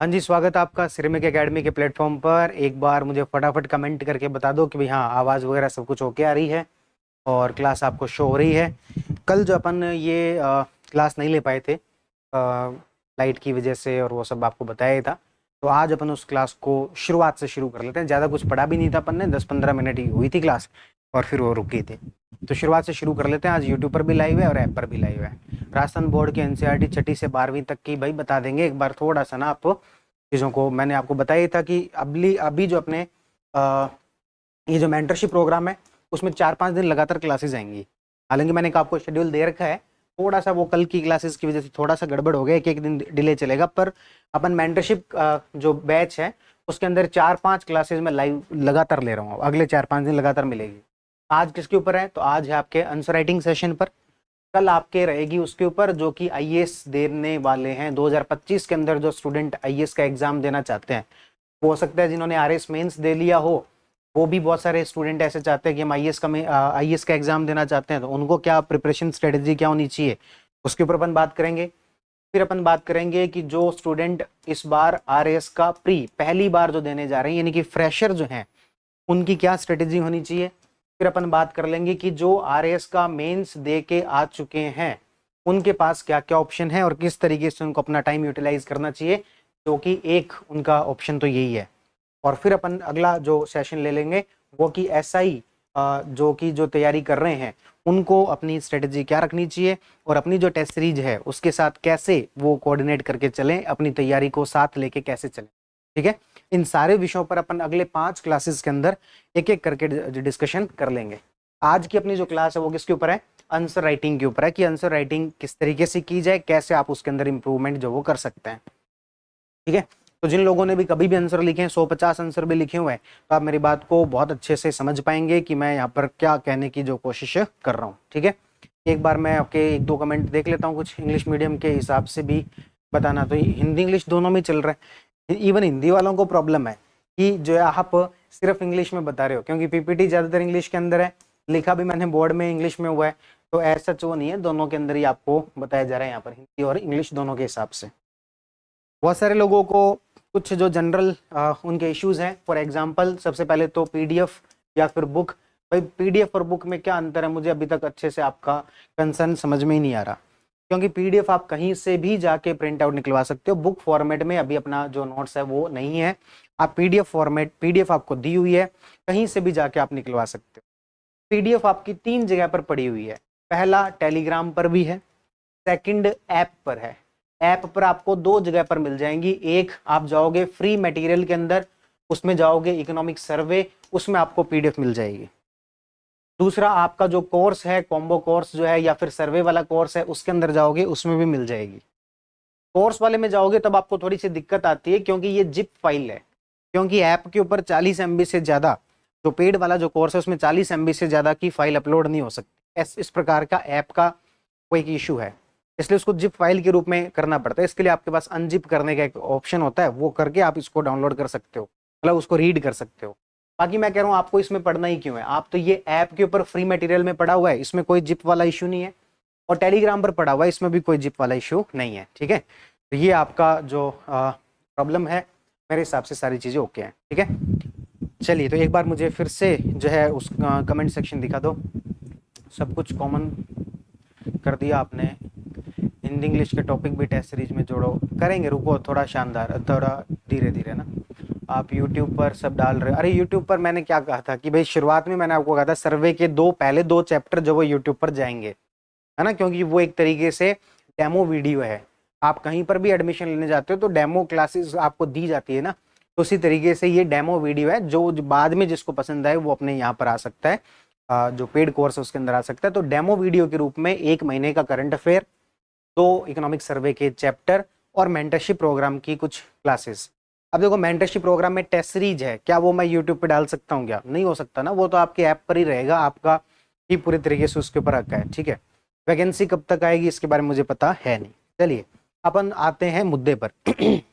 हाँ जी, स्वागत है आपका सिरेमिक एकेडमी के प्लेटफॉर्म पर। एक बार मुझे फटाफट कमेंट करके बता दो कि भाई हाँ, आवाज़ वगैरह सब कुछ ओके आ रही है और क्लास आपको शो हो रही है। कल जो अपन ये क्लास नहीं ले पाए थे लाइट की वजह से, और वो सब आपको बताया ही था, तो आज अपन उस क्लास को शुरुआत से शुरू कर लेते हैं। ज़्यादा कुछ पढ़ा भी नहीं था अपन ने, 10-15 मिनट ही हुई थी क्लास और फिर वो रुक गई थी। तो शुरुआत से शुरू कर लेते हैं। आज यूट्यूब पर भी लाइव है और ऐप पर भी लाइव है। राजस्थान बोर्ड के एनसीईआरटी छठी से 12वीं तक की भाई बता देंगे। एक बार थोड़ा सा ना आप चीज़ों को, मैंने आपको बताया था कि अभी जो अपने ये जो मेंटरशिप प्रोग्राम है उसमें 4-5 दिन लगातार क्लासेस आएंगी। हालांकि मैंने आपको शेड्यूल दे रखा है, थोड़ा सा वो कल की क्लासेस की वजह से थोड़ा सा गड़बड़ हो गया, एक एक दिन डिले चलेगा। पर अपन मेंटरशिप जो बैच है उसके अंदर 4-5 क्लासेस में लाइव लगातार ले रहा हूँ, अगले 4-5 दिन लगातार मिलेगी। आज किसके ऊपर है? तो आज है आपके आंसर राइटिंग सेशन पर। कल आपके रहेगी उसके ऊपर जो कि आईएएस देने वाले हैं 2025 के अंदर। जो स्टूडेंट आईएएस का एग्जाम देना चाहते हैं, वो हो सकता है जिन्होंने आरएस मेंस दे लिया हो, वो भी बहुत सारे स्टूडेंट ऐसे चाहते हैं कि हम आईएएस का एग्जाम देना चाहते हैं, तो उनको क्या प्रिपरेशन स्ट्रेटेजी क्या होनी चाहिए, उसके ऊपर अपन बात करेंगे। फिर अपन बात करेंगे कि जो स्टूडेंट इस बार आरएएस का प्री पहली बार जो देने जा रहे हैं, यानी कि फ्रेशर जो हैं, उनकी क्या स्ट्रेटेजी होनी चाहिए। फिर अपन बात कर लेंगे कि जो आरएएस का मेंस दे के आ चुके हैं उनके पास क्या क्या ऑप्शन है और किस तरीके से उनको अपना टाइम यूटिलाइज करना चाहिए, क्योंकि एक उनका ऑप्शन तो यही है। और फिर अपन अगला जो सेशन ले लेंगे वो कि एसआई जो तैयारी कर रहे हैं उनको अपनी स्ट्रेटेजी क्या रखनी चाहिए और अपनी जो टेस्ट सीरीज है उसके साथ कैसे वो कोऑर्डिनेट करके चलें, अपनी तैयारी को साथ लेके कैसे चलें। ठीक है, इन सारे विषयों पर अपन अगले 5 क्लासेस के अंदर एक एक करके डिस्कशन कर लेंगे। आज की अपनी जो क्लास है वो किसके ऊपर है? आंसर राइटिंग के ऊपर है, कि आंसर राइटिंग किस तरीके से की जाए, कैसे आप उसके अंदर इंप्रूवमेंट जो वो कर सकते हैं। ठीक है, तो जिन लोगों ने भी कभी भी आंसर लिखे हैं, 150 आंसर भी लिखे हुए हैं, तो आप मेरी बात को बहुत अच्छे से समझ पाएंगे कि मैं यहाँ पर क्या कहने की जो कोशिश कर रहा हूँ। ठीक है, एक बार मैं आपके 1-2 कमेंट देख लेता हूँ कुछ इंग्लिश मीडियम के हिसाब से भी बताना। तो हिंदी इंग्लिश दोनों में चल रहा है। इवन हिंदी वालों को प्रॉब्लम है कि जो है आप सिर्फ इंग्लिश में बता रहे हो, क्योंकि पीपीटी ज्यादातर इंग्लिश के अंदर है, लिखा भी मैंने बोर्ड में इंग्लिश में हुआ है। तो ऐसा वो नहीं है, दोनों के अंदर ही आपको बताया जा रहा है यहाँ पर, हिंदी और इंग्लिश दोनों के हिसाब से। बहुत सारे लोगों को कुछ जो जनरल उनके इश्यूज हैं। फॉर एग्जांपल सबसे पहले तो पीडीएफ या फिर बुक। भाई पीडीएफ और बुक में क्या अंतर है, मुझे अभी तक अच्छे से आपका कंसर्न समझ में ही नहीं आ रहा। क्योंकि पीडीएफ आप कहीं से भी जाके प्रिंट आउट निकलवा सकते हो, बुक फॉर्मेट में अभी अपना जो नोट्स है वो नहीं है। आप पीडीएफ फॉर्मेट, पीडीएफ आपको दी हुई है, कहीं से भी जाके आप निकलवा सकते हो। पीडीएफ आपकी 3 जगह पर पड़ी हुई है। पहला टेलीग्राम पर भी है, सेकंड ऐप पर है। ऐप पर आपको 2 जगह पर मिल जाएंगी। एक आप जाओगे फ्री मटेरियल के अंदर, उसमें जाओगे इकोनॉमिक सर्वे, उसमें आपको पीडीएफ मिल जाएगी। दूसरा आपका जो कोर्स है, कॉम्बो कोर्स जो है या फिर सर्वे वाला कोर्स है, उसके अंदर जाओगे उसमें भी मिल जाएगी। कोर्स वाले में जाओगे तब आपको थोड़ी सी दिक्कत आती है, क्योंकि ये जिप फाइल है। क्योंकि ऐप के ऊपर 40 MB से ज्यादा, जो पेड वाला जो कोर्स है उसमें 40 MB से ज्यादा की फाइल अपलोड नहीं हो सकती। इस प्रकार का ऐप का कोई इशू है, इसलिए उसको जिप फाइल के रूप में करना पड़ता है। इसके लिए आपके पास अनजिप करने का एक ऑप्शन होता है, वो करके आप इसको डाउनलोड कर सकते हो, मतलब उसको रीड कर सकते हो। बाकी मैं कह रहा हूँ आपको इसमें पढ़ना ही क्यों है, आप तो ये ऐप के ऊपर फ्री मटेरियल में पढ़ा हुआ है, इसमें कोई जिप वाला इशू नहीं है। और टेलीग्राम पर पढ़ा हुआ है, इसमें भी कोई जिप वाला इशू नहीं है। ठीक है, तो ये आपका जो प्रॉब्लम है, मेरे हिसाब से सारी चीज़ें ओके हैं। ठीक है, चलिए तो एक बार मुझे फिर से जो है उस कमेंट सेक्शन दिखा दो। सब कुछ कॉमन कर दिया आपने। हिंदी इंग्लिश के टॉपिक भी टेस्ट सीरीज में जोड़ो, करेंगे, रुको थोड़ा, शानदार, थोड़ा धीरे धीरे ना। आप यूट्यूब पर सब डाल रहे हो। अरे यूट्यूब पर मैंने क्या कहा था कि भाई शुरुआत में मैंने आपको कहा था सर्वे के पहले 2 चैप्टर जो वो यूट्यूब पर जाएंगे, है ना, क्योंकि वो एक तरीके से डेमो वीडियो है। आप कहीं पर भी एडमिशन लेने जाते हो तो डेमो क्लासेस आपको दी जाती है ना, तो उसी तरीके से ये डेमो वीडियो है। जो बाद में जिसको पसंद आए वो अपने यहाँ पर आ सकता है, जो पेड कोर्स है उसके अंदर आ सकता है। तो डेमो वीडियो के रूप में 1 महीने का करंट अफेयर, 2 इकोनॉमिक सर्वे के चैप्टर और मेंटरशिप प्रोग्राम की कुछ क्लासेस। अब देखो मेंटरशिप प्रोग्राम में टेस्ट सीरीज है, क्या वो मैं यूट्यूब पे डाल सकता हूँ? क्या नहीं हो सकता ना, वो तो आपके ऐप पर ही रहेगा, आपका ही पूरे तरीके से उसके ऊपर रखा है। ठीक है, वैकेंसी कब तक आएगी इसके बारे में मुझे पता है नहीं। चलिए अपन आते हैं मुद्दे पर। ठीक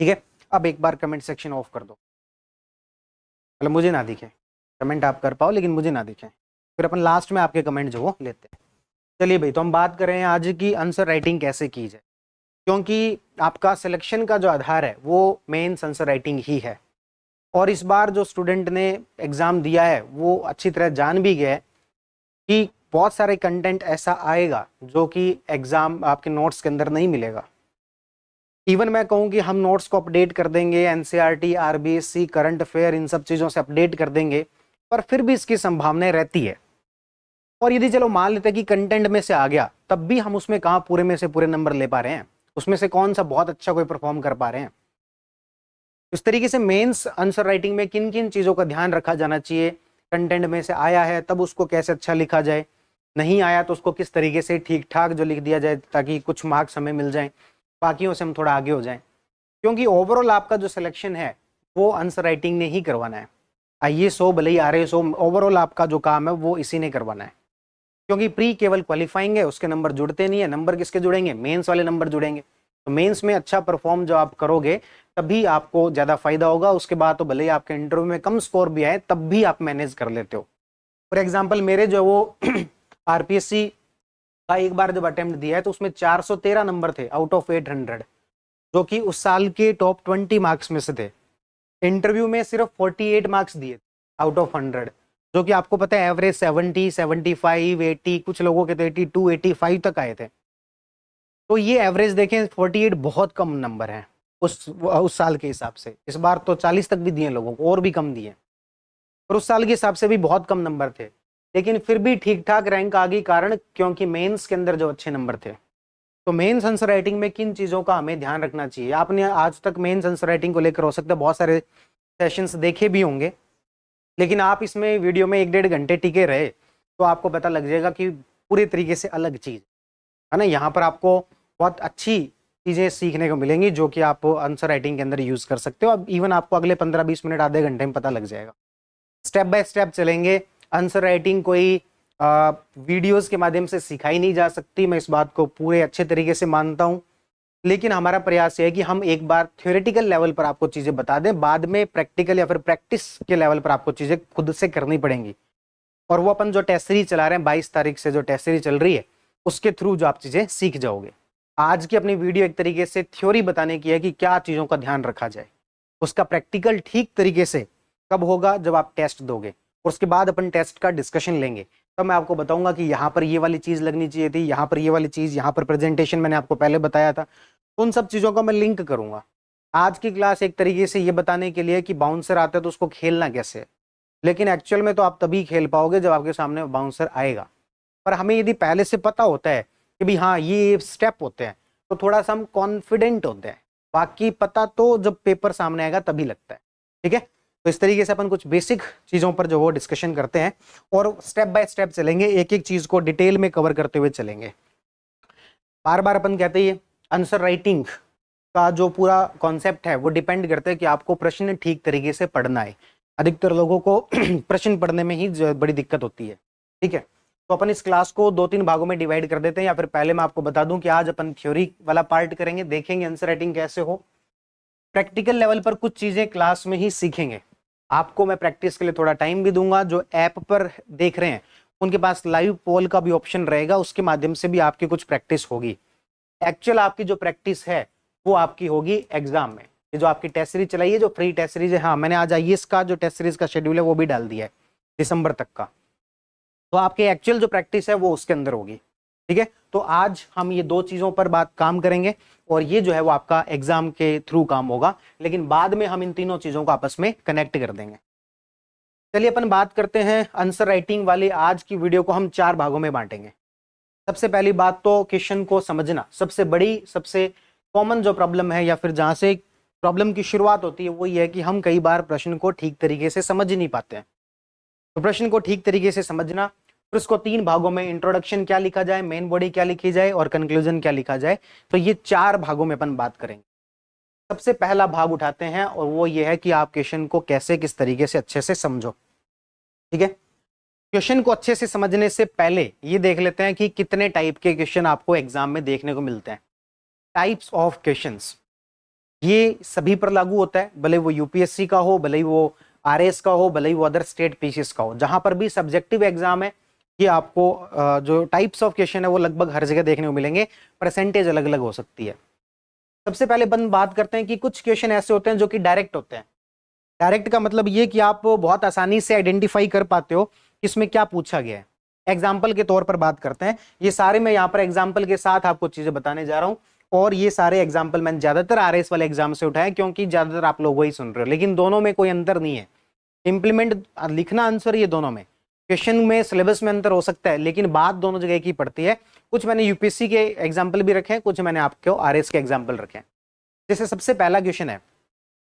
है, अब एक बार कमेंट सेक्शन ऑफ कर दो, मतलब मुझे ना दिखे। कमेंट आप कर पाओ लेकिन मुझे ना दिखे, फिर अपन लास्ट में आपके कमेंट जो वो लेते हैं। चलिए भाई, तो हम बात कर रहे हैं आज की आंसर राइटिंग कैसे की जाए। क्योंकि आपका सिलेक्शन का जो आधार है वो मेंस आंसर राइटिंग ही है। और इस बार जो स्टूडेंट ने एग्ज़ाम दिया है वो अच्छी तरह जान भी गया है कि बहुत सारे कंटेंट ऐसा आएगा जो कि एग्ज़ाम आपके नोट्स के अंदर नहीं मिलेगा। इवन मैं कहूँ कि हम नोट्स को अपडेट कर देंगे, एनसीईआरटी, आरबीएससी, करंट अफेयर, इन सब चीज़ों से अपडेट कर देंगे, पर फिर भी इसकी संभावनाएं रहती है। और यदि चलो मान लेते हैं कि कंटेंट में से आ गया, तब भी हम उसमें कहाँ पूरे में से पूरे नंबर ले पा रहे हैं, उसमें से कौन सा बहुत अच्छा कोई परफॉर्म कर पा रहे हैं। इस तरीके से मेंस आंसर राइटिंग में किन किन चीज़ों का ध्यान रखा जाना चाहिए, कंटेंट में से आया है तब उसको कैसे अच्छा लिखा जाए, नहीं आया तो उसको किस तरीके से ठीक ठाक जो लिख दिया जाए ताकि कुछ मार्क्स हमें मिल जाएं, बाकियों से हम थोड़ा आगे हो जाएं। क्योंकि ओवरऑल आपका जो सिलेक्शन है वो आंसर राइटिंग ने ही करवाना है। आईएएस हो भले ही आरएएस हो, ओवरऑल आपका जो काम है वो इसी ने करवाना है। क्योंकि प्री केवल क्वालिफाइंग है, उसके नंबर जुड़ते नहीं है। नंबर किसके जुड़ेंगे? मेंस वाले नंबर जुड़ेंगे। तो मेंस में अच्छा परफॉर्म जो आप करोगे तभी आपको ज़्यादा फायदा होगा। उसके बाद तो भले ही आपके इंटरव्यू में कम स्कोर भी आए तब भी आप मैनेज कर लेते हो। फॉर एग्जाम्पल मेरे जो वो आरपीएससी का एक बार जब अटेम्प्ट दिया है तो उसमें 413 नंबर थे आउट ऑफ 800, जो कि उस साल के टॉप 20 मार्क्स में से थे। इंटरव्यू में सिर्फ 48 मार्क्स दिए आउट ऑफ 100, जो कि आपको पता है एवरेज 70, 75, 80, कुछ लोगों के तो 82, 85 तक आए थे। तो ये एवरेज देखें 48 बहुत कम नंबर है उस साल के हिसाब से। इस बार तो 40 तक भी दिए लोगों को, और भी कम दिए, और उस साल के हिसाब से भी बहुत कम नंबर थे। लेकिन फिर भी ठीक ठाक रैंक आ गई, कारण क्योंकि मेंस के अंदर जो अच्छे नंबर थे। तो मेंस आंसर राइटिंग में किन चीज़ों का हमें ध्यान रखना चाहिए? आपने आज तक मेंस आंसर राइटिंग को लेकर हो सकता है बहुत सारे सेशंस देखे भी होंगे, लेकिन आप इसमें वीडियो में 1-1.5 घंटे टिके रहे तो आपको पता लग जाएगा कि पूरी तरीके से अलग चीज़ है ना। यहाँ पर आपको बहुत अच्छी चीज़ें सीखने को मिलेंगी जो कि आप आंसर राइटिंग के अंदर यूज़ कर सकते हो। अब इवन आपको अगले 15-20 मिनट, आधे घंटे में पता लग जाएगा। स्टेप बाय स्टेप चलेंगे। आंसर राइटिंग कोई वीडियोस के माध्यम से सिखाई नहीं जा सकती, मैं इस बात को पूरे अच्छे तरीके से मानता हूँ। लेकिन हमारा प्रयास है कि हम एक बार थ्योरेटिकल लेवल पर आपको चीज़ें बता दें, बाद में प्रैक्टिकल या फिर प्रैक्टिस के लेवल पर आपको चीज़ें खुद से करनी पड़ेंगी। और वो अपन जो टेस्ट सीरीज चला रहे हैं 22 तारीख से जो टेस्ट सीरीज चल रही है उसके थ्रू जो आप चीज़ें सीख जाओगे। आज की अपनी वीडियो एक तरीके से थ्योरी बताने की है कि क्या चीज़ों का ध्यान रखा जाए। उसका प्रैक्टिकल ठीक तरीके से कब होगा? जब आप टेस्ट दोगे, और उसके बाद अपन टेस्ट का डिस्कशन लेंगे। तब मैं आपको बताऊंगा कि यहाँ पर ये वाली चीज़ लगनी चाहिए थी, यहाँ पर ये वाली चीज़, यहाँ पर प्रेजेंटेशन मैंने आपको पहले बताया था, उन सब चीज़ों का मैं लिंक करूँगा। आज की क्लास एक तरीके से ये बताने के लिए कि बाउंसर आता है तो उसको खेलना कैसे है, लेकिन एक्चुअल में तो आप तभी खेल पाओगे जब आपके सामने बाउंसर आएगा। पर हमें यदि पहले से पता होता है कि भाई हाँ ये स्टेप होते हैं तो थोड़ा सा हम कॉन्फिडेंट होते हैं। बाकी पता तो जब पेपर सामने आएगा तभी लगता है। ठीक है, तो इस तरीके से अपन कुछ बेसिक चीज़ों पर जो वो डिस्कशन करते हैं और स्टेप बाय स्टेप चलेंगे, एक एक चीज़ को डिटेल में कवर करते हुए चलेंगे। बार बार अपन कहते हैं आंसर राइटिंग का जो पूरा कॉन्सेप्ट है वो डिपेंड करता है कि आपको प्रश्न ठीक तरीके से पढ़ना है। अधिकतर लोगों को प्रश्न पढ़ने में ही बड़ी दिक्कत होती है। ठीक है, तो अपन इस क्लास को 2-3 भागों में डिवाइड कर देते हैं, या फिर पहले मैं आपको बता दूं कि आज अपन थ्योरी वाला पार्ट करेंगे, देखेंगे आंसर राइटिंग कैसे हो। प्रैक्टिकल लेवल पर कुछ चीजें क्लास में ही सीखेंगे। आपको मैं प्रैक्टिस के लिए थोड़ा टाइम भी दूंगा। जो ऐप पर देख रहे हैं उनके पास लाइव पोल का भी ऑप्शन रहेगा, उसके माध्यम से भी आपकी कुछ प्रैक्टिस होगी। एक्चुअल आपकी जो प्रैक्टिस है वो आपकी होगी एग्जाम में। ये जो आपकी टेस्ट सीरीज चलाई है, जो फ्री टेस्ट सीरीज है, हाँ मैंने आज आईएएस का जो टेस्ट सीरीज का शेड्यूल है वो भी डाल दिया है दिसंबर तक का, तो आपकी एक्चुअल जो प्रैक्टिस है वो उसके अंदर होगी। ठीक है, तो आज हम ये दो चीजों पर बात काम करेंगे और ये जो है वो आपका एग्जाम के थ्रू काम होगा, लेकिन बाद में हम इन तीनों चीजों को आपस में कनेक्ट कर देंगे। चलिए अपन बात करते हैं आंसर राइटिंग वाली। आज की वीडियो को हम 4 भागों में बांटेंगे। सबसे पहली बात तो क्वेश्चन को समझना। सबसे बड़ी, सबसे कॉमन जो प्रॉब्लम है या फिर जहां से प्रॉब्लम की शुरुआत होती है वो ये है कि हम कई बार प्रश्न को ठीक तरीके से समझ नहीं पाते हैं। तो प्रश्न को ठीक तरीके से समझना, फिर उसको 3 भागों में, इंट्रोडक्शन क्या लिखा जाए, मेन बॉडी क्या लिखी जाए और कंक्लूजन क्या लिखा जाए, तो ये 4 भागों में अपन बात करेंगे। सबसे पहला भाग उठाते हैं और वो ये है कि आप क्वेश्चन को कैसे, किस तरीके से अच्छे से समझो। ठीक है, क्वेश्चन को अच्छे से समझने से पहले ये देख लेते हैं कि कितने टाइप के क्वेश्चन आपको एग्जाम में देखने को मिलते हैं। टाइप्स ऑफ क्वेश्चंस, ये सभी पर लागू होता है, भले वो यूपीएससी का हो, भले वो आरएस का हो, भले वो अदर स्टेट पीसीएस का हो। जहां पर भी सब्जेक्टिव एग्जाम है ये आपको जो टाइप्स ऑफ क्वेश्चन है वो लगभग हर जगह देखने को मिलेंगे। परसेंटेज अलग अलग हो सकती है। सबसे पहले अपन बात करते हैं कि कुछ क्वेश्चन ऐसे होते हैं जो कि डायरेक्ट होते हैं। डायरेक्ट का मतलब ये कि आप बहुत आसानी से आइडेंटिफाई कर पाते हो कि इसमें क्या पूछा गया है। एग्जाम्पल के तौर पर बात करते हैं, ये सारे मैं यहाँ पर एग्जाम्पल के साथ आपको चीजें बताने जा रहा हूँ, और ये सारे एग्जाम्पल मैंने ज्यादातर आरएस वाले एग्जाम से उठाए क्योंकि ज्यादातर आप लोग वही सुन रहे हो, लेकिन दोनों में कोई अंतर नहीं है। इंप्लीमेंट लिखना आंसर ये दोनों में, क्वेश्चन में सिलेबस में अंतर हो सकता है लेकिन बात दोनों जगह की पड़ती है। कुछ मैंने यूपीएससी के एग्जाम्पल भी रखे हैं, कुछ मैंने आपको आरएस के एग्जाम्पल रखे हैं। जैसे सबसे पहला क्वेश्चन है,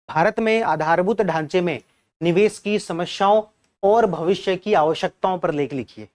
भारत में आधारभूत ढांचे में निवेश की समस्याओं और भविष्य की आवश्यकताओं पर लेख लिखिए।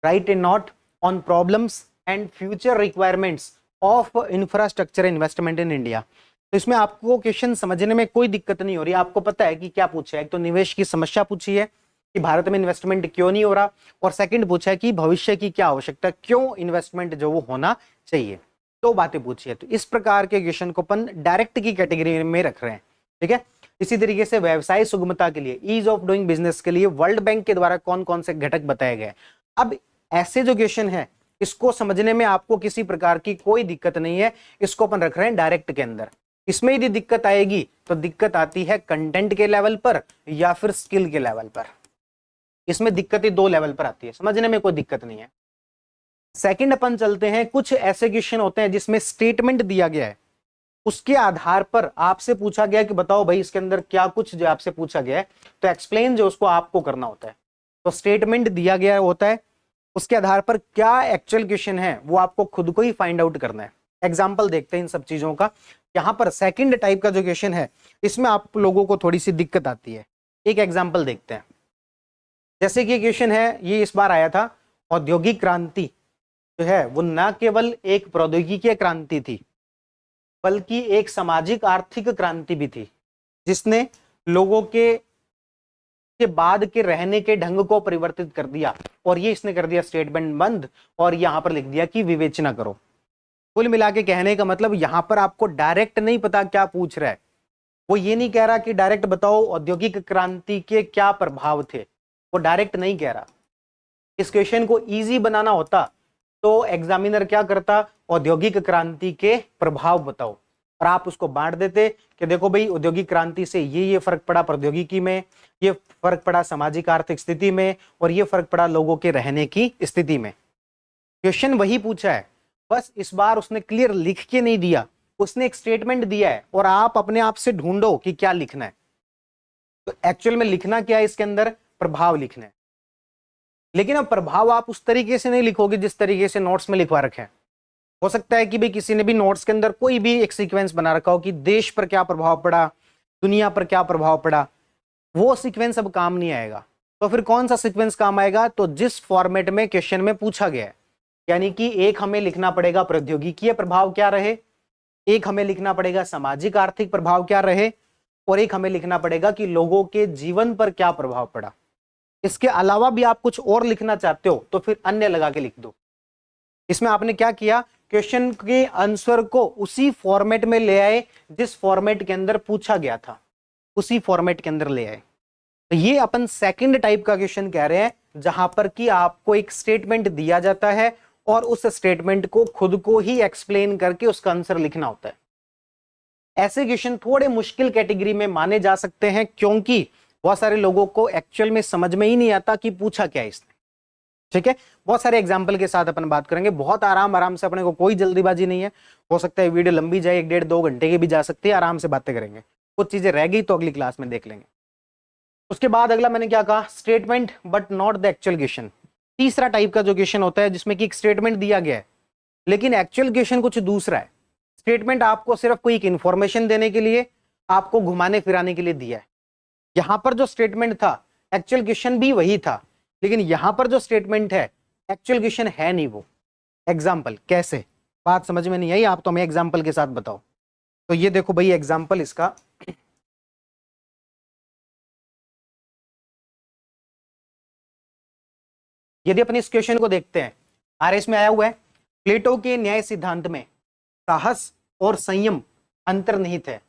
Right A note on problems and future requirements of infrastructure investment in India. तो इसमें आपको क्वेश्चन समझने में कोई दिक्कत नहीं हो रही, आपको पता है कि क्या पूछा है। एक तो निवेश की समस्या पूछी है कि भारत में इन्वेस्टमेंट क्यों नहीं हो रहा, और सेकंड पूछा है कि भविष्य की क्या आवश्यकता, क्यों इन्वेस्टमेंट जो वो होना चाहिए। दो बातें पूछी है। तो इस प्रकार के क्वेश्चन को अपन डायरेक्ट की कैटेगरी में रख रहे हैं, ठीक है। इसी तरीके से व्यवसाय सुगमता के लिए, ईज ऑफ डूइंग बिजनेस के लिए वर्ल्ड बैंक के द्वारा कौन कौन से घटक बताए गए। अब ऐसे जो क्वेश्चन है इसको समझने में आपको किसी प्रकार की कोई दिक्कत नहीं है, इसको अपन रख रहे हैं डायरेक्ट के अंदर। इसमें यदि दिक्कत आएगी तो दिक्कत आती है कंटेंट के लेवल पर या फिर स्किल के लेवल पर। इसमें दिक्कतें दो लेवल पर आती है, समझने में कोई दिक्कत नहीं है। सेकंड अपन चलते हैं, कुछ ऐसे क्वेश्चन होते हैं जिसमें स्टेटमेंट दिया गया है, उसके आधार पर आपसे पूछा गया कि बताओ भाई इसके अंदर क्या कुछ जो आपसे पूछा गया है, तो एक्सप्लेन जो उसको आपको करना होता है। तो स्टेटमेंट दिया गया होता है, उसके आधार पर क्या एक्चुअल क्वेश्चन है वो आपको खुद को ही फाइंड आउट करना है। एग्जाम्पल देखते हैं इन सब चीजों का। यहाँ पर सेकंड टाइप का जो क्वेश्चन है इसमें आप लोगों को थोड़ी सी दिक्कत आती है। एक एग्जाम्पल देखते हैं, जैसे कि क्वेश्चन है ये इस बार आया था, औद्योगिक क्रांति जो है वो न केवल एक प्रौद्योगिकी क्रांति थी बल्कि एक सामाजिक आर्थिक क्रांति भी थी, जिसने लोगों के बाद के रहने के ढंग को परिवर्तित कर दिया। और ये इसने कर दिया स्टेटमेंट बंद, और यहां पर लिख दिया कि विवेचना करो। कुल मिला के कहने का मतलब यहां पर आपको डायरेक्ट नहीं पता क्या पूछ रहा है। वो ये नहीं कह रहा कि डायरेक्ट बताओ औद्योगिक क्रांति के क्या प्रभाव थे, वो डायरेक्ट नहीं कह रहा। इस क्वेश्चन को इजी बनाना होता तो एग्जामिनर क्या करता, औद्योगिक क्रांति के प्रभाव बताओ, और आप उसको बांट देते कि देखो भाई औद्योगिक क्रांति से ये फर्क पड़ा प्रौद्योगिकी में, ये फर्क पड़ा सामाजिक आर्थिक स्थिति में, और ये फर्क पड़ा लोगों के रहने की स्थिति में। क्वेश्चन वही पूछा है, बस इस बार उसने क्लियर लिख के नहीं दिया, उसने एक स्टेटमेंट दिया है और आप अपने आप से ढूंढो कि क्या लिखना है। तो एक्चुअल में लिखना क्या है, इसके अंदर प्रभाव लिखना है। लेकिन अब प्रभाव आप उस तरीके से नहीं लिखोगे जिस तरीके से नोट्स में लिखवा रखे हैं। हो सकता है कि भाई किसी ने भी नोट्स के अंदर कोई भी एक सीक्वेंस बना रखा हो कि देश पर क्या प्रभाव पड़ा, दुनिया पर क्या प्रभाव पड़ा, वो सीक्वेंस अब काम नहीं आएगा। तो फिर कौन सा सीक्वेंस काम आएगा, तो जिस फॉर्मेट में क्वेश्चन में पूछा गया है। यानी कि एक हमें लिखना पड़ेगा प्रौद्योगिकीय प्रभाव क्या रहे, एक हमें लिखना पड़ेगा सामाजिक आर्थिक प्रभाव क्या रहे, और एक हमें लिखना पड़ेगा कि लोगों के जीवन पर क्या प्रभाव पड़ा। इसके अलावा भी आप कुछ और लिखना चाहते हो तो फिर अन्य लगा के लिख दो। इसमें आपने क्या किया, क्वेश्चन के आंसर को उसी फॉर्मेट में ले आए जिस फॉर्मेट के अंदर पूछा गया था, उसी फॉर्मेट के अंदर ले आए। तो ये अपन सेकंड टाइप का क्वेश्चन कह रहे हैं, जहां पर कि आपको एक स्टेटमेंट दिया जाता है और उस स्टेटमेंट को खुद को ही एक्सप्लेन करके उसका आंसर लिखना होता है। ऐसे क्वेश्चन थोड़े मुश्किल कैटेगरी में माने जा सकते हैं क्योंकि बहुत सारे लोगों को एक्चुअल में समझ में ही नहीं आता कि पूछा क्या है इसने। ठीक है, बहुत सारे एग्जाम्पल के साथ अपन बात करेंगे, बहुत आराम से, अपने को कोई जल्दीबाजी नहीं है। हो सकता है वीडियो लंबी जाए, 1-1.5-2 घंटे की भी जा सकती है, आराम से बातें करेंगे। कुछ चीजें रह गई तो अगली क्लास में देख लेंगे। उसके बाद अगला मैंने क्या कहा, statement but not the actual question. तीसरा टाइप का जो क्वेश्चन होता है जिसमें कि एक स्टेटमेंट दिया गया है लेकिन एक्चुअल क्वेश्चन कुछ दूसरा है। स्टेटमेंट आपको सिर्फ कोई एक इंफॉर्मेशन देने के लिए, आपको घुमाने फिराने के लिए दिया है। यहां पर जो स्टेटमेंट था एक्चुअल क्वेश्चन भी वही था, लेकिन यहां पर जो स्टेटमेंट है एक्चुअल क्वेश्चन है नहीं वो। एग्जाम्पल कैसे, बात समझ में नहीं आई आप तो हमें एग्जाम्पल के साथ बताओ। तो ये देखो भाई एग्जाम्पल इसका, यदि अपन इस क्वेश्चन को देखते हैं, आरएस में आया हुआ है, प्लेटो के न्याय सिद्धांत में साहस और संयम अंतर्निहित है।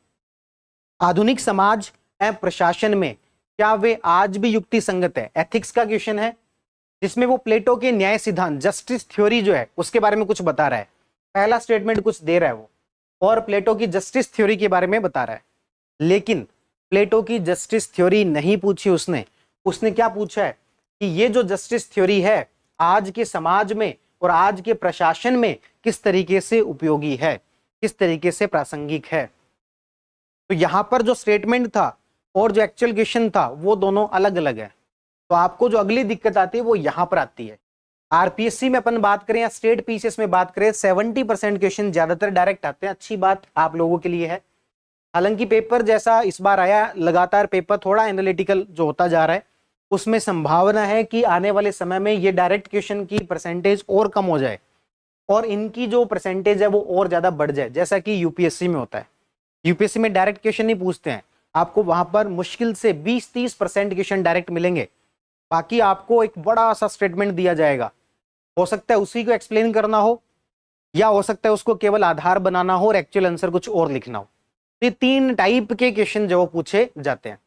आधुनिक समाज एवं प्रशासन में क्या वे आज भी युक्ति संगत है। एथिक्स का क्वेश्चन है जिसमें वो प्लेटो के न्याय सिद्धांत, जस्टिस थ्योरी जो है उसके बारे में कुछ बता रहा है। पहला स्टेटमेंट कुछ दे रहा है वो, और प्लेटो की जस्टिस थ्योरी के बारे में बता रहा है। लेकिन प्लेटो की जस्टिस थ्योरी नहीं पूछी उसने। उसने क्या पूछा है कि ये जो जस्टिस थ्योरी है आज के समाज में और आज के प्रशासन में किस तरीके से उपयोगी है, किस तरीके से प्रासंगिक है। तो यहां पर जो स्टेटमेंट था और जो एक्चुअल क्वेश्चन था वो दोनों अलग अलग है। तो आपको जो अगली दिक्कत आती है वो यहां पर आती है। आरपीएससी में अपन बात करें या स्टेट पीसीएस में बात करें 70% क्वेश्चन ज्यादातर डायरेक्ट आते हैं। अच्छी बात आप लोगों के लिए है। हालांकि पेपर जैसा इस बार आया, लगातार पेपर थोड़ा एनालिटिकल जो होता जा रहा है, उसमें संभावना है कि आने वाले समय में ये डायरेक्ट क्वेश्चन की परसेंटेज और कम हो जाए और इनकी जो परसेंटेज है वो और ज्यादा बढ़ जाए, जैसा कि यूपीएससी में होता है। यूपीएससी में डायरेक्ट क्वेश्चन नहीं पूछते हैं, आपको वहां पर मुश्किल से 20-30% क्वेश्चन डायरेक्ट मिलेंगे। बाकी आपको एक बड़ा सा स्टेटमेंट दिया जाएगा, हो सकता है उसी को एक्सप्लेन करना हो या हो सकता है उसको केवल आधार बनाना हो और एक्चुअल आंसर कुछ और लिखना हो। ये 3 टाइप के क्वेश्चन जो पूछे जाते हैं,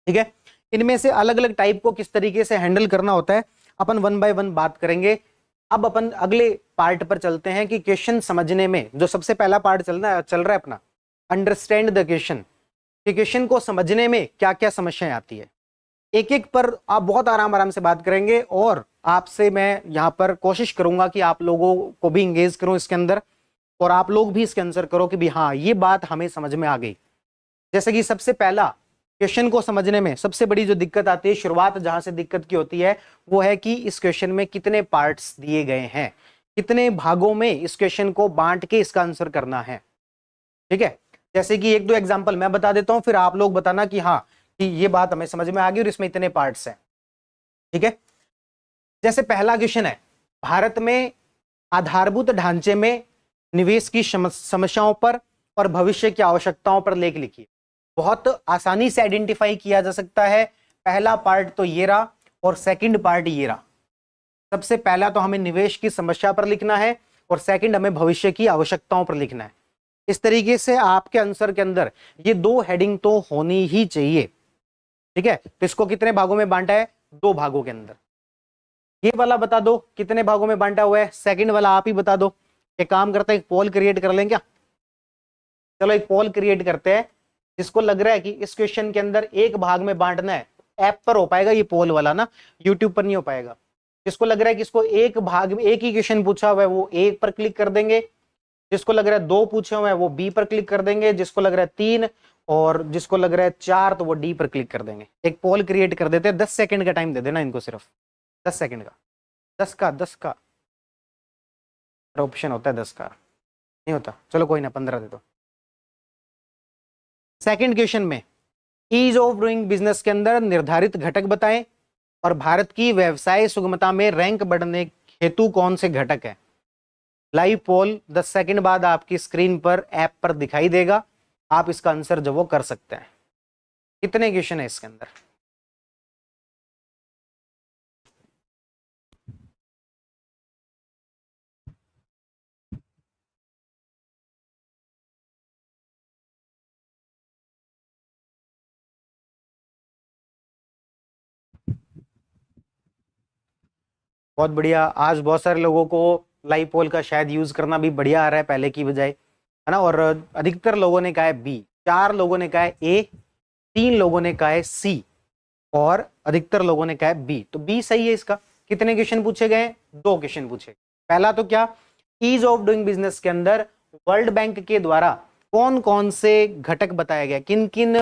ठीक है। इनमें से अलग अलग टाइप को किस तरीके से हैंडल करना होता है अपन 1 बाय 1 बात करेंगे। अब अपन अगले पार्ट पर चलते हैं कि क्वेश्चन समझने में जो सबसे पहला पार्ट चल रहा है अपना, अंडरस्टैंड द क्वेश्चन। क्वेश्चन को समझने में क्या क्या समस्याएं आती है, एक एक पर आप बहुत आराम से बात करेंगे और आपसे मैं यहाँ पर कोशिश करूंगा कि आप लोगों को भी इंगेज करूं इसके अंदर और आप लोग भी इसके आंसर करो कि भी हाँ ये बात हमें समझ में आ गई। जैसे कि सबसे पहला क्वेश्चन को समझने में सबसे बड़ी जो दिक्कत आती है, शुरुआत जहां से दिक्कत की होती है वो है कि इस क्वेश्चन में कितने पार्ट्स दिए गए हैं, कितने भागों में इस क्वेश्चन को बांट के इसका आंसर करना है। ठीक है, जैसे कि 1-2 एग्जांपल मैं बता देता हूं, फिर आप लोग बताना कि हाँ कि ये बात हमें समझ में आ गई और इसमें इतने पार्ट्स हैं। ठीक है, जैसे पहला क्वेश्चन है, भारत में आधारभूत ढांचे में निवेश की समस्याओं पर और भविष्य की आवश्यकताओं पर लेख लिखिए। बहुत आसानी से आइडेंटिफाई किया जा सकता है। पहला पार्ट तो ये रहा और सेकंड पार्ट ये रहा। सबसे पहला तो हमें निवेश की समस्या पर लिखना है और सेकंड हमें भविष्य की आवश्यकताओं पर लिखना है। इस तरीके से आपके आंसर के अंदर ये 2 हेडिंग तो होनी ही चाहिए। ठीक है, तो इसको कितने भागों में बांटा है? 2 भागों के अंदर। ये वाला बता दो कितने भागों में बांटा हुआ है, सेकंड वाला आप ही बता दो। एक काम करते हैं, एक पोल क्रिएट कर लें क्या? चलो एक पोल क्रिएट करते हैं। जिसको लग रहा है कि इस क्वेश्चन के अंदर एक भाग में बांटना है, ऐप पर हो पाएगा ये पोल वाला ना, यूट्यूब पर नहीं हो पाएगा। जिसको लग रहा है कि इसको एक भाग में एक ही क्वेश्चन पूछा हुआ है वो ए पर क्लिक कर देंगे, जिसको लग रहा है 2 पूछे हुए हैं वो बी पर क्लिक कर देंगे, जिसको लग रहा है 3 और जिसको लग रहा है 4 तो वो डी पर क्लिक कर देंगे। एक पोल क्रिएट कर देते हैं, 10 सेकंड का टाइम दे देना इनको, सिर्फ 10 सेकंड का। 10 का ऑप्शन होता है, 10 का नहीं होता। चलो कोई ना, 15 दे दो। सेकंड क्वेश्चन में ईज ऑफ डूइंग बिजनेस के अंदर निर्धारित घटक बताएं और भारत की व्यवसाय सुगमता में रैंक बढ़ने हेतु कौन से घटक है। लाइव पोल 10 सेकंड बाद आपकी स्क्रीन पर ऐप पर दिखाई देगा। आप इसका आंसर जो वो कर सकते हैं। कितने क्वेश्चन है इसके अंदर? बहुत बढ़िया। आज बहुत सारे लोगों को लाइव पोल का शायद यूज करना भी बढ़िया आ रहा है पहले की बजाय, है ना। और अधिकतर लोगों ने कहा है बी, 4 लोगों ने कहा है ए, 3 लोगों ने कहा है सी और अधिकतर लोगों ने कहा है बी। तो बी सही है इसका। कितने क्वेश्चन पूछे गए? 2 क्वेश्चन पूछे। पहला तो क्या, ईज ऑफ डूइंग बिजनेस के अंदर वर्ल्ड बैंक के द्वारा कौन कौन से घटक बताया गया, किन किन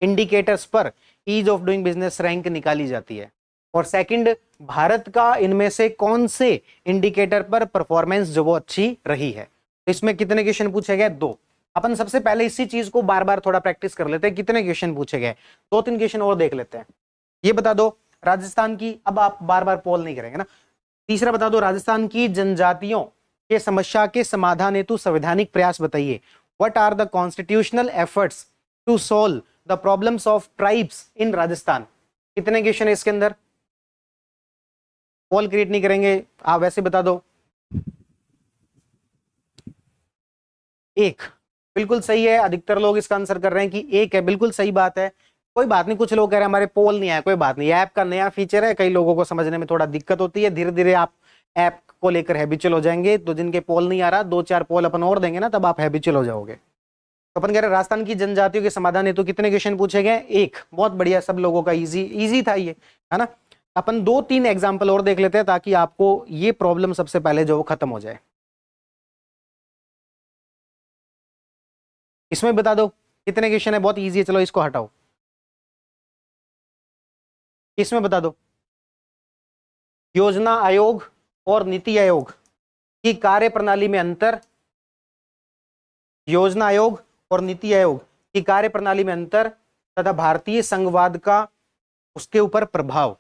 इंडिकेटर्स पर ease of doing business rank निकाली जाती है। और सेकंड, भारत का इनमें से कौन से इंडिकेटर पर परफॉर्मेंस जो वो अच्छी रही है। तो इसमें कितने क्वेश्चन पूछे गए? 2। अपन सबसे पहले इसी चीज को बार बार थोड़ा प्रैक्टिस कर लेते हैं। कितने क्वेश्चन पूछे गए? 2-3 क्वेश्चन और देख लेते हैं। ये बता दो राजस्थान की, अब आप बार बार पोल नहीं करेंगे ना। तीसरा बता दो, राजस्थान की जनजातियों के समस्या के समाधान हेतु संवैधानिक प्रयास बताइए। What are the constitutional efforts to solve the problems of tribes in Rajasthan. कितने क्वेश्चन है इसके अंदर? पोल क्रिएट नहीं करेंगे, आप वैसे बता दो। 1 बिल्कुल सही है। अधिकतर लोग इसका आंसर कर रहे हैं कि 1 है, बिल्कुल सही बात है। कोई बात नहीं, कुछ लोग कह रहे हैं हमारे पोल नहीं आया, कोई बात नहीं। ऐप का नया फीचर है, कई लोगों को समझने में थोड़ा दिक्कत होती है। धीरे धीरे आप ऐप को लेकर हैबिचुअल हो जाएंगे। तो जिनके पोल नहीं आ रहा, 2-4 पोल अपन और देंगे ना, तब आप हैबिचुअल हो जाओगे। तो अपन कह रहे राजस्थान की जनजातियों के समाधान हेतु कितने क्वेश्चन पूछे गए? एक। बहुत बढ़िया, सब लोगों का इजी था ये, है ना। अपन 2-3 एग्जाम्पल और देख लेते हैं ताकि आपको ये प्रॉब्लम सबसे पहले जो वो खत्म हो जाए। इसमें बता दो कितने क्वेश्चन है, बहुत इजी है। चलो इसको हटाओ, इसमें बता दो योजना आयोग और नीति आयोग की कार्य प्रणाली में अंतर। योजना आयोग और नीति आयोग की कार्य प्रणाली में अंतर तथा भारतीय संघवाद का उसके ऊपर प्रभाव।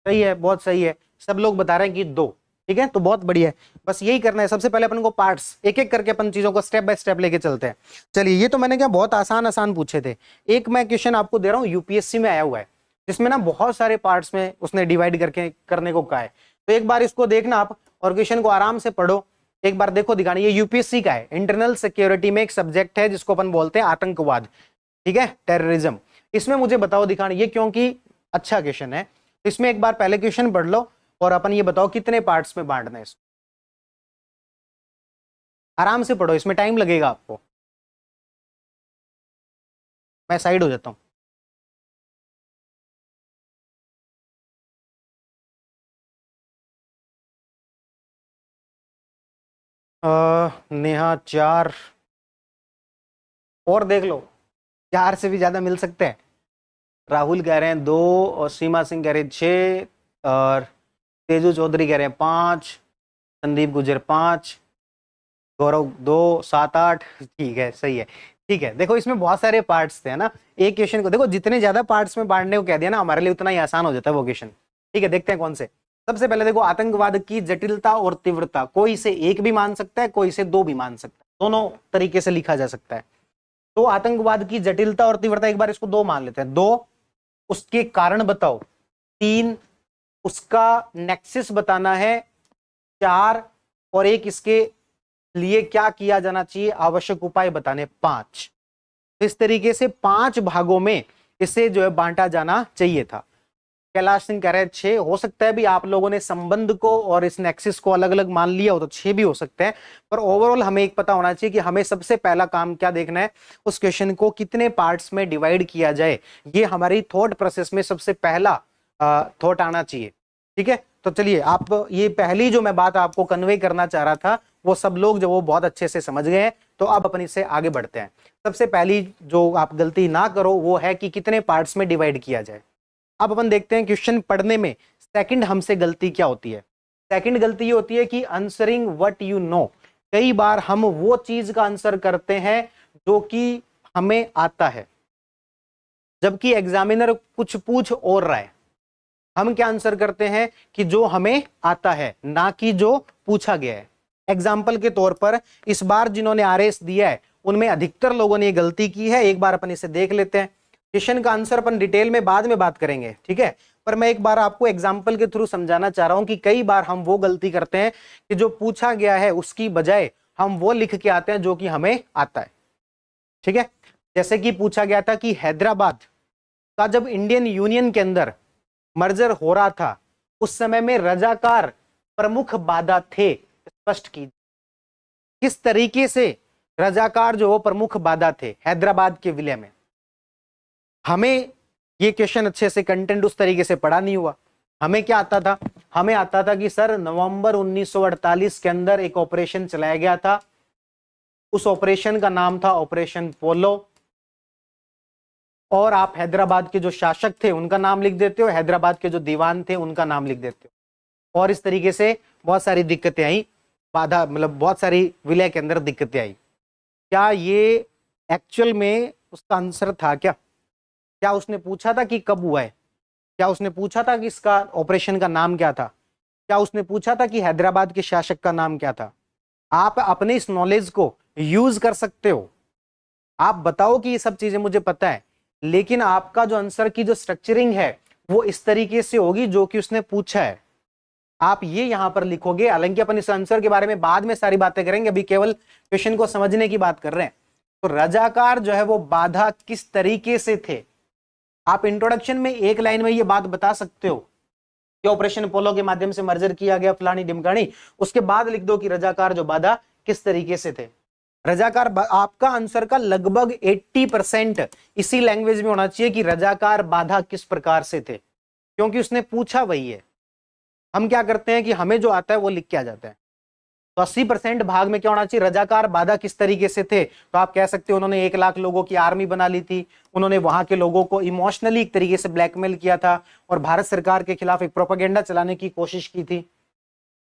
सही है, बहुत सही है, सब लोग बता रहे हैं कि 2। ठीक है, तो बहुत बढ़िया है। बस यही करना है। सबसे पहले अपन को पार्ट्स एक एक करके अपन चीजों को स्टेप बाय स्टेप लेके चलते हैं। चलिए, ये तो मैंने क्या बहुत आसान आसान पूछे थे। एक मैं क्वेश्चन आपको दे रहा हूँ, यूपीएससी में आया हुआ है, जिसमें ना बहुत सारे पार्ट्स में उसने डिवाइड करके करने को कहा है। तो एक बार इसको देखना आप और क्वेश्चन को आराम से पढ़ो, एक बार देखो दिखाने। ये यूपीएससी का है, इंटरनल सिक्योरिटी में एक सब्जेक्ट है जिसको अपन बोलते हैं आतंकवाद, ठीक है, टेररिज्म। इसमें मुझे बताओ दिखाने, ये क्योंकि अच्छा क्वेश्चन है। इसमें एक बार पहले क्वेश्चन पढ़ लो और अपन ये बताओ कितने पार्ट्स में बांटना है इसको। आराम से पढ़ो, इसमें टाइम लगेगा आपको। मैं साइड हो जाता हूं। नेहा 4 और देख लो, 4 से भी ज्यादा मिल सकते हैं। राहुल कह रहे हैं 2 और सीमा सिंह कह रहे हैं 6 और तेजू चौधरी कह रहे हैं 5, संदीप गुजर 5, गौरव 2, 7, 8। ठीक है, सही है। ठीक है, देखो इसमें बहुत सारे पार्ट्स थे, है ना। एक क्वेश्चन को देखो, जितने ज्यादा पार्ट्स में बांटने को कह दिया ना हमारे लिए, उतना ही आसान हो जाता है वो क्वेश्चन। ठीक है, देखते हैं कौन से। सबसे पहले देखो, आतंकवाद की जटिलता और तीव्रता, कोई इसे 1 भी मान सकता है, कोई इसे 2 भी मान सकता है, दोनों तरीके से लिखा जा सकता है। तो आतंकवाद की जटिलता और तीव्रता, एक बार इसको 2 मान लेते हैं। 2, उसके कारण बताओ। 3, उसका नेक्सिस बताना है। 4, और एक इसके लिए क्या किया जाना चाहिए, आवश्यक उपाय बताने। 5। इस तरीके से 5 भागों में इसे जो है बांटा जाना चाहिए था। कैलाश सिंह कह रहे हैं 6। हो सकता है भी आप लोगों ने संबंध को और इस नेक्सिस को अलग अलग मान लिया हो, तो 6 भी हो सकते हैं। पर ओवरऑल हमें एक पता होना चाहिए कि हमें सबसे पहला काम क्या देखना है, उस क्वेश्चन को कितने पार्ट्स में डिवाइड किया जाए। ये हमारी थॉट प्रोसेस में सबसे पहला थॉट आना चाहिए। ठीक है, तो चलिए, आप ये पहली जो मैं बात आपको कन्वे करना चाह रहा था, वो सब लोग जो वो बहुत अच्छे से समझ गए हैं। तो अब अपन इससे आगे बढ़ते हैं। सबसे पहली जो आप गलती ना करो वो है कि कितने पार्ट्स में डिवाइड किया जाए। अब अपन देखते हैं क्वेश्चन पढ़ने में सेकंड हमसे गलती क्या होती है। सेकंड गलती ये होती है कि आंसरिंग व्हाट यू नो। कई बार हम वो चीज का आंसर करते हैं जो कि हमें आता है, जबकि एग्जामिनर कुछ पूछ और रहा है। हम क्या आंसर करते हैं कि जो हमें आता है, ना कि जो पूछा गया है। एग्जाम्पल के तौर पर इस बार जिन्होंने आरएस दिया है उनमें अधिकतर लोगों ने ये गलती की है। एक बार अपन इसे देख लेते हैं। क्वेश्चन का आंसर अपन डिटेल में बाद में बात करेंगे, ठीक है, पर मैं एक बार आपको एग्जाम्पल के थ्रू समझाना चाह रहा हूं कि कई बार हम वो गलती करते हैं कि जो पूछा गया है उसकी बजाय हम वो लिख के आते हैं जो कि हमें आता है। ठीक है, जैसे कि पूछा गया था कि हैदराबाद का जब इंडियन यूनियन के अंदर मर्जर हो रहा था, उस समय में रजाकार प्रमुख बाधा थे, स्पष्ट की। किस तरीके से रजाकार जो वो प्रमुख बाधा थे हैदराबाद के विलय में। हमें ये क्वेश्चन अच्छे से कंटेंट उस तरीके से पढ़ा नहीं हुआ। हमें क्या आता था, हमें आता था कि सर नवंबर 1948 के अंदर एक ऑपरेशन चलाया गया था, उस ऑपरेशन का नाम था ऑपरेशन पोलो, और आप हैदराबाद के जो शासक थे उनका नाम लिख देते हो, हैदराबाद के जो दीवान थे उनका नाम लिख देते हो, और इस तरीके से बहुत सारी दिक्कतें आई, बाधा मतलब बहुत सारी विलय के अंदर दिक्कतें आई। क्या ये एक्चुअल में उसका आंसर था क्या? क्या उसने पूछा था कि कब हुआ है? क्या उसने पूछा था कि इसका ऑपरेशन का नाम क्या था? क्या उसने पूछा था कि हैदराबाद के शासक का नाम क्या था? आप अपने इस नॉलेज को यूज कर सकते हो। आप बताओ कि ये सब चीजें मुझे पता है, लेकिन आपका जो आंसर की जो स्ट्रक्चरिंग है वो इस तरीके से होगी जो कि उसने पूछा है। आप ये यहां पर लिखोगे। हालांकि अपन इस आंसर के बारे में बाद में सारी बातें करेंगे, अभी केवल क्वेश्चन को समझने की बात कर रहे हैं। तो रजाकार जो है वो बाधा किस तरीके से थे, आप इंट्रोडक्शन में एक लाइन में ये बात बता सकते हो कि ऑपरेशन अपोलो के माध्यम से मर्जर किया गया फलानी ढिमकानी, उसके बाद लिख दो कि रजाकार जो बाधा किस तरीके से थे। रजाकार, आपका आंसर का लगभग 80% इसी लैंग्वेज में होना चाहिए कि रजाकार बाधा किस प्रकार से थे, क्योंकि उसने पूछा वही है। हम क्या करते हैं कि हमें जो आता है वो लिख के आ जाता है। तो 80% भाग में क्या होना चाहिए, रजाकार बाधा किस तरीके से थे। तो आप कह सकते हो उन्होंने 1 लाख लोगों की आर्मी बना ली थी, उन्होंने वहां के लोगों को इमोशनली एक तरीके से ब्लैकमेल किया था और भारत सरकार के खिलाफ एक प्रोपेगेंडा चलाने की कोशिश की थी,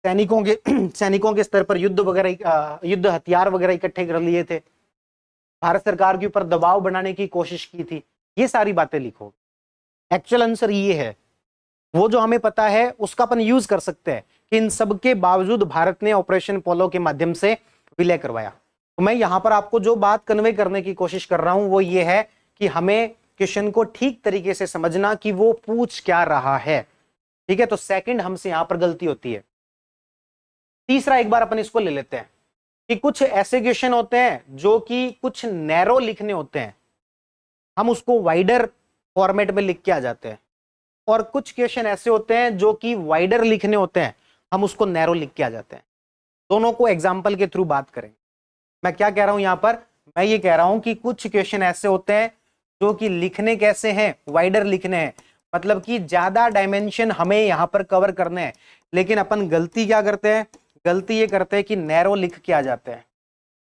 सैनिकों के स्तर पर युद्ध वगैरह, युद्ध हथियार वगैरह इकट्ठे कर लिए थे, भारत सरकार के ऊपर दबाव बनाने की कोशिश की थी। ये सारी बातें लिखो। एक्चुअल आंसर ये है, वो जो हमें पता है उसका अपन यूज कर सकते हैं कि इन सब के बावजूद भारत ने ऑपरेशन पोलो के माध्यम से विलय करवाया। तो मैं यहां पर आपको जो बात कन्वे करने की कोशिश कर रहा हूं वो ये है कि हमें क्वेश्चन को ठीक तरीके से समझना कि वो पूछ क्या रहा है। ठीक है, तो सेकंड हमसे यहां पर गलती होती है। तीसरा एक बार अपन इसको ले लेते हैं कि कुछ ऐसे क्वेश्चन होते हैं जो कि कुछ नैरो लिखने होते हैं, हम उसको वाइडर फॉर्मेट में लिख के आ जाते हैं, और कुछ क्वेश्चन ऐसे होते हैं जो कि वाइडर लिखने होते हैं, हम उसको नैरो लिख के आ जाते हैं। दोनों को एग्जाम्पल के थ्रू बात करें। मैं क्या कह रहा हूं यहां पर, मैं ये कह रहा हूं कि कुछ क्वेश्चन ऐसे होते हैं जो कि लिखने कैसे हैं, वाइडर लिखने हैं, मतलब कि ज्यादा डायमेंशन हमें यहां पर कवर करने हैं, लेकिन अपन गलती क्या करते हैं, गलती ये करते हैं कि नैरो लिख के आ जाते हैं।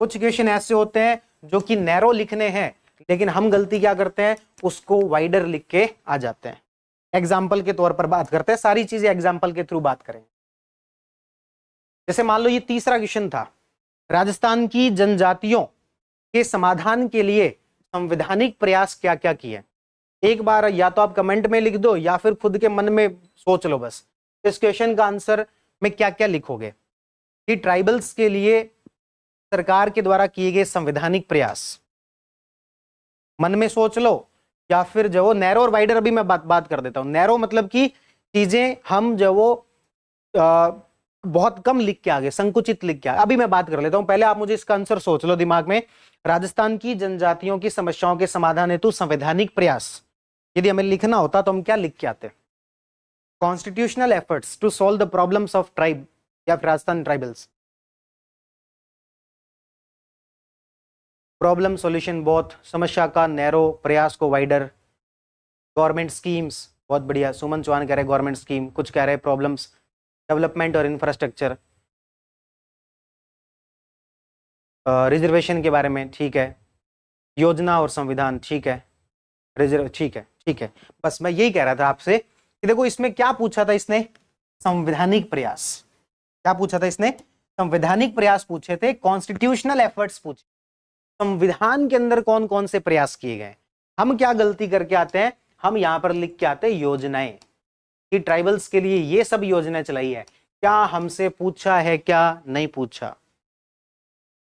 कुछ क्वेश्चन ऐसे होते हैं जो कि नैरो लिखने हैं, लेकिन हम गलती क्या करते हैं, उसको वाइडर लिख के आ जाते हैं। एग्जाम्पल के तौर पर बात करते हैं, सारी चीजें एग्जाम्पल के थ्रू बात करेंगे। जैसे मान लो ये तीसरा क्वेश्चन था, राजस्थान की जनजातियों के समाधान के लिए संवैधानिक प्रयास क्या क्या किए। एक बार या तो आप कमेंट में लिख दो या फिर खुद के मन में सोच लो बस, इस क्वेश्चन का आंसर में क्या क्या लिखोगे कि ट्राइबल्स के लिए सरकार के द्वारा किए गए संवैधानिक प्रयास, मन में सोच लो। या फिर जो वो नैरो और वाइडर, अभी मैं बात कर देता हूं। नैरो मतलब कि चीजें हम जो वो बहुत कम लिख के आगे, संकुचित लिख के आगे, अभी मैं बात कर लेता हूं। पहले आप मुझे इसका आंसर सोच लो दिमाग में। राजस्थान की जनजातियों की समस्याओं के समाधान हेतु संवैधानिक प्रयास, यदि हमें लिखना होता तो हम क्या लिख के आते, constitutional efforts to solve the problems of tribe या फिर Rajasthan tribals, problem solution both, समस्या का नैरो, प्रयास को वाइडर, गवर्नमेंट स्कीम्स, बहुत बढ़िया। सुमन चौहान कह रहे गवर्नमेंट स्कीम, कुछ कह रहे प्रॉब्लम्स, डेवलपमेंट और इंफ्रास्ट्रक्चर, रिजर्वेशन के बारे में, ठीक है, योजना और संविधान, ठीक है, रिजर्व, ठीक है, ठीक है। बस मैं यही कह रहा था आपसे कि देखो इसमें क्या पूछा था इसने, संवैधानिक प्रयास। क्या पूछा था इसने, संवैधानिक प्रयास पूछे थे, कॉन्स्टिट्यूशनल एफर्ट्स पूछे, संविधान के अंदर कौन कौन से प्रयास किए गए। हम क्या गलती करके आते हैं, हम यहां पर लिख के आते हैं योजनाएं, कि ट्राइबल्स के लिए ये सब योजनाएं चलाई है। क्या हमसे पूछा है, क्या नहीं पूछा।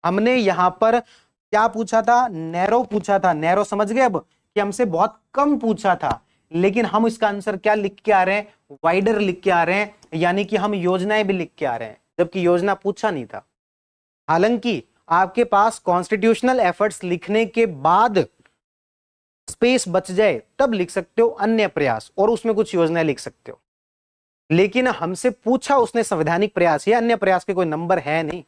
हमने यहां पर क्या पूछा था, नैरो पूछा था। नैरो समझ गए अब कि हमसे बहुत कम पूछा था, लेकिन हम इसका आंसर क्या लिख के आ रहे हैं, वाइडर लिख के आ रहे हैं, यानी कि हम योजनाएं भी लिख के आ रहे हैं, जबकि योजना पूछा नहीं था। हालांकि आपके पास कॉन्स्टिट्यूशनल एफर्ट्स लिखने के बाद स्पेस बच जाए तब लिख सकते हो अन्य प्रयास, और उसमें कुछ योजनाएं लिख सकते हो। लेकिन हमसे पूछा उसने संवैधानिक प्रयास, या अन्य प्रयास के कोई नंबर है नहीं।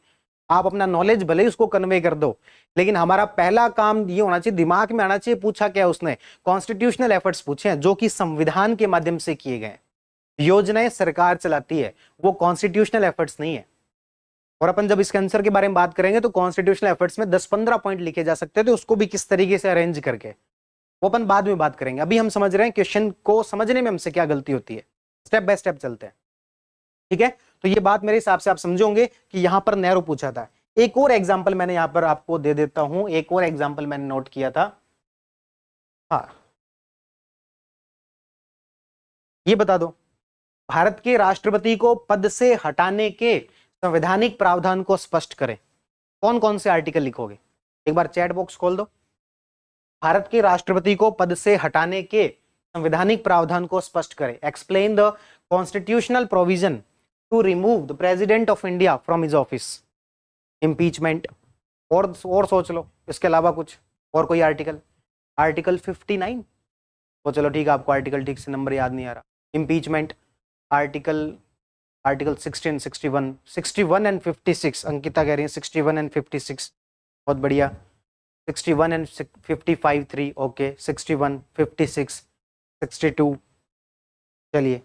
आप अपना नॉलेज भले ही उसको कन्वे कर दो, लेकिन हमारा पहला काम ये होना चाहिए, दिमाग में आना चाहिए, पूछा क्या उसने, कॉन्स्टिट्यूशनल एफर्ट्स पूछे हैं जो कि संविधान के माध्यम से किए गए। योजनाएं सरकार चलाती है, वो कॉन्स्टिट्यूशनल एफर्ट्स नहीं है। और अपन जब इसके आंसर के बारे में बात करेंगे तो कॉन्स्टिट्यूशनल एफर्ट्स में 10-15 पॉइंट लिखे जा सकते थे, उसको भी किस तरीके से अरेंज करके, वो अपन बाद में बात करेंगे। अभी हम समझ रहे हैं क्वेश्चन को समझने में हमसे क्या गलती होती है, स्टेप बाय स्टेप चलते हैं। ठीक है, तो ये बात मेरे हिसाब से आप समझोगे कि यहां पर नैरो पूछा था। एक और एग्जांपल मैंने यहां पर आपको दे देता हूं, एक और एग्जांपल मैंने नोट किया था। हाँ, ये बता दो, भारत के राष्ट्रपति को पद से हटाने के संवैधानिक प्रावधान को स्पष्ट करें। कौन कौन से आर्टिकल लिखोगे, एक बार चैट बॉक्स खोल दो। भारत के राष्ट्रपति को पद से हटाने के संवैधानिक प्रावधान को स्पष्ट करें। Explain the constitutional provision to remove the president of India from his office, impeachment. और सोच लो इसके अलावा कुछ और कोई आर्टिकल, आर्टिकल 59, वो चलो ठीक है, आपको आर्टिकल ठीक से नंबर याद नहीं आ रहा। इम्पीचमेंट आर्टिकल 16, 61, 61 एंड 56, अंकिता कह रही है 61 एंड 56, बहुत बढ़िया। 61 एंड 55 3, ओके। 61, 56, 62, चलिए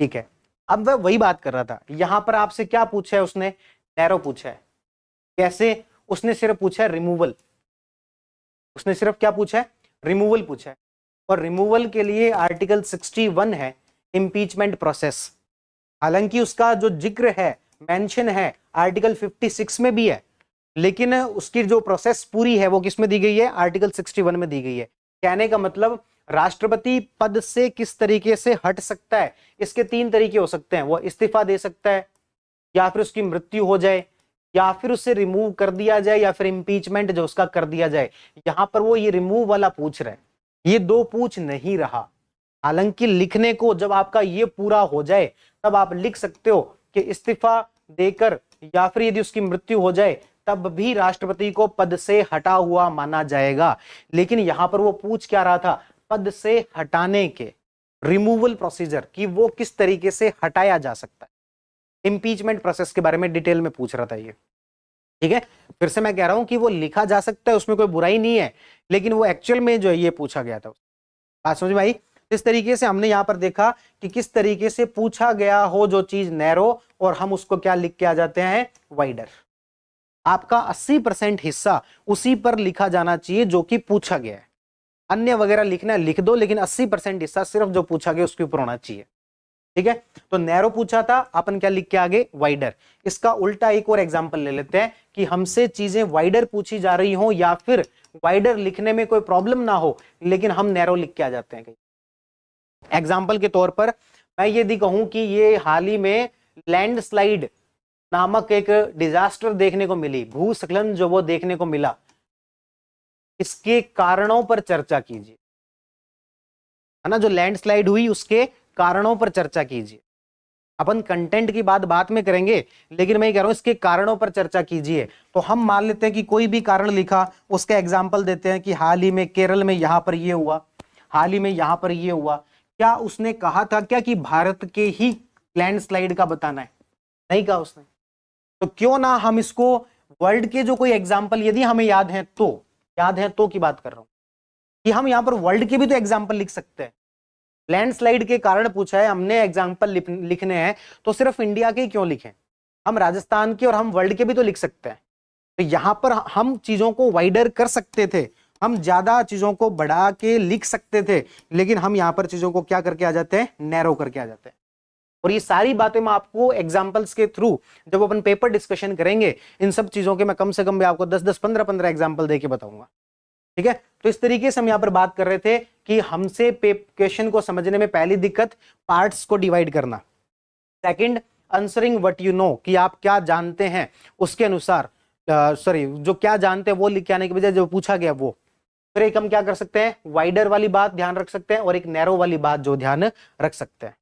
ठीक है। अब वह वही बात कर रहा था, यहां पर आपसे क्या पूछा है उसने, नैरो पूछा है। कैसे? उसने सिर्फ पूछा है रिमूवल, उसने सिर्फ क्या पूछा है, रिमूवल पूछा है। और रिमूवल के लिए आर्टिकल 61 है, इम्पीचमेंट प्रोसेस। हालांकि उसका जो जिक्र है, मेंशन है, आर्टिकल 56 में भी है, लेकिन उसकी जो प्रोसेस पूरी है वो किस में दी गई है, आर्टिकल 61 में दी गई है। कहने का मतलब राष्ट्रपति पद से किस तरीके से हट सकता है, इसके 3 तरीके हो सकते हैं। वो इस्तीफा दे सकता है, या फिर उसकी मृत्यु हो जाए, या फिर उसे रिमूव कर दिया जाए, या फिर इंपीचमेंट जो उसका कर दिया जाए। यहां पर वो ये रिमूव वाला पूछ रहे हैं, ये 2 पूछ नहीं रहा। हालांकि लिखने को जब आपका ये पूरा हो जाए तब आप लिख सकते हो कि इस्तीफा देकर या फिर यदि उसकी मृत्यु हो जाए तब भी राष्ट्रपति को पद से हटा हुआ माना जाएगा। लेकिन यहां पर वो पूछ क्या रहा था, पद से हटाने के रिमूवल प्रोसीजर की वो किस तरीके से हटाया जा सकता है। इंपीचमेंट प्रोसेस के बारे में डिटेल में पूछ रहा था ये, ठीक है। फिर से मैं कह रहा हूं कि वो लिखा जा सकता है, उसमें कोई बुराई नहीं है, लेकिन वो एक्चुअल में जो है ये पूछा गया था। बात समझ में आई? इस तरीके से हमने यहां पर देखा कि किस तरीके से पूछा गया हो जो चीज नैरो, और हम उसको क्या लिख के आ जाते हैं, वाइडर। आपका 80% हिस्सा उसी पर लिखा जाना चाहिए जो कि पूछा गया है। अन्य वगैरह लिखना लिख दो, लेकिन 80% हिस्सा सिर्फ जो पूछा गया उसके ऊपर होना चाहिए, ठीक है। तो नैरो पूछा था, अपन क्या लिख के आगे, वाइडर। इसका उल्टा एक और एग्जांपल ले लेते हैं कि हमसे चीजें वाइडर पूछी जा रही हो या फिर वाइडर लिखने में कोई प्रॉब्लम ना हो, लेकिन हम नैरो लिख के आ जाते हैं कहीं। एग्जाम्पल के तौर पर मैं यदि कहूं कि ये हाल ही में लैंडस्लाइड नामक एक डिजास्टर देखने को मिली, भूस्खलन जो वो देखने को मिला, इसके कारणों पर चर्चा कीजिए, है ना। जो लैंडस्लाइड हुई उसके कारणों पर चर्चा कीजिए। अपन कंटेंट की बात में करेंगे, लेकिन मैं कह रहा हूं इसके कारणों पर चर्चा कीजिए। तो हम मान लेते हैं कि कोई भी कारण लिखा, उसका एग्जाम्पल देते हैं कि हाल ही में केरल में यहां पर ये हुआ, हाल ही में यहां पर ये हुआ। क्या उसने कहा था क्या कि भारत के ही लैंडस्लाइड का बताना है? नहीं कहा उसने। तो क्यों ना हम इसको वर्ल्ड के जो कोई एग्जाम्पल यदि हमें याद है तो की बात कर रहा हूं कि हम यहां पर वर्ल्ड के भी तो एग्जाम्पल लिख सकते हैं। लैंडस्लाइड के कारण पूछा है, हमने एग्जाम्पल लिखने हैं, तो सिर्फ इंडिया के क्यों लिखें, हम राजस्थान के और हम वर्ल्ड के भी तो लिख सकते हैं। तो यहां पर हम चीजों को वाइडर कर सकते थे, हम ज्यादा चीजों को बढ़ा के लिख सकते थे, लेकिन हम यहां पर चीजों को क्या करके आ जाते हैं, नैरो करके आ जाते हैं। और ये सारी बातें मैं आपको एग्जाम्पल्स के थ्रू जब अपन पेपर डिस्कशन करेंगे, इन सब चीजों के मैं कम से कम भी आपको 10-10, 15-15 एग्जाम्पल देके बताऊंगा, ठीक है। तो इस तरीके से हम यहां पर बात कर रहे थे कि हमसे क्वेश्चन को समझने में पहली दिक्कत पार्ट्स को डिवाइड करना, second answering what you know, कि आप क्या जानते हैं उसके अनुसार, जो क्या जानते हैं वो लिख के आने के बजाय जो पूछा गया वो। फिर एक हम क्या कर सकते हैं, वाइडर वाली बात ध्यान रख सकते हैं, और एक नैरो वाली बात जो ध्यान रख सकते हैं,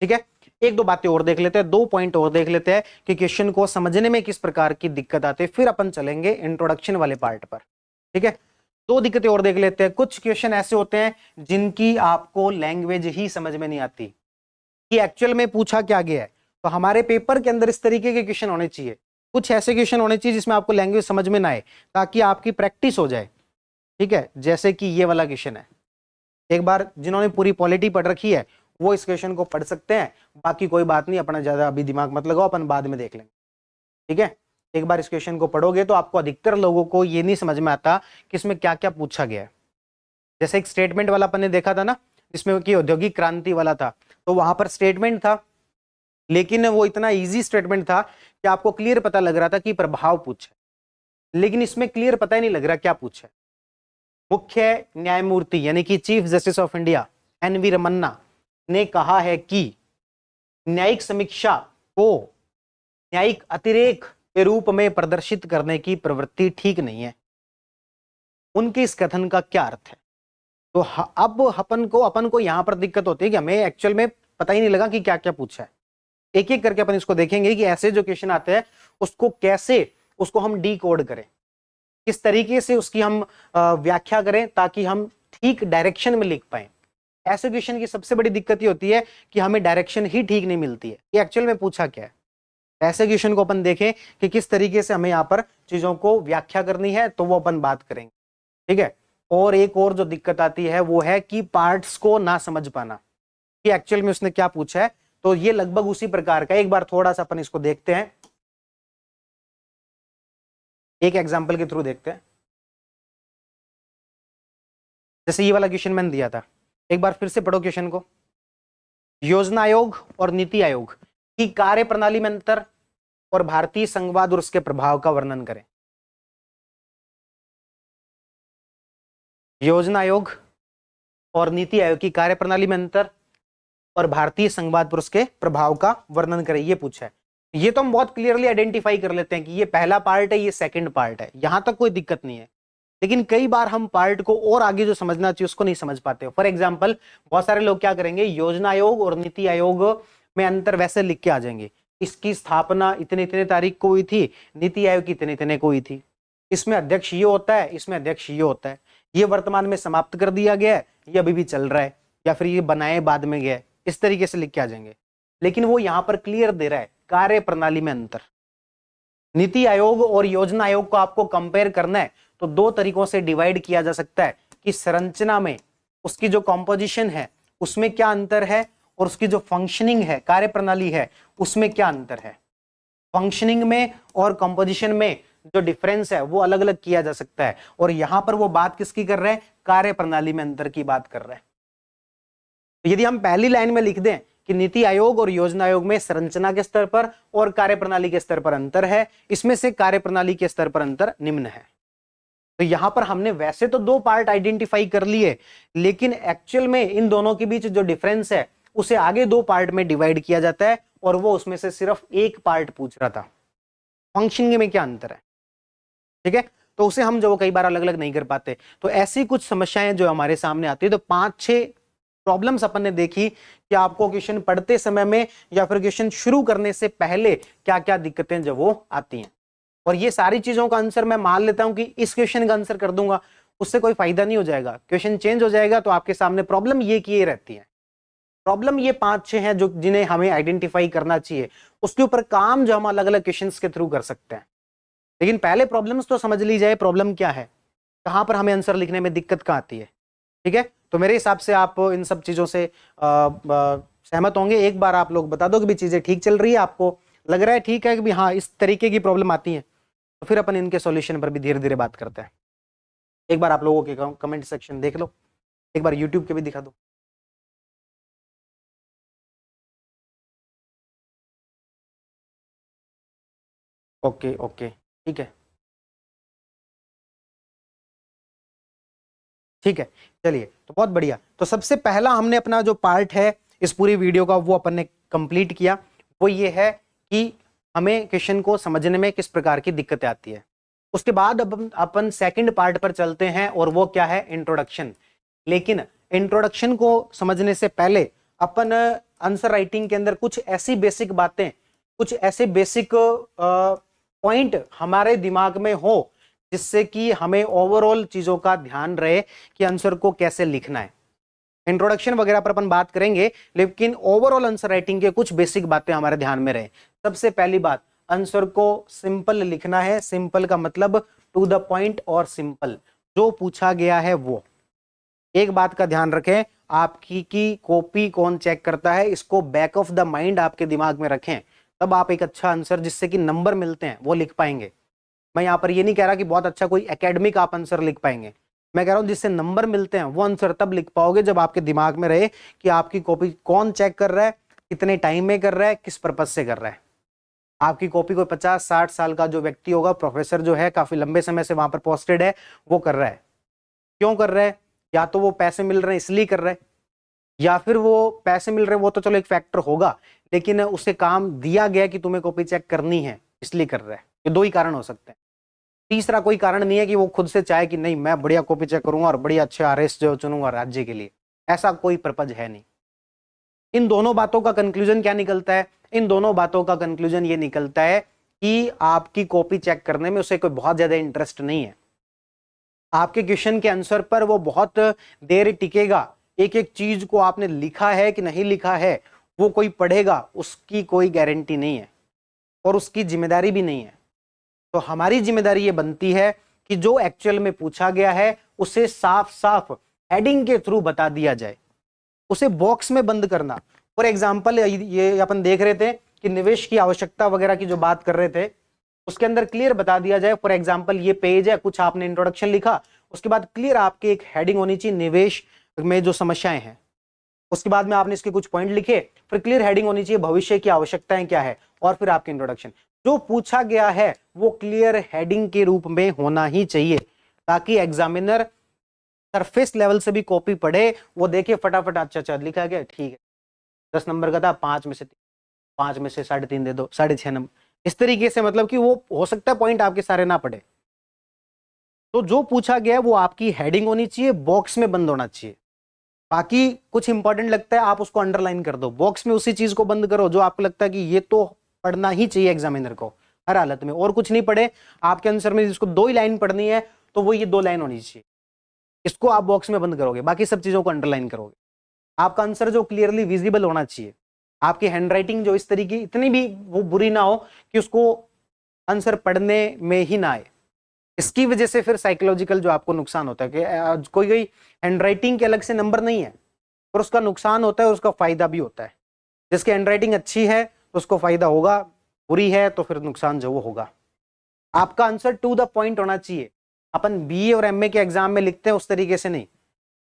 ठीक है। एक दो बातें और देख लेते हैं, 2 पॉइंट और देख लेते हैं कि क्वेश्चन को समझने में किस प्रकार की दिक्कत आती है, फिर अपन चलेंगे इंट्रोडक्शन वाले पार्ट पर, ठीक है। 2 दिक्कतें और देख लेते हैं। कुछ क्वेश्चन ऐसे होते हैं जिनकी आपको लैंग्वेज ही समझ में नहीं आती कि एक्चुअल में पूछा क्या गया है। तो हमारे पेपर के अंदर इस तरीके के क्वेश्चन होने चाहिए, कुछ ऐसे क्वेश्चन होने चाहिए जिसमें आपको लैंग्वेज समझ में ना आए, ताकि आपकी प्रैक्टिस हो जाए, ठीक है। जैसे कि ये वाला क्वेश्चन है, एक बार जिन्होंने पूरी पॉलिटी पढ़ रखी है वो इस क्वेश्चन को पढ़ सकते हैं, बाकी कोई बात नहीं, अपना ज्यादा अभी दिमाग मत लगाओ, अपन बाद में देख लेंगे, ठीक है। एक बार इस क्वेश्चन को पढ़ोगे तो आपको अधिकतर लोगों को ये नहीं समझ में आता कि इसमें क्या क्या पूछा गया है। जैसे एक स्टेटमेंट वाला अपन ने देखा था ना, जिसमें कि औद्योगिक क्रांति वाला था, तो वहां पर स्टेटमेंट था, लेकिन वो इतना इजी स्टेटमेंट था कि आपको क्लियर पता लग रहा था कि प्रभाव पूछा, लेकिन इसमें क्लियर पता ही नहीं लग रहा क्या पूछा। मुख्य न्यायमूर्ति यानी कि chief justice of India N V. Ramana ने कहा है कि न्यायिक समीक्षा को न्यायिक अतिरेक के रूप में प्रदर्शित करने की प्रवृत्ति ठीक नहीं है। उनके इस कथन का क्या अर्थ है? तो अब अपन को यहां पर दिक्कत होती है कि हमें एक्चुअल में पता ही नहीं लगा कि क्या क्या पूछा है। एक एक करके अपन इसको देखेंगे कि ऐसे जो क्वेश्चन आते हैं उसको कैसे उसको हम डी कोड करें, किस तरीके से उसकी हम व्याख्या करें ताकि हम ठीक डायरेक्शन में लिख पाए। ऐसे क्वेश्चन की सबसे बड़ी दिक्कत ये होती है कि हमें डायरेक्शन ही ठीक नहीं मिलती है कि एक्चुअल में पूछा क्या है। ऐसे क्वेश्चन को अपन देखें कि किस तरीके से हमें यहाँ पर चीजों को व्याख्या करनी है, तो वो अपन बात करेंगे, ठीक है। और एक और जो दिक्कत आती है वो है कि पार्ट्स को ना समझ पाना कि एक्चुअल में उसने क्या पूछा है। तो ये लगभग उसी प्रकार का, एक बार थोड़ा सा अपन इसको देखते हैं, एक एग्जाम्पल के थ्रू देखते हैं। जैसे ये वाला क्वेश्चन मैंने दिया था, एक बार फिर से पढ़ो क्वेश्चन को। योजना आयोग और नीति आयोग की कार्य प्रणाली में अंतर और भारतीय संघवाद और उसके प्रभाव का वर्णन करें। योजना आयोग और नीति आयोग की कार्य प्रणाली में अंतर और भारतीय संघवाद पर उसके प्रभाव का वर्णन करें, ये पूछा है। ये तो हम बहुत क्लियरली आइडेंटिफाई कर लेते हैं कि ये पहला पार्ट है, ये सेकंड पार्ट है, यहां तक कोई दिक्कत नहीं है। लेकिन कई बार हम पार्ट को और आगे जो समझना चाहिए उसको नहीं समझ पाते। फॉर एग्जाम्पल, बहुत सारे लोग क्या करेंगे, योजना आयोग और नीति आयोग में अंतर वैसे लिख के आ जाएंगे, इसकी स्थापना इतने इतने तारीख को हुई थी, नीति आयोग की इतने इतने को हुई थी, इसमें अध्यक्ष ये होता है, इसमें अध्यक्ष ये होता है, ये वर्तमान में समाप्त कर दिया गया है, ये अभी भी चल रहा है, या फिर ये बनाए बाद में गया, इस तरीके से लिख के आ जाएंगे। लेकिन वो यहां पर क्लियर दे रहा है कार्य प्रणाली में अंतर। नीति आयोग और योजना आयोग को आपको कंपेयर करना है तो दो तरीकों से डिवाइड किया जा सकता है कि संरचना में उसकी जो कॉम्पोजिशन है उसमें क्या अंतर है और उसकी जो फंक्शनिंग है, कार्य प्रणाली है, उसमें क्या अंतर है। फंक्शनिंग में और कॉम्पोजिशन में जो डिफरेंस है वो अलग अलग किया जा सकता है, और यहां पर वो बात किसकी कर रहे हैं, कार्य प्रणाली में अंतर की बात कर रहे हैं। तो यदि हम पहली लाइन में लिख दें कि नीति आयोग और योजना आयोग में संरचना के स्तर पर और कार्यप्रणाली के स्तर पर अंतर है, इसमें से कार्यप्रणाली के स्तर पर अंतर निम्न है। तो यहां पर हमने वैसे तो दो पार्ट आइडेंटिफाई कर लिए, लेकिन एक्चुअल में इन दोनों के बीच जो डिफरेंस है उसे आगे दो पार्ट में डिवाइड किया जाता है, और वो उसमें से सिर्फ एक पार्ट पूछ रहा था, फंक्शनिंग में क्या अंतर है, ठीक है। तो उसे हम जो कई बार अलग अलग नहीं कर पाते। तो ऐसी कुछ समस्याएं जो हमारे सामने आती है, तो 5-6 प्रॉब्लम्स अपन ने देखी कि आपको क्वेश्चन पढ़ते समय में या फिर क्वेश्चन शुरू करने से पहले क्या क्या दिक्कतें जो वो आती हैं। और ये सारी चीजों का आंसर मैं मान लेता हूं कि इस क्वेश्चन का आंसर कर दूंगा, उससे कोई फायदा नहीं हो जाएगा, क्वेश्चन चेंज हो जाएगा। तो आपके सामने प्रॉब्लम ये की ये रहती है। प्रॉब्लम ये 5-6 हैं जो जिन्हें हमें आइडेंटिफाई करना चाहिए, उसके ऊपर काम जो हम अलग अलग क्वेश्चन के थ्रू कर सकते हैं। लेकिन पहले प्रॉब्लम्स तो समझ ली जाए, प्रॉब्लम क्या है, कहां पर हमें आंसर लिखने में दिक्कत कहां आती है, ठीक है। तो मेरे हिसाब से आप इन सब चीजों से सहमत होंगे। एक बार आप लोग बता दो कि भी चीजें ठीक चल रही है, आपको लग रहा है ठीक है कि भी हाँ इस तरीके की प्रॉब्लम आती है, तो फिर अपन इनके सॉल्यूशन पर भी धीरे धीरे बात करते हैं। एक बार आप लोगों के कमेंट सेक्शन देख लो, एक बार यूट्यूब के भी दिखा दो। ओके ओके, ठीक है ठीक है, चलिए तो बहुत बढ़िया। तो सबसे पहला हमने अपना जो पार्ट है इस पूरी वीडियो का वो अपन ने कंप्लीट किया, वो ये है कि हमें क्वेश्चन को समझने में किस प्रकार की दिक्कतें आती है। उसके बाद अब अपन सेकंड पार्ट पर चलते हैं, और वो क्या है, इंट्रोडक्शन। लेकिन इंट्रोडक्शन को समझने से पहले अपन आंसर राइटिंग के अंदर कुछ ऐसी बेसिक बातें, कुछ ऐसे बेसिक पॉइंट हमारे दिमाग में हो जिससे कि हमें ओवरऑल चीजों का ध्यान रहे कि आंसर को कैसे लिखना है। इंट्रोडक्शन वगैरह पर अपन बात करेंगे, लेकिन ओवरऑल आंसर राइटिंग के कुछ बेसिक बातें हमारे ध्यान में रहे। सबसे पहली बात, आंसर को सिंपल लिखना है। सिंपल का मतलब टू द पॉइंट और सिंपल, जो पूछा गया है वो। एक बात का ध्यान रखें, आपकी की कॉपी कौन चेक करता है, इसको बैक ऑफ द माइंड आपके दिमाग में रखें, तब आप एक अच्छा आंसर जिससे कि नंबर मिलते हैं वो लिख पाएंगे। मैं यहाँ पर ये नहीं कह रहा कि बहुत अच्छा कोई एकेडमिक आप आंसर लिख पाएंगे, मैं कह रहा हूँ जिससे नंबर मिलते हैं वो आंसर तब लिख पाओगे जब आपके दिमाग में रहे कि आपकी कॉपी कौन चेक कर रहा है, कितने टाइम में कर रहा है, किस पर्पज से कर रहा है। आपकी कॉपी कोई 50-60 साल का जो व्यक्ति होगा, प्रोफेसर जो है काफी लंबे समय से वहां पर पोस्टेड है, वो कर रहा है। क्यों कर रहा है, या तो वो पैसे मिल रहे हैं इसलिए कर रहा है, या फिर वो पैसे मिल रहे हैं वो तो चलो एक फैक्टर होगा, लेकिन उसे काम दिया गया कि तुम्हें कॉपी चेक करनी है इसलिए कर रहा है। ये दो ही कारण हो सकते हैं। तीसरा कोई कारण नहीं है कि वो खुद से चाहे कि नहीं मैं बढ़िया कॉपी चेक करूंगा और बढ़िया अच्छे आरएस जो चुनूंगा राज्य के लिए, ऐसा कोई पर्पज है नहीं। इन दोनों बातों का कंक्लूजन क्या निकलता है, इन दोनों बातों का कंक्लूजन ये निकलता है कि आपकी कॉपी चेक करने में उसे कोई बहुत ज्यादा इंटरेस्ट नहीं है। आपके क्वेश्चन के आंसर पर वो बहुत देर टिकेगा एक एक चीज को आपने लिखा है कि नहीं लिखा है, वो कोई पढ़ेगा उसकी कोई गारंटी नहीं है और उसकी जिम्मेदारी भी नहीं है। तो हमारी जिम्मेदारी ये बनती है कि जो एक्चुअल में पूछा गया है उसे साफ साफ हेडिंग के थ्रू बता दिया जाए, उसे बॉक्स में बंद करना। फॉर एग्जाम्पल ये अपन देख रहे थे कि निवेश की आवश्यकता वगैरह की जो बात कर रहे थे, उसके अंदर क्लियर बता दिया जाए। फॉर एग्जाम्पल ये पेज है, कुछ आपने इंट्रोडक्शन लिखा, उसके बाद क्लियर आपकी एक हेडिंग होनी चाहिए निवेश में जो समस्याएं हैं, उसके बाद में आपने इसके कुछ पॉइंट लिखे, फिर क्लियर हेडिंग होनी चाहिए भविष्य की आवश्यकताएं क्या है, और फिर आपके इंट्रोडक्शन। जो पूछा गया है वो क्लियर हेडिंग के रूप में होना ही चाहिए, ताकि एग्जामिनर सरफेस लेवल से भी कॉपी पढ़े, वो देखे फटाफट अच्छा अच्छा लिखा गया, ठीक है 10 नंबर का था, 5 में से 3.5 दे दो, 6.5 नंबर, इस तरीके से। मतलब कि वो हो सकता है पॉइंट आपके सारे ना पढ़े। तो जो पूछा गया है वो आपकी हेडिंग होनी चाहिए, बॉक्स में बंद होना चाहिए। बाकी कुछ इंपॉर्टेंट लगता है आप उसको अंडरलाइन कर दो, बॉक्स में उसी चीज को बंद करो जो आपको लगता है कि ये तो पढ़ना ही चाहिए एग्जामिनर को हर हालत में, और कुछ नहीं पढ़े। आपके आंसर में जिसको 2 ही लाइन पढ़नी है तो वो ये 2 लाइन होनी चाहिए, इसको आप बॉक्स में बंद करोगे, बाकी सब चीजों को अंडरलाइन करोगे। आपका आंसर जो क्लियरली विजिबल होना चाहिए, आपकी हैंडराइटिंग जो इस तरीके इतनी भी वो बुरी ना हो कि उसको आंसर पढ़ने में ही ना आए। इसकी वजह से फिर साइकोलॉजिकल जो आपको नुकसान होता है कि कोई हैंडराइटिंग के अलग से नंबर नहीं है, पर उसका नुकसान होता है और उसका फायदा भी होता है। जिसकी हैंडराइटिंग अच्छी है तो उसको फायदा होगा, बुरी है तो फिर नुकसान जो वो होगा। आपका आंसर टू द पॉइंट होना चाहिए। अपन बीए और एमए के एग्जाम में लिखते हैं उस तरीके से नहीं।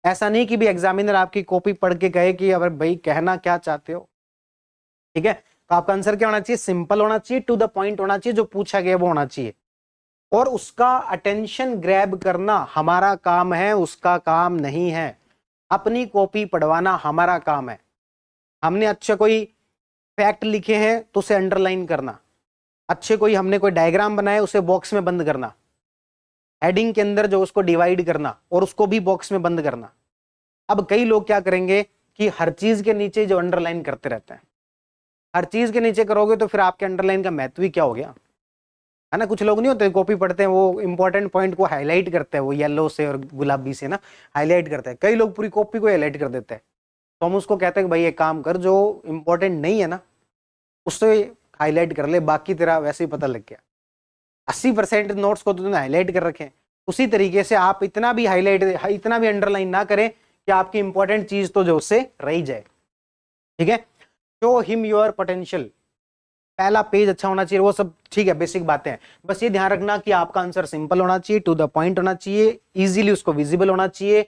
ऐसा नहीं कि भी एग्जामिनर आपकी कॉपी पढ़ के कहे कि अगर भाई कहना क्या चाहते हो, ठीक है। तो आपका आंसर क्या होना चाहिए, सिंपल होना चाहिए, टू द पॉइंट होना चाहिए, जो पूछा गया वो होना चाहिए। और उसका अटेंशन ग्रैब करना हमारा काम है, उसका काम नहीं है। अपनी कॉपी पढ़वाना हमारा काम है। हमने अच्छे कोई फैक्ट लिखे हैं तो उसे अंडरलाइन करना, अच्छे कोई हमने कोई डायग्राम बनाया उसे बॉक्स में बंद करना, हेडिंग के अंदर जो उसको डिवाइड करना और उसको भी बॉक्स में बंद करना। अब कई लोग क्या करेंगे कि हर चीज के नीचे जो अंडरलाइन करते रहते हैं, हर चीज के नीचे करोगे तो फिर आपके अंडरलाइन का महत्व ही क्या हो गया, है ना। कुछ लोग नहीं होते कॉपी पढ़ते हैं वो इंपॉर्टेंट पॉइंट को हाईलाइट करते हैं, वो येलो से और गुलाबी से ना हाईलाइट करते हैं। कई लोग पूरी कॉपी को हाईलाइट कर देते हैं, तो हम उसको कहते हैं कि भाई एक काम कर, जो इंपॉर्टेंट नहीं है ना उससे हाईलाइट कर ले, बाकी तेरा वैसे ही पता लग गया। 80% नोट्स को तो तूने हाईलाइट कर रखे हैं। उसी तरीके से आप इतना भी हाईलाइट, इतना भी अंडरलाइन ना करें कि आपकी इंपॉर्टेंट चीज तो जो उससे रही जाए, ठीक है। शो हिम योर पोटेंशियल, पहला पेज अच्छा होना चाहिए, वो सब ठीक है, बेसिक बातें हैं। बस ये ध्यान रखना कि आपका आंसर सिंपल होना चाहिए, टू द पॉइंट होना चाहिए, इजीली उसको विजिबल होना चाहिए,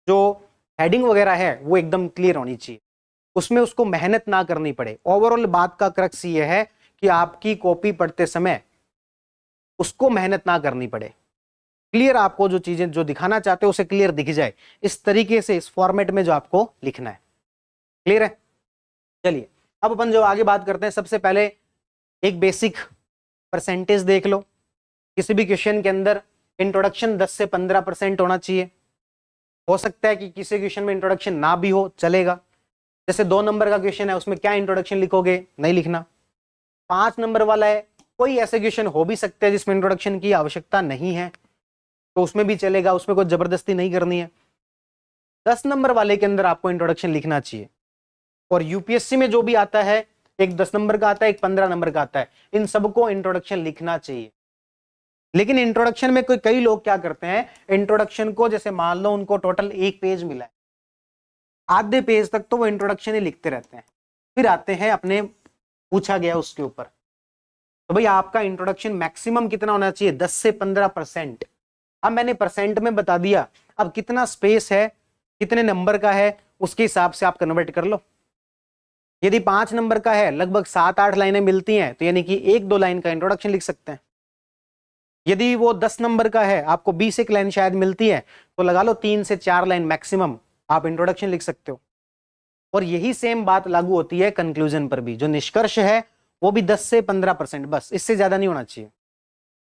जो हेडिंग वगैरह है वो एकदम क्लियर होनी चाहिए, उसमें उसको मेहनत ना करनी पड़े। ओवरऑल बात का क्रक्स ये है कि आपकी कॉपी पढ़ते समय उसको मेहनत ना करनी पड़े, क्लियर आपको जो चीजें जो दिखाना चाहते हो उसे क्लियर दिख जाए, इस तरीके से इस फॉर्मेट में जो आपको लिखना है। क्लियर है। चलिए अब अपन जो आगे बात करते हैं, सबसे पहले एक बेसिक परसेंटेज देख लो। किसी भी क्वेश्चन के अंदर इंट्रोडक्शन 10 से 15% होना चाहिए। हो सकता है कि किसी क्वेश्चन में इंट्रोडक्शन ना भी हो, चलेगा। जैसे 2 नंबर का क्वेश्चन है, उसमें क्या इंट्रोडक्शन लिखोगे, नहीं लिखना। 5 नंबर वाला है, कोई ऐसे क्वेश्चन हो भी सकते हैं जिसमें इंट्रोडक्शन की आवश्यकता नहीं है, तो उसमें भी चलेगा, उसमें कोई जबरदस्ती नहीं करनी है। 10 नंबर वाले के अंदर आपको इंट्रोडक्शन लिखना चाहिए। और यूपीएससी में जो भी आता है, एक 10 नंबर का आता है, एक 15 नंबर का आता है, इन सबको इंट्रोडक्शन लिखना चाहिए। लेकिन इंट्रोडक्शन में कई लोग क्या करते हैं, इंट्रोडक्शन को जैसे मान लो उनको टोटल 1 पेज मिला है, आधे पेज तक तो वो इंट्रोडक्शन ही लिखते रहते हैं, फिर आते हैं अपने पूछा गया उसके ऊपर। तो भाई आपका इंट्रोडक्शन मैक्सिमम कितना होना चाहिए, 10 से 15%। अब मैंने परसेंट में बता दिया, अब कितना स्पेस है, कितने नंबर का है, उसके हिसाब से आप कन्वर्ट कर लो। यदि 5 नंबर का है, लगभग 7-8 लाइनें मिलती हैं, तो यानी कि 1-2 लाइन का इंट्रोडक्शन लिख सकते हैं। यदि वो 10 नंबर का है, आपको 20 लाइन शायद मिलती है, तो लगा लो 3 से 4 लाइन मैक्सिमम आप इंट्रोडक्शन लिख सकते हो। और यही सेम बात लागू होती है कंक्लूजन पर भी। जो निष्कर्ष है वो भी 10 से 15%, बस इससे ज्यादा नहीं होना चाहिए।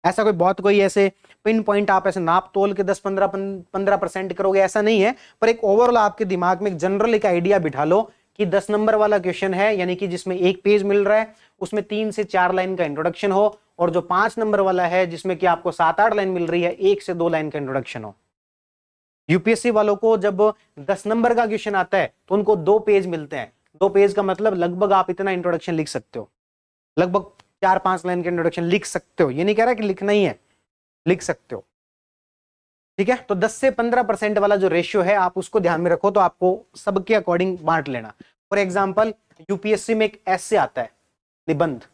ऐसा कोई ऐसे पिन पॉइंट आप ऐसे नाप तोल के 10-15% करोगे, ऐसा नहीं है। पर एक ओवरऑल आपके दिमाग में एक जनरल एक आइडिया बिठा लो कि 10 नंबर वाला क्वेश्चन है, यानी कि जिसमें 1 पेज मिल रहा है, उसमें 3 से 4 लाइन का इंट्रोडक्शन हो। और जो 5 नंबर वाला है, जिसमें कि आपको 7-8 लाइन मिल रही है, 1 से 2 लाइन का इंट्रोडक्शन हो। यूपीएससी वालों को जब 10 नंबर का क्वेश्चन आता है तो उनको 2 पेज मिलते हैं। 2 पेज का मतलब लगभग आप इतना इंट्रोडक्शन लिख सकते हो, लगभग 4-5 लाइन के इंट्रोडक्शन लिख सकते हो। ये नहीं कह रहा कि लिखना ही है, लिख सकते हो, ठीक है। तो 10 से 15% वाला जो रेशियो है आप उसको ध्यान में रखो, तो आपको सबके अकॉर्डिंग बांट लेना। फॉर एग्जाम्पल यूपीएससी में एक ऐसे आता है निबंध,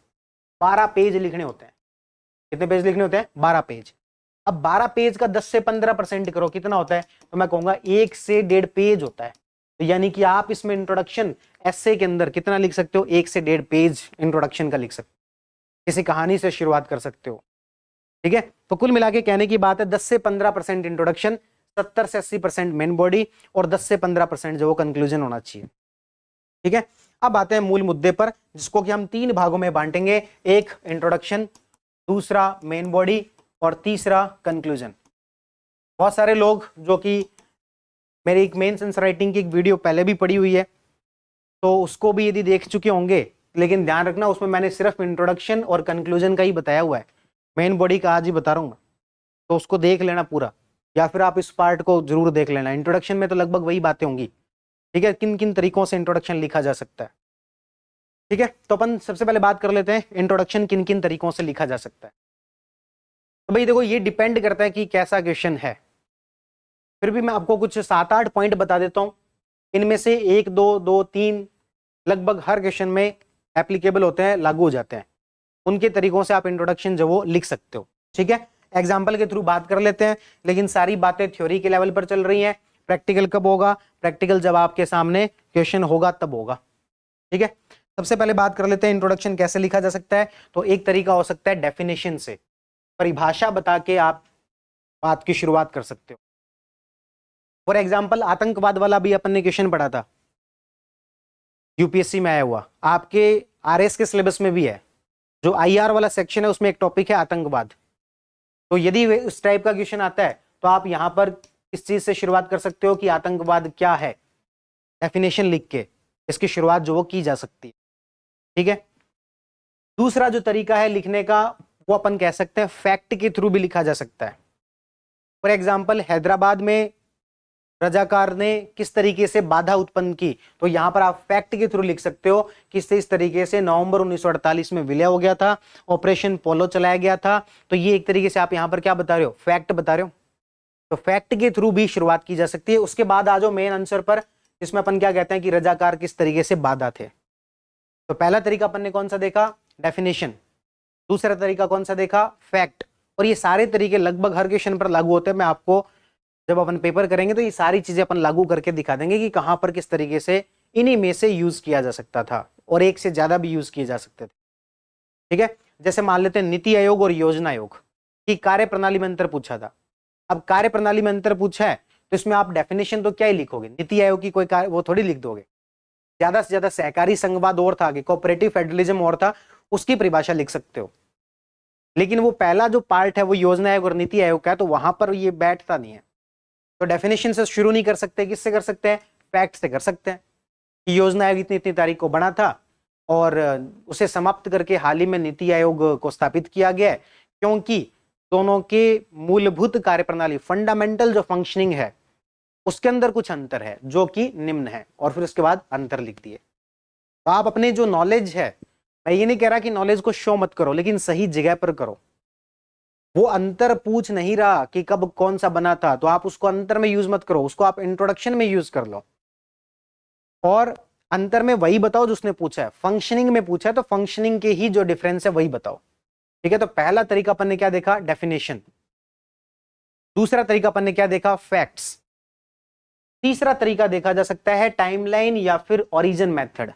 12 पेज लिखने होते हैं। कितने पेज लिखने होते हैं? 12 पेज। अब 12 पेज का 10 से 15% करो, कितना होता है? तो मैं कहूंगा 1 से 1.5 पेज होता है। तो यानी कि आप इसमें इंट्रोडक्शन ऐसे के अंदर कितना लिख सकते हो? 1 से 1.5 पेज इंट्रोडक्शन का लिख सकते हो, किसी कहानी से शुरुआत कर सकते हो, ठीक है। तो कुल मिला के कहने की बात है 10 से 15% इंट्रोडक्शन, 70 से 80% मेन बॉडी और 10 से 15% जो वो कंक्लूजन होना चाहिए, ठीक है। अब आते हैं मूल मुद्दे पर, जिसको कि हम 3 भागों में बांटेंगे। एक इंट्रोडक्शन, दूसरा मेन बॉडी और तीसरा कंक्लूजन। बहुत सारे लोग जो कि मेरी एक मेंस आंसर राइटिंग की एक वीडियो पहले भी पड़ी हुई है, तो उसको भी यदि देख चुके होंगे, लेकिन ध्यान रखना उसमें मैंने सिर्फ इंट्रोडक्शन और कंक्लूजन का ही बताया हुआ है, मेन बॉडी का आज ही बता रहा हूँ मैं। तो उसको देख लेना पूरा, या फिर आप इस पार्ट को जरूर देख लेना। इंट्रोडक्शन में तो लगभग वही बातें होंगी, ठीक है, किन किन तरीकों से इंट्रोडक्शन लिखा जा सकता है, ठीक है। तो अपन सबसे पहले बात कर लेते हैं इंट्रोडक्शन किन किन तरीकों से लिखा जा सकता है। तो भाई देखो, ये डिपेंड करता है कि कैसा क्वेश्चन है। फिर भी मैं आपको कुछ 7-8 पॉइंट बता देता हूं, इनमें से 1, 2, 3 लगभग हर क्वेश्चन में एप्लीकेबल होते हैं, लागू हो जाते हैं। उनके तरीकों से आप इंट्रोडक्शन जो वो लिख सकते हो, ठीक है। एग्जाम्पल के थ्रू बात कर लेते हैं, लेकिन सारी बातें थ्योरी के लेवल पर चल रही हैं। प्रैक्टिकल कब होगा? प्रैक्टिकल जब आपके सामने क्वेश्चन होगा तब होगा, ठीक है। सबसे पहले बात कर लेते हैं इंट्रोडक्शन कैसे लिखा जा सकता है। तो एक तरीका हो सकता है डेफिनेशन से, परिभाषा बता के आप बात की शुरुआत कर सकते हो। फॉर एग्जाम्पल आतंकवाद वाला भी अपन ने क्वेश्चन पढ़ा था, यूपीएससी में आया हुआ, आपके आरएस के सिलेबस में भी है। जो आईआर वाला सेक्शन है उसमें एक टॉपिक है आतंकवाद। तो यदि इस टाइप का क्वेश्चन आता है तो आप यहां पर इस चीज से शुरुआत कर सकते हो कि आतंकवाद क्या है, डेफिनेशन लिख के इसकी शुरुआत जो वो की जा सकती है, ठीक है। दूसरा जो तरीका है लिखने का वो अपन कह सकते हैं फैक्ट के थ्रू भी लिखा जा सकता है। फॉर एग्जाम्पल हैदराबाद में रजाकार ने किस तरीके से बाधा उत्पन्न की, तो यहां पर आप फैक्ट के थ्रू लिख सकते हो कि इस तरीके से नवंबर 1948 में विलय हो गया था, ऑपरेशन पोलो चलाया गया था। तो ये एक तरीके से आप यहां पर क्या बता रहे हो? फैक्ट बता रहे हो। तो फैक्ट के थ्रू भी शुरुआत की जा सकती है। उसके बाद आ जाओ मेन आंसर पर, जिसमें अपन क्या कहते हैं कि रजाकार किस तरीके से बाधा थे। तो पहला तरीका अपन ने कौन सा देखा? डेफिनेशन। दूसरा तरीका कौन सा देखा? फैक्ट। और ये सारे तरीके लगभग हर क्वेश्चन पर लागू होते हैं। मैं आपको जब अपन पेपर करेंगे तो ये सारी चीजें अपन लागू करके दिखा देंगे कि कहां पर किस तरीके से इन्हीं में से यूज किया जा सकता था, और एक से ज्यादा भी यूज किए जा सकते थे, ठीक है। जैसे मान लेते हैं नीति आयोग और योजना आयोग की कार्य प्रणाली में अंतर पूछा था। अब कार्य प्रणाली में अंतर पूछा है तो इसमें आप डेफिनेशन तो क्या ही लिखोगे? नीति आयोग की कोई कार्य वो थोड़ी लिख दोगे। ज्यादा से ज्यादा सहकारी संघवाद और था, कोऑपरेटिव फेडरलिज्म और था, उसकी परिभाषा लिख सकते हो। लेकिन वो पहला जो पार्ट है वो योजना आयोग और नीति आयोग का है, तो वहां पर ये बैठता नहीं है। तो डेफिनेशन से शुरू नहीं कर सकते, किससे कर सकते हैं? फैक्ट से कर सकते हैं कि योजना आयोग इतनी इतनी तारीख को बना था और उसे समाप्त करके हाल ही में नीति आयोग को स्थापित किया गया है, क्योंकि दोनों के मूलभूत कार्यप्रणाली, फंडामेंटल जो फंक्शनिंग है, उसके अंदर कुछ अंतर है जो कि निम्न है, और फिर उसके बाद अंतर लिख दिए। तो आप अपने जो नॉलेज है, मैं ये नहीं कह रहा कि नॉलेज को शो मत करो, लेकिन सही जगह पर करो। वो अंतर पूछ नहीं रहा कि कब कौन सा बना था, तो आप उसको अंतर में यूज मत करो, उसको आप इंट्रोडक्शन में यूज कर लो। और अंतर में वही बताओ जो उसने पूछा है। फंक्शनिंग में पूछा है तो फंक्शनिंग के ही जो डिफरेंस है वही बताओ, ठीक है। तो पहला तरीका अपन ने क्या देखा? डेफिनेशन। दूसरा तरीका अपन ने क्या देखा? फैक्ट्स। तीसरा तरीका देखा जा सकता है टाइमलाइन या फिर ओरिजिन मेथड।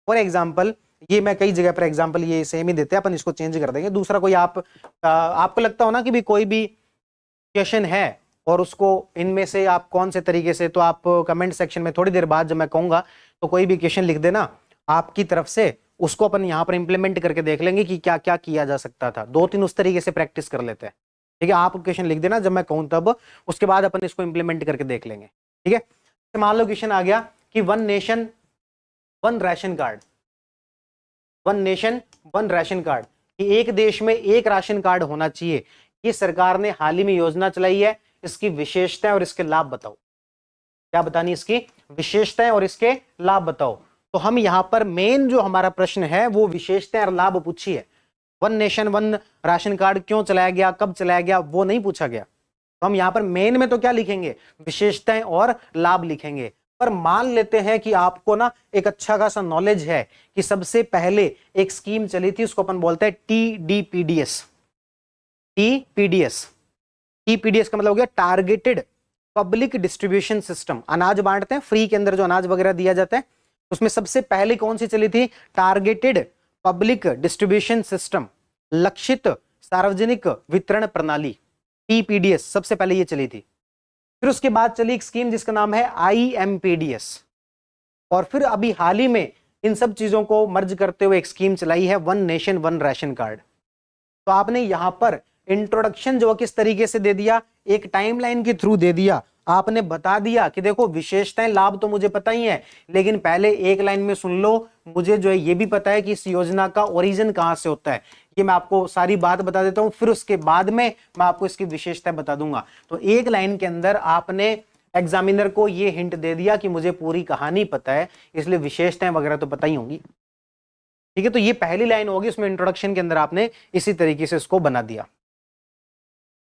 फॉर एग्जांपल, ये मैं कई जगह पर एग्जांपल ये सेम ही देते हैं, अपन इसको चेंज कर देंगे। दूसरा कोई आपको लगता हो ना कि भी कोई भी क्वेश्चन है और उसको इनमें से आप कौन से तरीके से, तो आप कमेंट सेक्शन में थोड़ी देर बाद जब मैं कहूंगा तो कोई भी क्वेश्चन लिख देना आपकी तरफ से, उसको अपन यहाँ पर इंप्लीमेंट करके देख लेंगे कि क्या क्या किया जा सकता था। 2-3 उस तरीके से प्रैक्टिस कर लेते हैं, ठीक है। आप क्वेश्चन लिख देना जब मैं कहूं तब, उसके बाद अपन इसको इंप्लीमेंट करके देख लेंगे, ठीक है। तो मान लो क्वेश्चन आ गया कि 1 nation 1 ration card, 1 nation 1 ration card, कि एक देश में एक राशन कार्ड होना चाहिए। ये सरकार ने हाल ही में योजना चलाई है, इसकी विशेषताएं और इसके लाभ बताओ। क्या बतानी, इसकी विशेषताएं और इसके लाभ बताओ। तो हम यहाँ पर मेन जो हमारा प्रश्न है वो विशेषताएं और लाभ पूछी है। One nation one ration card क्यों चलाया गया, कब चलाया गया, वो नहीं पूछा गया। तो हम यहाँ पर मेन में तो क्या लिखेंगे, विशेषताएं और लाभ लिखेंगे। पर मान लेते हैं कि आपको ना एक अच्छा खासा नॉलेज है कि सबसे पहले एक स्कीम चली थी, उसको अपन बोलते हैं टीडीपीडीएस। टीपीडीएस का मतलब हो गया टारगेटेड पब्लिक डिस्ट्रीब्यूशन सिस्टम। अनाज बांटते हैं फ्री के अंदर, जो अनाज वगैरह दिया जाता है, उसमें सबसे पहले कौन सी चली थी, टारगेटेड पब्लिक डिस्ट्रीब्यूशन सिस्टम, लक्षित सार्वजनिक वितरण प्रणाली, टीपीडीएस सबसे पहले ये चली थी। फिर उसके बाद चली एक स्कीम जिसका नाम है आईएमपीडीएस, और फिर अभी हाल ही में इन सब चीजों को मर्ज करते हुए एक स्कीम चलाई है one nation one ration card. तो आपने यहां पर इंट्रोडक्शन जो किस तरीके से दे दिया, एक टाइमलाइन के थ्रू दे दिया। आपने बता दिया कि देखो विशेषताएं लाभ तो मुझे पता ही है, लेकिन पहले एक लाइन में सुन लो, मुझे जो है ये भी पता है कि इस योजना का ओरिजिन कहां से होता है। ये मैं आपको सारी बात बता देता हूं, फिर उसके बाद में मैं आपको इसकी विशेषताएं बता दूंगा। तो एक लाइन के अंदर आपने एग्जामिनर को ये हिंट दे दिया कि मुझे पूरी कहानी पता है, इसलिए विशेषताएं वगैरह तो पता ही होंगी। ठीक है, तो ये पहली लाइन होगी, उसमें इंट्रोडक्शन के अंदर आपने इसी तरीके से इसको बना दिया।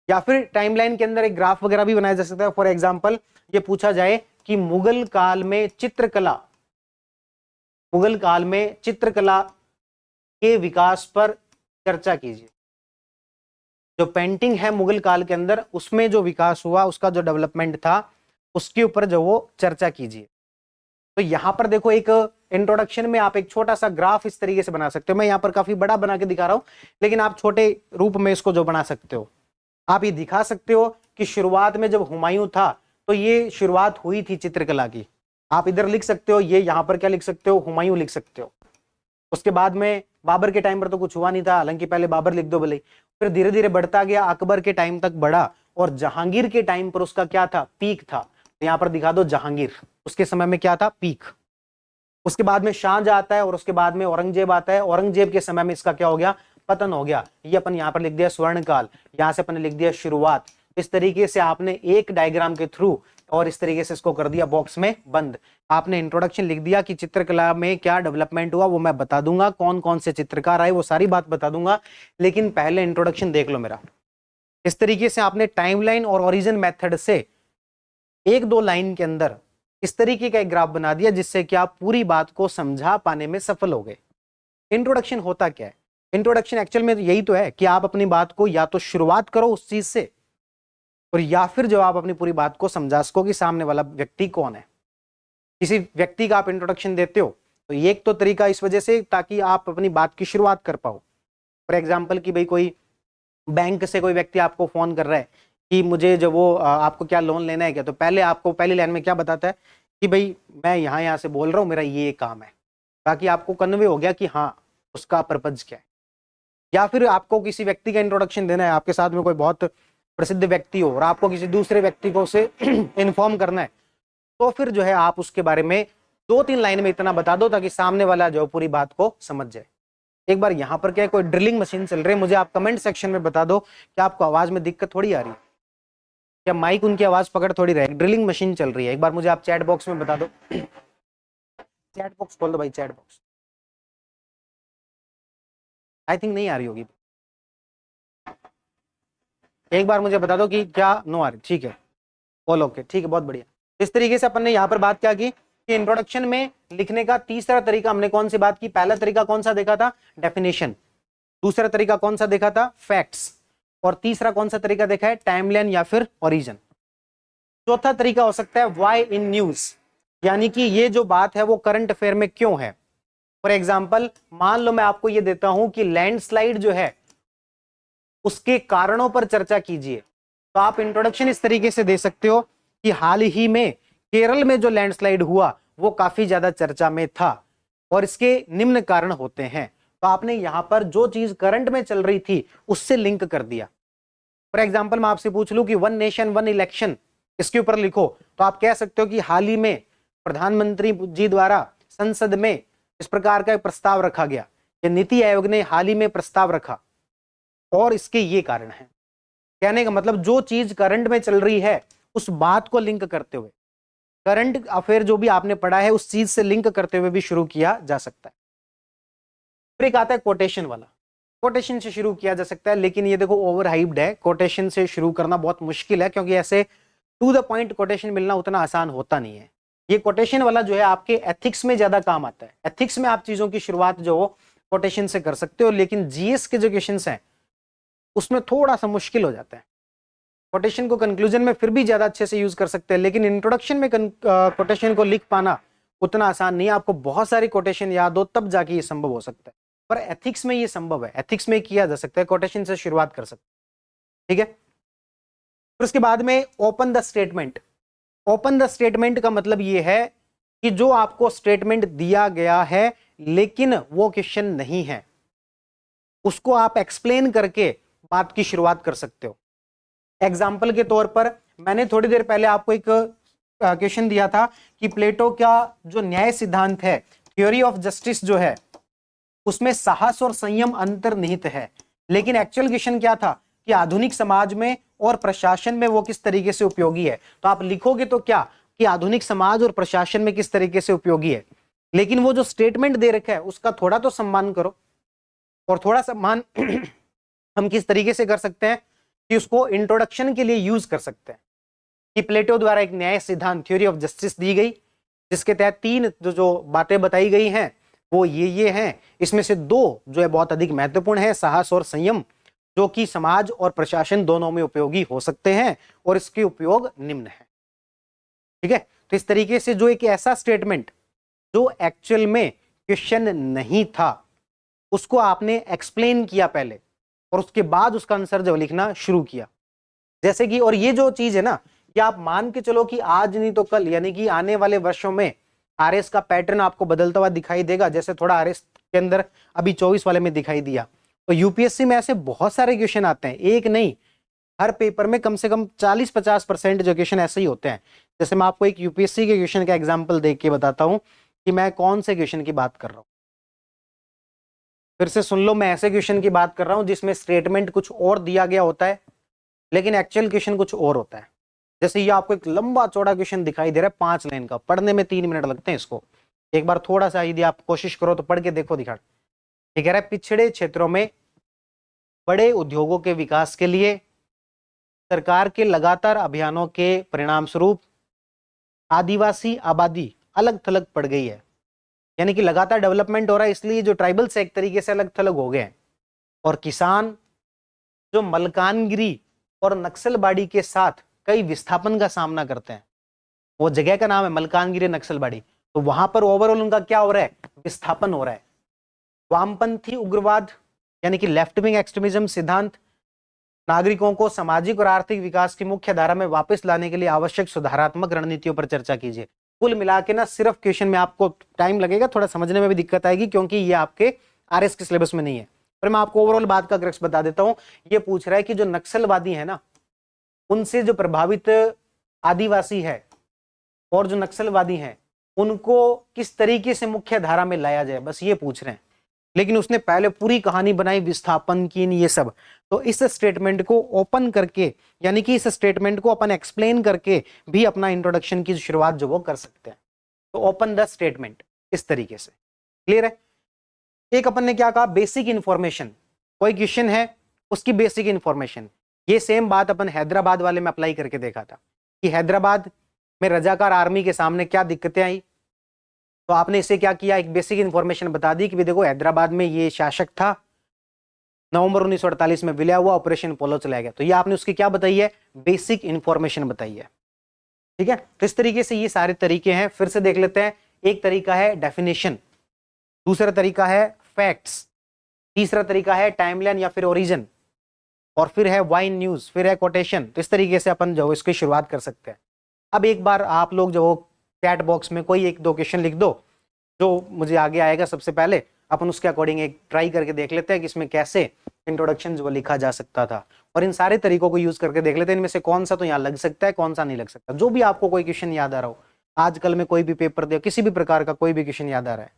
या फिर टाइमलाइन के अंदर एक ग्राफ वगैरह भी बनाया जा सकता है। फॉर एग्जांपल ये पूछा जाए कि मुगल काल में चित्रकला के विकास पर चर्चा कीजिए। जो पेंटिंग है मुगल काल के अंदर, उसमें जो विकास हुआ, उसका जो डेवलपमेंट था, उसके ऊपर जो वो चर्चा कीजिए। तो यहां पर देखो एक इंट्रोडक्शन में आप एक छोटा सा ग्राफ इस तरीके से बना सकते हो। मैं यहां पर काफी बड़ा बना के दिखा रहा हूं, लेकिन आप छोटे रूप में इसको जो बना सकते हो, आप ये दिखा सकते हो कि शुरुआत में जब हुमायूं था तो ये शुरुआत हुई थी चित्रकला की। आप इधर लिख सकते हो, ये यहां पर क्या लिख सकते हो, हुमायूं लिख सकते हो। उसके बाद में बाबर के टाइम पर तो कुछ हुआ नहीं था, हालांकि पहले बाबर लिख दो भले। फिर धीरे धीरे बढ़ता गया, अकबर के टाइम तक बढ़ा, और जहांगीर के टाइम पर उसका क्या था, पीक था। तो यहां पर दिखा दो जहांगीर, उसके समय में क्या था, पीक। उसके बाद में शाहजहां आता है, और उसके बाद में औरंगजेब आता है। औरंगजेब के समय में इसका क्या हो गया, पतन हो गया। ये अपन यहाँ पर लिख दिया स्वर्ण काल, यहाँ से अपन लिख दिया शुरुआत। इस तरीके से आपने एक डायग्राम के थ्रू और इस तरीके से इसको कर दिया बॉक्स में बंद। आपने इंट्रोडक्शन लिख दिया कि चित्रकला में क्या डेवलपमेंट हुआ वो मैं बता दूंगा, कौन कौन से चित्रकार आए वो सारी बात बता दूंगा, लेकिन पहले इंट्रोडक्शन देख लो मेरा। इस तरीके से आपने टाइमलाइन और ओरिजिन मेथड से एक दो लाइन के अंदर इस तरीके का एक ग्राफ बना दिया, जिससे कि आप पूरी बात को समझा पाने में सफल हो गए। इंट्रोडक्शन होता क्या है, इंट्रोडक्शन एक्चुअल में यही तो है कि आप अपनी बात को या तो शुरुआत करो उस चीज से, और या फिर जो आप अपनी पूरी बात को समझा सको कि सामने वाला व्यक्ति कौन है। किसी व्यक्ति का आप इंट्रोडक्शन देते हो तो ये एक तो तरीका इस वजह से ताकि आप अपनी बात की शुरुआत कर पाओ। फॉर एग्जाम्पल कि भाई कोई बैंक से कोई व्यक्ति आपको फोन कर रहा है कि मुझे जो वो आपको क्या लोन लेना है क्या, तो पहले आपको पहली लाइन में क्या बताता है कि भाई मैं यहाँ से बोल रहा हूँ, मेरा ये काम है, ताकि आपको कन्वे हो गया कि हाँ उसका पर्पज क्या है। या फिर आपको किसी व्यक्ति का इंट्रोडक्शन देना है, आपके साथ में कोई बहुत प्रसिद्ध व्यक्ति हो और आपको किसी दूसरे व्यक्ति को उसे इन्फॉर्म करना है, तो फिर जो है आप उसके बारे में दो तीन लाइन में इतना बता दो ताकि सामने वाला जो पूरी बात को समझ जाए। एक बार यहाँ पर क्या है, कोई ड्रिलिंग मशीन चल रही है, मुझे आप कमेंट सेक्शन में बता दो कि आपको आवाज में दिक्कत थोड़ी आ रही है, क्या माइक उनकी आवाज पकड़ थोड़ी रहे। ड्रिलिंग मशीन चल रही है, एक बार मुझे आप चैट बॉक्स में बता दो। चैट बॉक्स खोल दो भाई, चैट बॉक्स। आई थिंक नहीं आ रही होगी, एक बार मुझे बता दो कि क्या नो आ रही। ठीक है, ऑल ओके, ठीक है, बहुत बढ़िया। इस तरीके से अपन ने यहाँ पर बात क्या की कि इंट्रोडक्शन में लिखने का तीसरा तरीका हमने कौन सी बात की, पहला तरीका कौन सा देखा था, डेफिनेशन। दूसरा तरीका कौन सा देखा था, फैक्ट्स। और तीसरा कौन सा तरीका देखा है, टाइमलाइन या फिर ओरिजिन। चौथा तरीका हो सकता है व्हाई इन न्यूज, यानी कि ये जो बात है वो करंट अफेयर में क्यों है। फॉर एग्जाम्पल मान लो मैं आपको ये देता हूं कि लैंडस्लाइड जो है उसके कारणों पर चर्चा कीजिए, तो आप इंट्रोडक्शन इस तरीके से दे सकते हो कि हाल ही में केरल में जो लैंडस्लाइड हुआ वो काफी ज्यादा चर्चा में था और इसके निम्न कारण होते हैं। तो आपने यहां पर जो चीज करंट में चल रही थी उससे लिंक कर दिया। फॉर एग्जाम्पल मैं आपसे पूछ लूं कि वन नेशन वन इलेक्शन इसके ऊपर लिखो, तो आप कह सकते हो कि हाल ही में प्रधानमंत्री जी द्वारा संसद में इस प्रकार का प्रस्ताव रखा गया, या नीति आयोग ने हाल ही में प्रस्ताव रखा और इसके ये कारण हैं। कहने का मतलब जो चीज करंट में चल रही है उस बात को लिंक करते हुए, करंट अफेयर जो भी आपने पढ़ा है उस चीज से लिंक करते हुए भी शुरू किया जा सकता है। फिर एक आता है कोटेशन वाला। कोटेशन से शुरू किया जा सकता है, लेकिन ये देखो ओवर हाइप्ड है, कोटेशन से शुरू करना बहुत मुश्किल है, क्योंकि ऐसे टू द पॉइंट कोटेशन मिलना उतना आसान होता नहीं है। ये कोटेशन वाला जो है आपके एथिक्स में ज्यादा काम आता है। एथिक्स में आप चीजों की शुरुआत जो कोटेशन से कर सकते हो, लेकिन जीएस के जो क्वेश्चंस हैं उसमें थोड़ा सा मुश्किल हो जाता है। कोटेशन को कंक्लूजन में फिर भी ज्यादा अच्छे से यूज कर सकते हैं, लेकिन इंट्रोडक्शन में कोटेशन को लिख पाना उतना आसान नहीं है। आपको बहुत सारी कोटेशन याद हो तब जाके ये संभव हो सकता है, पर एथिक्स में ये संभव है, एथिक्स में किया जा सकता है, कोटेशन से शुरुआत कर सकते हैं। ठीक है, फिर उसके बाद में open the statement. Open the statement का मतलब ये है कि जो आपको स्टेटमेंट दिया गया है लेकिन वो क्वेश्चन नहीं है, उसको आप एक्सप्लेन करके बात की शुरुआत कर सकते हो। एग्जाम्पल के तौर पर मैंने थोड़ी देर पहले आपको एक क्वेश्चन दिया था कि प्लेटो का जो न्याय सिद्धांत है, थ्योरी ऑफ जस्टिस जो है, उसमें साहस और संयम अंतर्निहित है, लेकिन एक्चुअल क्वेश्चन क्या था कि आधुनिक समाज में और प्रशासन में वो किस तरीके से उपयोगी है। तो आप लिखोगे तो क्या कि आधुनिक समाज और प्रशासन में किस तरीके से उपयोगी है, लेकिन वो जो स्टेटमेंट दे रखा है उसका थोड़ा तो सम्मान करो। और थोड़ा सम्मान हम किस तरीके से कर सकते हैं कि उसको इंट्रोडक्शन के लिए यूज कर सकते हैं कि प्लेटो द्वारा एक न्याय सिद्धांत थ्योरी ऑफ जस्टिस दी गई, जिसके तहत तीन जो बातें बताई गई हैं वो ये हैं। इसमें से दो जो है बहुत अधिक महत्वपूर्ण है, साहस और संयम, जो कि समाज और प्रशासन दोनों में उपयोगी हो सकते हैं और इसके उपयोग निम्न है। ठीक है, तो इस तरीके से जो एक ऐसा स्टेटमेंट जो एक्चुअल में क्वेश्चन नहीं था उसको आपने एक्सप्लेन किया पहले और उसके बाद उसका आंसर जो लिखना शुरू किया। जैसे कि, और ये जो चीज है ना, ये आप मान के चलो कि आज नहीं तो कल, यानी कि आने वाले वर्षों में आरएस का पैटर्न आपको बदलता हुआ दिखाई देगा, जैसे थोड़ा आरएस के अंदर अभी 24 वाले में दिखाई दिया। तो यूपीएससी में ऐसे बहुत सारे क्वेश्चन आते हैं, एक नहीं, हर पेपर में कम से कम 40-50% जो क्वेश्चन ऐसे ही होते हैं। जैसे मैं आपको एक यूपीएससी के क्वेश्चन का एग्जाम्पल देख के बताता हूं कि मैं कौन से क्वेश्चन की बात कर रहा हूं। फिर से सुन लो, मैं ऐसे क्वेश्चन की बात कर रहा हूं जिसमें स्टेटमेंट कुछ और दिया गया होता है लेकिन एक्चुअल क्वेश्चन कुछ और होता है। जैसे ये आपको एक लंबा चौड़ा क्वेश्चन दिखाई दे रहा है 5 लाइन का, पढ़ने में 3 मिनट लगते हैं इसको। एक बार थोड़ा सा यदि आप कोशिश करो तो पढ़ के देखो, दिखा ये कह रहा है पिछड़े क्षेत्रों में बड़े उद्योगों के विकास के लिए सरकार के लगातार अभियानों के परिणाम स्वरूप आदिवासी आबादी अलग थलग पड़ गई है। यानी कि लगातार डेवलपमेंट हो रहा है, इसलिए जो ट्राइबल्स एक तरीके से अलग थलग हो गए हैं। और किसान जो मलकानगिरी और नक्सलबाड़ी के साथ कई विस्थापन का सामना करते हैं, वो जगह का नाम है मलकानगिरी नक्सलबाड़ी, तो वहां पर ओवरऑल उनका क्या हो रहा है, विस्थापन हो रहा है। वामपंथी उग्रवाद यानी कि लेफ्ट विंग एक्सट्रीमिज्म सिद्धांत नागरिकों को सामाजिक और आर्थिक विकास की मुख्य धारा में वापस लाने के लिए आवश्यक सुधारात्मक रणनीतियों पर चर्चा कीजिए। कुल मिला के ना सिर्फ क्वेश्चन में आपको टाइम लगेगा, थोड़ा समझने में भी दिक्कत आएगी क्योंकि ये आपके आरएस के सिलेबस में नहीं है, पर मैं आपको ओवरऑल बात का क्रक्स बता देता हूं। ये पूछ रहा है कि जो नक्सलवादी है ना, उनसे जो प्रभावित आदिवासी है और जो नक्सलवादी हैं उनको किस तरीके से मुख्य धारा में लाया जाए, बस ये पूछ रहे हैं। लेकिन उसने पहले पूरी कहानी बनाई विस्थापन की, ये सब। तो इस स्टेटमेंट को ओपन करके, यानी कि इस स्टेटमेंट को अपन एक्सप्लेन करके भी अपना इंट्रोडक्शन की शुरुआत जो वो कर सकते हैं। तो ओपन द स्टेटमेंट इस तरीके से, क्लियर है। एक अपन ने क्या कहा, बेसिक इंफॉर्मेशन, कोई क्वेश्चन है उसकी बेसिक इंफॉर्मेशन। ये सेम बात अपन हैदराबाद वाले में अप्लाई करके देखा था कि हैदराबाद में रजाकार आर्मी के सामने क्या दिक्कतें आई, तो आपने इसे क्या किया, एक बेसिक इंफॉर्मेशन बता दी कि देखो हैदराबाद में ये शासक था, नवंबर 1948 में विलय हुआ, ऑपरेशन पोलो चलाया गया। तो ये आपने उसकी क्या बताई है, बेसिक इंफॉर्मेशन बताई है। ठीक है, तो इस तरीके से ये सारे तरीके हैं। फिर से देख लेते हैं। एक तरीका है डेफिनेशन, दूसरा तरीका है फैक्ट्स, तीसरा तरीका है टाइमलाइन या फिर ओरिजिन, और फिर है वाइन न्यूज, फिर है कोटेशन। तो इस तरीके से अपन जो इसकी शुरुआत कर सकते हैं। अब एक बार आप लोग जो चैट बॉक्स में कोई एक दो क्वेश्चन लिख दो जो मुझे आगे आएगा, सबसे पहले अपन उसके अकॉर्डिंग एक ट्राई करके देख लेते हैं कि इसमें कैसे इंट्रोडक्शन जो लिखा जा सकता था, और इन सारे तरीकों को यूज करके देख लेते हैं इनमें से कौन सा तो यहाँ लग सकता है, कौन सा नहीं लग सकता। जो भी आपको कोई क्वेश्चन याद आ रहा हो, आजकल में कोई भी पेपर दे, किसी भी प्रकार का कोई भी क्वेश्चन याद आ रहा है।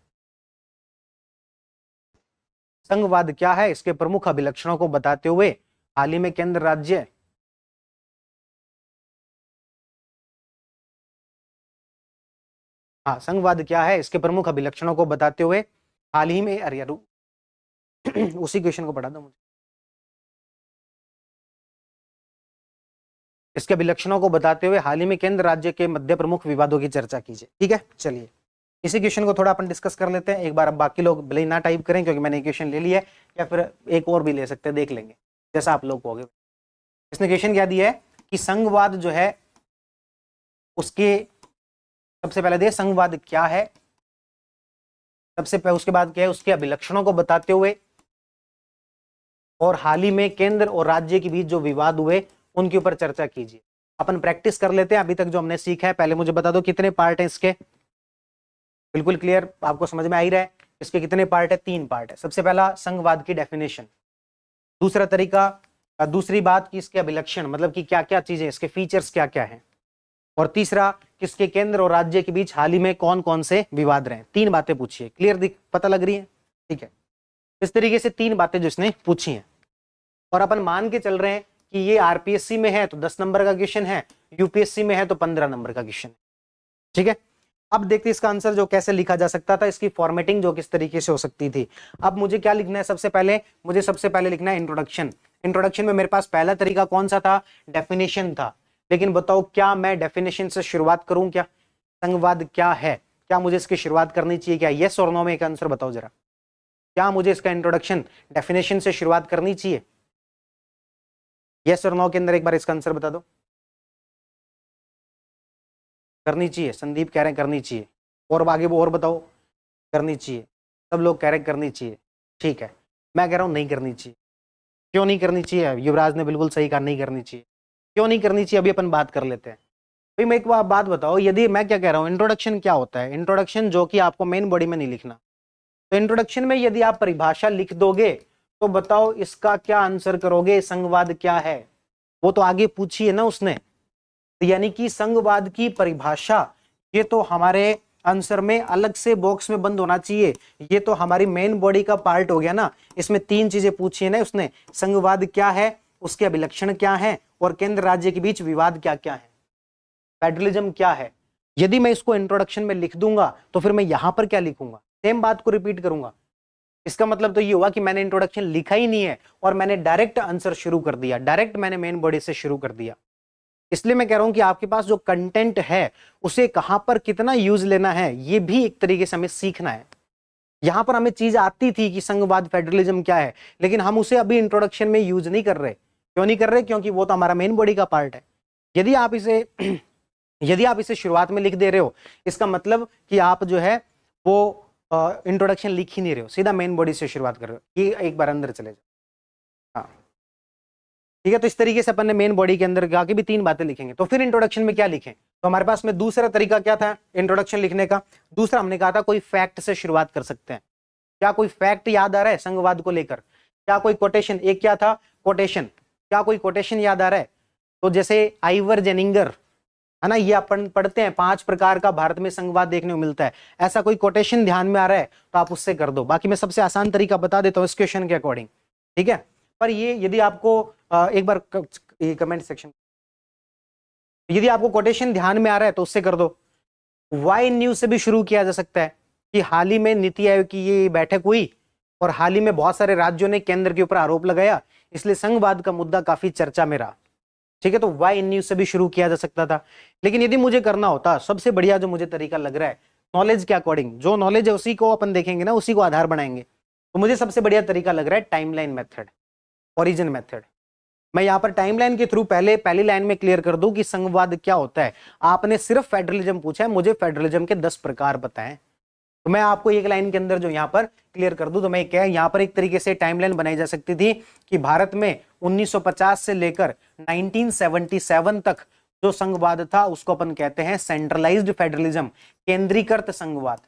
संघवाद क्या है, इसके प्रमुख अभिलक्षणों को बताते हुए हाल ही में केंद्र राज्य हाँ, संघवाद क्या है, इसके प्रमुख अभिलक्षणों को बताते हुए हाल ही में, अरे यार उसी क्वेश्चन को पढ़ा दो मुझे। इसके अभिलक्षणों को बताते हुए हाल ही में केंद्र राज्य के मध्य प्रमुख विवादों की चर्चा कीजिए। ठीक है, चलिए इसी क्वेश्चन को थोड़ा अपन डिस्कस कर लेते हैं एक बार। अब बाकी लोग भले ही ना टाइप करें क्योंकि मैंने क्वेश्चन ले लिया है, या फिर एक और भी ले सकते हैं, देख लेंगे जैसा आप लोग कहोगे। इसने क्वेश्चन क्या दिया है कि संघवाद जो है उसके सबसे पहले दिया संघवाद क्या है, सबसे पहले उसके बाद क्या है उसके अभिलक्षणों को बताते हुए, और हाल ही में केंद्र और राज्य के बीच जो विवाद हुए उनके ऊपर चर्चा कीजिए। अपन प्रैक्टिस कर लेते हैं अभी तक जो हमने सीखा है। पहले मुझे बता दो कितने पार्ट हैं इसके, बिल्कुल क्लियर आपको समझ में आ ही रहा है। इसके कितने पार्ट है, 3 पार्ट है। सबसे पहला संघवाद की डेफिनेशन, दूसरा तरीका, दूसरी बात कि इसके अभिलक्षण मतलब कि क्या क्या चीजें, इसके फीचर्स क्या क्या हैं, और तीसरा किसके केंद्र और राज्य के बीच हाल ही में कौन कौन से विवाद रहे। 3 बातें पूछी है, क्लियर पता लग रही है? ठीक है, इस तरीके से 3 बातें जो इसने पूछी हैं, और अपन मान के चल रहे हैं कि ये आरपीएससी में है तो 10 नंबर का क्वेश्चन है, यूपीएससी में है तो 15 नंबर का क्वेश्चन है। ठीक है, अब देखते हैं इसका आंसर जो कैसे लिखा जा सकता था, इसकी फॉर्मेटिंग जो किस तरीके से हो सकती थी। अब मुझे क्या लिखना है, सबसे पहले लिखना है इंट्रोडक्शन। इंट्रोडक्शन में मेरे पास पहला तरीका कौन सा था, डेफिनेशन था। लेकिन बताओ क्या मैं डेफिनेशन से शुरुआत करूं, क्या संघवाद क्या है, क्या मुझे इसकी शुरुआत करनी चाहिए क्या? यस और नो में एक आंसर बताओ जरा, क्या मुझे इसका इंट्रोडक्शन डेफिनेशन से शुरुआत करनी चाहिए? यस और नो के अंदर एक बार इसका आंसर बता दो। करनी चाहिए, संदीप कह रहे हैं करनी चाहिए, और आगे वो और बताओ, करनी चाहिए, सब लोग कह रहे हैं करनी चाहिए। ठीक है, मैं कह रहा हूं नहीं करनी चाहिए। क्यों नहीं करनी चाहिए? युवराज ने बिल्कुल सही कहा, नहीं करनी चाहिए। क्यों नहीं करनी चाहिए अभी अपन बात कर लेते हैं। भाई मैं एक बात बताओ, यदि मैं क्या कह रहा हूं, इंट्रोडक्शन क्या होता है? इंट्रोडक्शन जो कि आपको मेन बॉडी में नहीं लिखना, तो इंट्रोडक्शन में यदि आप परिभाषा लिख दोगे तो बताओ इसका क्या आंसर करोगे, संघवाद क्या है? वो तो आगे पूछी है ना उसने, तो यानी कि संघवाद की परिभाषा ये तो हमारे आंसर में अलग से बॉक्स में बंद होना चाहिए। ये तो हमारी मेन बॉडी का पार्ट हो गया ना। इसमें 3 चीजें पूछी है ना उसने, संघवाद क्या है, उसके अभिलक्षण क्या है, और केंद्र राज्य के बीच विवाद क्या क्या है, फेडरलिज्म क्या है। यदि मैं इसको इंट्रोडक्शन में लिख दूंगा तो फिर मैं यहां पर क्या लिखूंगा, सेम बात को रिपीट करूंगा। इसका मतलब तो ये हुआ कि मैंने इंट्रोडक्शन लिखा ही नहीं है और मैंने डायरेक्ट आंसर शुरू कर दिया, डायरेक्ट मैंने मेन बॉडी से शुरू कर दिया। इसलिए मैं कह रहा हूं कि आपके पास जो कंटेंट है उसे कहां पर कितना यूज लेना है, ये भी एक तरीके से हमें सीखना है। यहां पर हमें चीज आती थी कि संघवाद फेडरलिज्म क्या है, लेकिन हम उसे अभी इंट्रोडक्शन में यूज नहीं कर रहे। क्यों नहीं कर रहे? क्योंकि वो तो हमारा मेन बॉडी का पार्ट है। यदि आप इसे शुरुआत में लिख दे रहे हो, इसका मतलब कि आप जो है वो इंट्रोडक्शन लिख ही नहीं रहे हो, सीधा मेन बॉडी से शुरुआत कर रहे हो। ये एक बार अंदर चले जाओ। हाँ ठीक है, तो इस तरीके से अपन ने मेन बॉडी के अंदर जाके भी 3 बातें लिखेंगे। तो फिर इंट्रोडक्शन में क्या लिखें? तो हमारे पास में दूसरा तरीका क्या था इंट्रोडक्शन लिखने का? दूसरा हमने कहा था कोई फैक्ट से शुरुआत कर सकते हैं। क्या कोई फैक्ट याद आ रहा है संघवाद को लेकर? क्या कोई कोटेशन, एक क्या था कोटेशन, क्या कोई कोटेशन याद आ रहा है? तो जैसे आइवर जेनिंगर है ना, ये अपन पढ़ते हैं 5 प्रकार का भारत में संघवाद देखने को मिलता है। ऐसा कोई कोटेशन ध्यान में आ रहा है तो आप उससे कर दो। बाकी मैं सबसे आसान तरीका बता देता हूँ इस क्वेश्चन के अकॉर्डिंग, ठीक है। पर ये यदि आपको एक बार कमेंट सेक्शन, यदि आपको कोटेशन ध्यान में आ रहा है तो उससे कर दो। वाई न्यूज से भी शुरू किया जा सकता है कि हाल ही में नीति आयोग की ये बैठक हुई और हाल ही में बहुत सारे राज्यों ने केंद्र के ऊपर आरोप लगाया, इसलिए संघवाद का मुद्दा काफी चर्चा में रहा। ठीक है, तो वाई न्यूज से भी शुरू किया जा सकता था। लेकिन यदि मुझे करना होता, सबसे बढ़िया जो मुझे तरीका लग रहा है नॉलेज के अकॉर्डिंग, जो नॉलेज है उसी को अपन देखेंगे ना, उसी को आधार बनाएंगे, तो मुझे सबसे बढ़िया तरीका लग रहा है टाइमलाइन मेथड, ओरिजिन मेथड। मैं यहाँ पर टाइमलाइन के थ्रू पहली लाइन में क्लियर कर दूं कि संघवाद क्या होता है। आपने सिर्फ फेडरलिज्म पूछा है, मुझे फेडरलिज्म के 10 प्रकार बताएं, तो मैं आपको एक लाइन के अंदर जो यहाँ पर क्लियर कर दूं, तो मैं क्या यहाँ पर एक तरीके से टाइमलाइन बनाई जा सकती थी कि भारत में 1950 से लेकर 1977 तक जो संघवाद था उसको अपन कहते हैं सेंट्रलाइज्ड फेडरलिज्म, केंद्रीकृत संघवाद।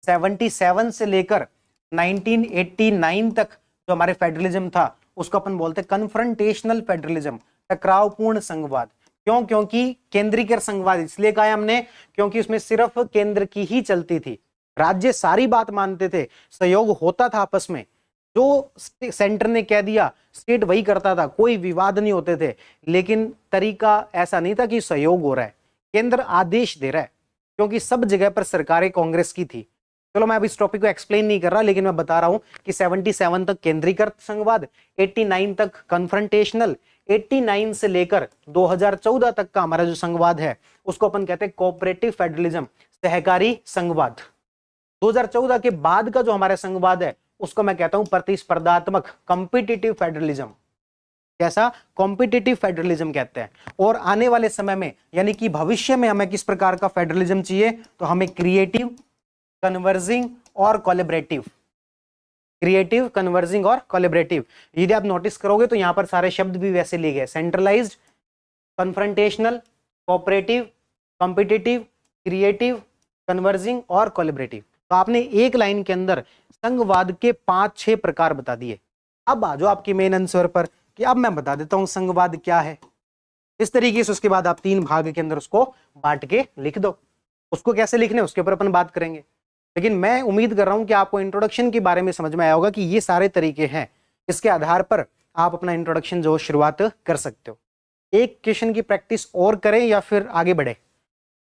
77 से लेकर 1989 तक जो हमारे फेडरलिज्म था उसको अपन बोलते हैं कन्फ्रंटेशनल फेडरलिज्म, टकरावपूर्ण संघवाद। क्यों? क्योंकि केंद्रीकृत संघवाद इसलिए कहा हमने क्योंकि उसमें सिर्फ केंद्र की ही चलती थी, राज्य सारी बात मानते थे, सहयोग होता था आपस में, जो सेंटर ने कह दिया स्टेट वही करता था, कोई विवाद नहीं होते थे। लेकिन तरीका ऐसा नहीं था कि सहयोग हो रहा है, केंद्र आदेश दे रहा है, क्योंकि सब जगह पर सरकारें कांग्रेस की थी। चलो मैं अब इस टॉपिक को एक्सप्लेन नहीं कर रहा, लेकिन मैं बता रहा हूं कि 77 तक केंद्रीकृत संघवाद, 89 तक कन्फ्रंटेशनल, 89 से लेकर 2014 तक का हमारा जो संघवाद है उसको अपन कहते हैं कोऑपरेटिव फेडरलिज्म, सहकारी संघवाद। 2014 के बाद का जो हमारा संघवाद है उसको मैं कहता हूं प्रतिस्पर्धात्मक, कॉम्पिटिटिव फेडरलिज्म। कैसा? कॉम्पिटिटिव फेडरलिज्म कहते हैं। और आने वाले समय में यानी कि भविष्य में हमें किस प्रकार का फेडरलिज्म चाहिए? तो हमें क्रिएटिव, कन्वर्जिंग और कोलैबोरेटिव, क्रिएटिव, कन्वर्जिंग और कोलैबोरेटिव। यदि आप नोटिस करोगे तो यहां पर सारे शब्द भी वैसे लिए गए, centralised, confrontational, cooperative, competitive, creative, converging और कोलैबोरेटिव। तो आपने एक लाइन के अंदर संघवाद के 5-6 प्रकार बता दिए। अब आ जाओ आपके मेन आंसर पर कि अब मैं बता देता हूं संघवाद क्या है इस तरीके से। उसके बाद आप 3 भाग के अंदर उसको बांट के लिख दो। उसको कैसे लिखने उसके ऊपर अपन बात करेंगे, लेकिन मैं उम्मीद कर रहा हूं कि आपको इंट्रोडक्शन के बारे में समझ में आया होगा कि ये सारे तरीके हैं। इसके आधार पर आप अपना इंट्रोडक्शन जो शुरुआत कर सकते हो। एक क्वेश्चन की प्रैक्टिस और करें या फिर आगे बढ़े?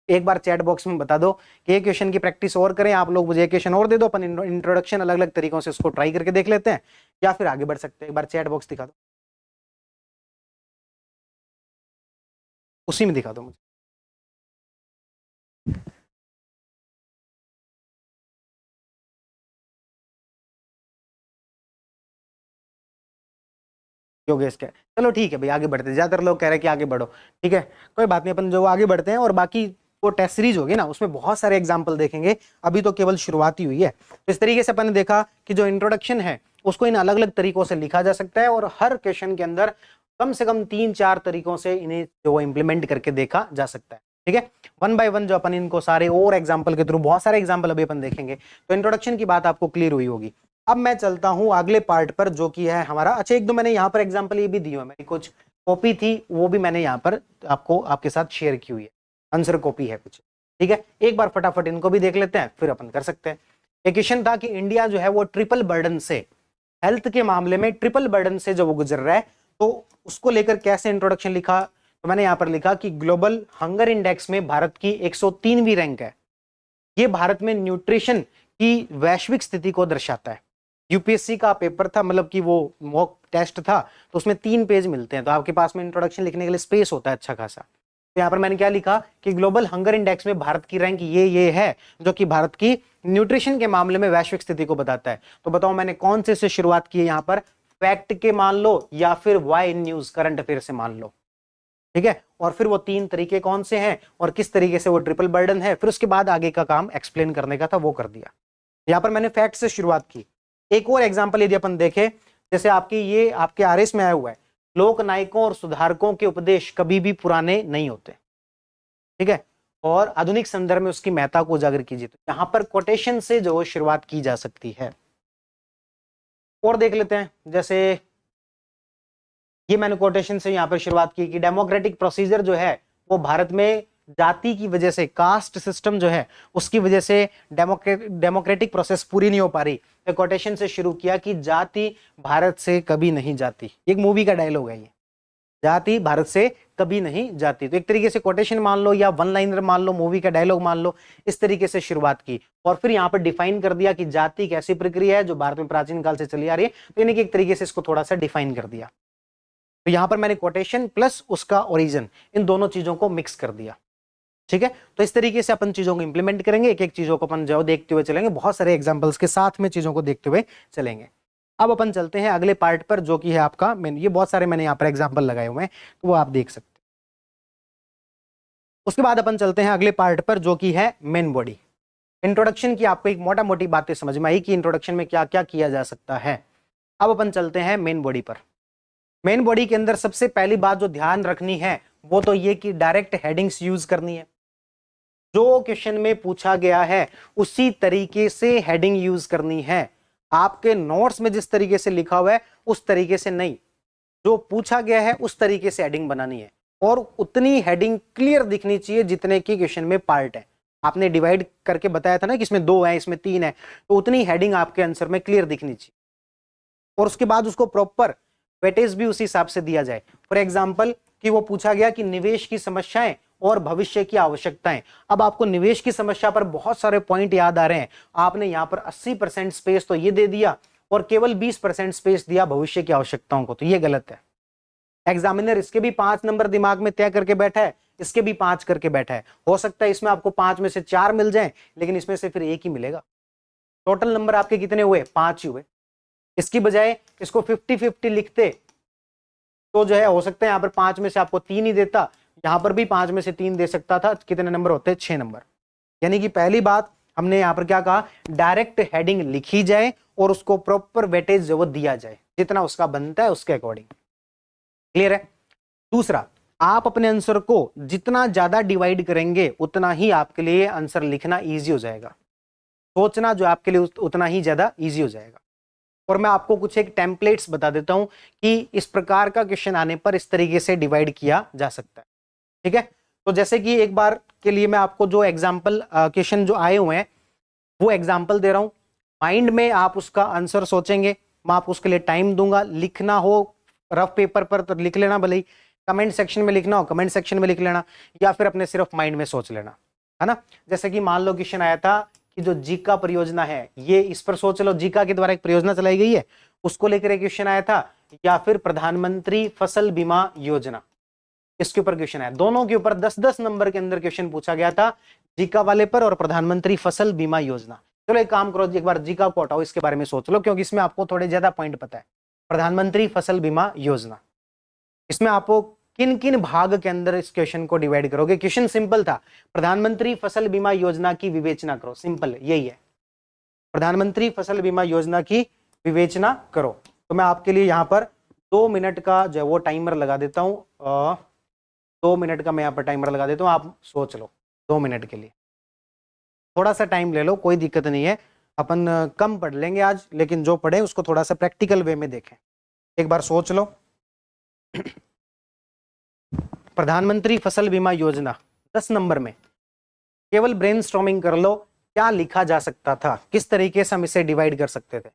एक बार चैट बॉक्स में बता दो कि एक क्वेश्चन की प्रैक्टिस और करें आप लोग, मुझे एक क्वेश्चन और दे दो, अपन इंट्रोडक्शन अलग अलग तरीकों से उसको ट्राई करके देख लेते हैं, या फिर आगे बढ़ सकते हैं। एक बार चैट बॉक्स दिखा दो, उसी में दिखा दो मुझे। योगेश क्या? चलो ठीक है भाई, आगे बढ़ते हैं। ज्यादातर लोग कह रहे हैं कि आगे बढ़ो, ठीक है, कोई बात नहीं, अपन जो आगे बढ़ते हैं। और बाकी वो टेस्ट सीरीज होगी ना, उसमें बहुत सारे एग्जाम्पल देखेंगे, अभी तो केवल शुरुआती हुई है। तो इस तरीके से अपन ने देखा कि जो इंट्रोडक्शन है उसको इन अलग अलग तरीकों से लिखा जा सकता है, और हर क्वेश्चन के अंदर कम से कम 3-4 तरीकों से इन्हें जो इंप्लीमेंट करके देखा जा सकता है, ठीक है। 1 बाय 1 जो अपन इनको सारे और एग्जाम्पल के थ्रू, बहुत सारे एग्जाम्पल अभी अपन देखेंगे, तो इंट्रोडक्शन की बात आपको क्लियर हुई होगी। अब मैं चलता हूं अगले पार्ट पर जो कि है हमारा, अच्छा एक दो मैंने यहाँ पर एग्जाम्पल ये भी दी है, मेरी कुछ कॉपी थी वो भी मैंने यहाँ पर आपको आपके साथ शेयर की हुई है, आंसर कॉपी है कुछ, ठीक है। एक बार फटाफट इनको भी देख लेते हैं, फिर अपन कर सकते हैं। एक क्वेश्चन था कि इंडिया जो है वो ट्रिपल बर्डन से, हेल्थ के मामले में ट्रिपल बर्डन से जो वो गुजर रहा है, तो उसको लेकर कैसे इंट्रोडक्शन लिखा? तो मैंने यहाँ पर लिखा कि ग्लोबल हंगर इंडेक्स में भारत की 103वीं रैंक है। ये भारत में न्यूट्रिशन की वैश्विक स्थिति को दर्शाता है। यूपीएससी का पेपर था, मतलब कि वो मॉक टेस्ट था, तो उसमें 3 पेज मिलते हैं, तो आपके पास में इंट्रोडक्शन लिखने के लिए स्पेस होता है अच्छा खासा। तो यहाँ पर मैंने क्या लिखा कि ग्लोबल हंगर इंडेक्स में भारत की रैंक ये है, जो कि भारत की न्यूट्रिशन के मामले में वैश्विक स्थिति को बताता है। तो बताओ मैंने कौन से शुरुआत की है यहाँ पर? फैक्ट के मान लो या फिर वाई न्यूज करंट अफेयर से मान लो, ठीक है। और फिर वो 3 तरीके कौन से हैं और किस तरीके से वो ट्रिपल बर्डन है, फिर उसके बाद आगे का काम एक्सप्लेन करने का था, वो कर दिया। यहाँ पर मैंने फैक्ट से शुरुआत की। एक और एग्जाम्पल यदि अपन देखें, जैसे आपकी ये आपके आरएस में आया हुआ है, लोक नायकों और सुधारकों के उपदेश कभी भी पुराने नहीं होते, ठीक है, और आधुनिक संदर्भ में उसकी महत्ता को उजागर कीजिए। तो यहां पर कोटेशन से जो शुरुआत की जा सकती है। और देख लेते हैं, जैसे ये मैंने कोटेशन से यहां पर शुरुआत की कि डेमोक्रेटिक प्रोसीजर जो है वो भारत में जाति की वजह से, कास्ट सिस्टम जो है उसकी वजह से डेमोक्रेटिक प्रोसेस पूरी नहीं हो पा रही। तो कोटेशन से शुरू किया कि जाति भारत से कभी नहीं जाती। एक मूवी का डायलॉग है ये, जाति भारत से कभी नहीं जाती। तो एक तरीके से कोटेशन मान लो या वन लाइनर मान लो, मूवी का डायलॉग मान लो, इस तरीके से शुरुआत की। और फिर यहाँ पर डिफाइन कर दिया कि जाति एक ऐसी प्रक्रिया है जो भारत में प्राचीन काल से चली आ रही है। तो यानी कि एक तरीके से इसको थोड़ा सा डिफाइन कर दिया। तो यहाँ पर मैंने कोटेशन प्लस उसका ओरिजिन, इन दोनों चीजों को मिक्स कर दिया, ठीक है। तो इस तरीके से अपन चीजों को इंप्लीमेंट करेंगे, एक एक चीजों को अपन जो देखते हुए चलेंगे, बहुत सारे एग्जांपल्स के साथ में चीजों को देखते हुए चलेंगे। अब अपन चलते हैं अगले पार्ट पर जो कि है आपका मेन। ये बहुत सारे मैंने यहाँ पर एग्जांपल लगाए हुए हैं, तो वो आप देख सकते हैं। उसके बाद अपन चलते हैं अगले पार्ट पर जो कि है मेन बॉडी। इंट्रोडक्शन की आपको एक मोटा मोटी बातें समझ में आई कि इंट्रोडक्शन में क्या क्या किया जा सकता है। अब अपन चलते हैं मेन बॉडी पर। मेन बॉडी के अंदर सबसे पहली बात जो ध्यान रखनी है वो तो ये कि डायरेक्ट हेडिंग्स यूज करनी है। जो क्वेश्चन में पूछा गया है उसी तरीके से हेडिंग यूज करनी है। आपके नोट्स में जिस तरीके से लिखा हुआ है उस तरीके से नहीं, जो पूछा गया है उस तरीके से हेडिंग बनानी है, और उतनी हेडिंग क्लियर दिखनी चाहिए जितने की क्वेश्चन में पार्ट है। आपने डिवाइड करके बताया था ना कि इसमें 2 है, इसमें 3 है, तो उतनी हेडिंग आपके आंसर में क्लियर दिखनी चाहिए। और उसके बाद उसको प्रॉपर वेटेज भी उसी हिसाब से दिया जाए। फॉर एग्जाम्पल कि वो पूछा गया कि निवेश की समस्याएं और भविष्य की आवश्यकताएं। अब आपको निवेश की समस्या पर बहुत सारे पॉइंट याद आ रहे हैं। आपने यहाँ पर 80% स्पेस तो ये दे दिया और केवल 20% स्पेस दिया भविष्य की आवश्यकताओं को, तो ये गलत है। एग्जामिनर इसके भी 5 नंबर दिमाग में तय करके बैठा है, इसके भी 5 करके बैठा है। हो सकता है इसमें आपको 5 में से 4 मिल जाए, लेकिन इसमें से फिर 1 ही मिलेगा। टोटल नंबर आपके कितने हुए? 5 ही हुए। इसकी बजाय इसको 50-50 लिखते तो जो है हो सकता है यहाँ पर 5 में से आपको 3 ही देता, यहाँ पर भी 5 में से 3 दे सकता था। कितने नंबर होते? 6 नंबर। यानी कि पहली बात हमने यहाँ पर क्या कहा, डायरेक्ट हेडिंग लिखी जाए और उसको प्रॉपर वेटेज जो वो दिया जाए, जितना उसका बनता है उसके अकॉर्डिंग। क्लियर है? दूसरा, आप अपने आंसर को जितना ज्यादा डिवाइड करेंगे उतना ही आपके लिए आंसर लिखना इजी हो जाएगा, सोचना जो आपके लिए उतना ही ज्यादा इजी हो जाएगा। और मैं आपको कुछ एक टेम्पलेट्स बता देता हूं कि इस प्रकार का क्वेश्चन आने पर इस तरीके से डिवाइड किया जा सकता है। ठीक है, तो जैसे कि एक बार के लिए मैं आपको जो एग्जाम्पल क्वेश्चन जो आए हुए हैं वो एग्जाम्पल दे रहा हूं, माइंड में आप उसका आंसर सोचेंगे। मैं आपको उसके लिए टाइम दूंगा, लिखना हो रफ पेपर पर तो लिख लेना, भले ही कमेंट सेक्शन में लिखना हो कमेंट सेक्शन में लिख लेना, या फिर अपने सिर्फ माइंड में सोच लेना, है ना। जैसे कि मान लो क्वेश्चन आया था कि जो जीका परियोजना है, ये इस पर सोच लो, जीका के द्वारा एक परियोजना चलाई गई है, उसको लेकर एक क्वेश्चन आया था, या फिर प्रधानमंत्री फसल बीमा योजना, इसके ऊपर क्वेश्चन आया। दोनों के ऊपर 10-10 नंबर के अंदर क्वेश्चन पूछा गया था, जीका वाले पर और प्रधानमंत्री फसल बीमा योजना। चलो एक काम करो, एक बार जीका को हटाओ, इसके बारे में सोच लो, क्योंकि इसमें आपको थोड़े ज्यादा पॉइंट पता है। प्रधानमंत्री फसल बीमा योजना, इसमें आपको किन किन भाग के अंदर इस क्वेश्चन को डिवाइड करोगे? क्वेश्चन सिंपल था, प्रधानमंत्री फसल बीमा योजना की विवेचना करो, सिंपल यही है, प्रधानमंत्री फसल बीमा योजना की विवेचना करो। तो मैं आपके लिए यहाँ पर 2 मिनट का जो वो टाइमर लगा देता हूँ, 2 मिनट का मैं यहाँ पर टाइमर लगा देता हूँ, आप सोच लो 2 मिनट के लिए, थोड़ा सा टाइम ले लो, कोई दिक्कत नहीं है। अपन कम पढ़ लेंगे आज, लेकिन जो पढ़े उसको थोड़ा सा प्रैक्टिकल वे में देखें। एक बार सोच लो, प्रधानमंत्री फसल बीमा योजना 10 नंबर में, केवल ब्रेनस्टॉर्मिंग कर लो, क्या लिखा जा सकता था, किस तरीके से हम इसे डिवाइड कर सकते थे।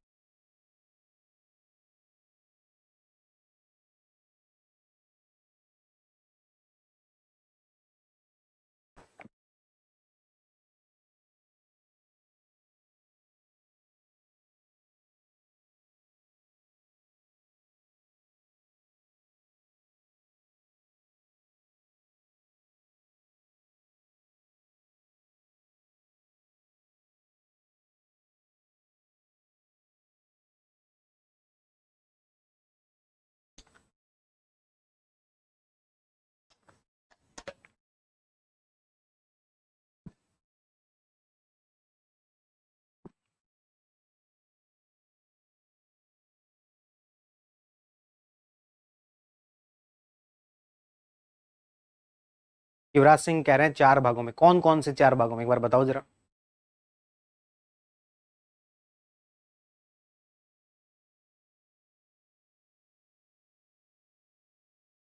युवराज सिंह कह रहे हैं 4 भागों में, कौन कौन से 4 भागों में, एक बार बताओ जरा।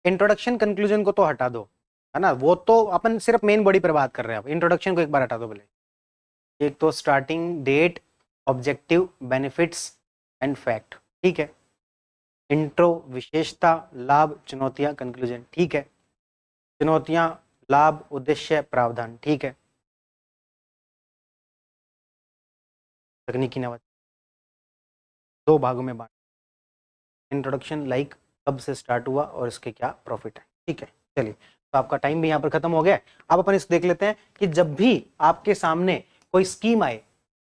इंट्रोडक्शन कंक्लूजन को तो हटा दो, है ना, वो तो अपन सिर्फ मेन बॉडी पर बात कर रहे हैं। अब इंट्रोडक्शन को एक बार हटा दो भले। एक तो starting date, objective, benefits and fact, ठीक है। इंट्रो विशेषता, लाभ, चुनौतियां, कंक्लूजन, ठीक है। चुनौतियां, लाभ, उद्देश्य, प्रावधान, ठीक है। तकनीकी नवाचार 2 भागों में बांट, इंट्रोडक्शन लाइक कब से स्टार्ट हुआ और इसके क्या प्रॉफिट है, ठीक है। चलिए, तो आपका टाइम भी यहाँ पर खत्म हो गया। अब अपन इस देख लेते हैं कि जब भी आपके सामने कोई स्कीम आए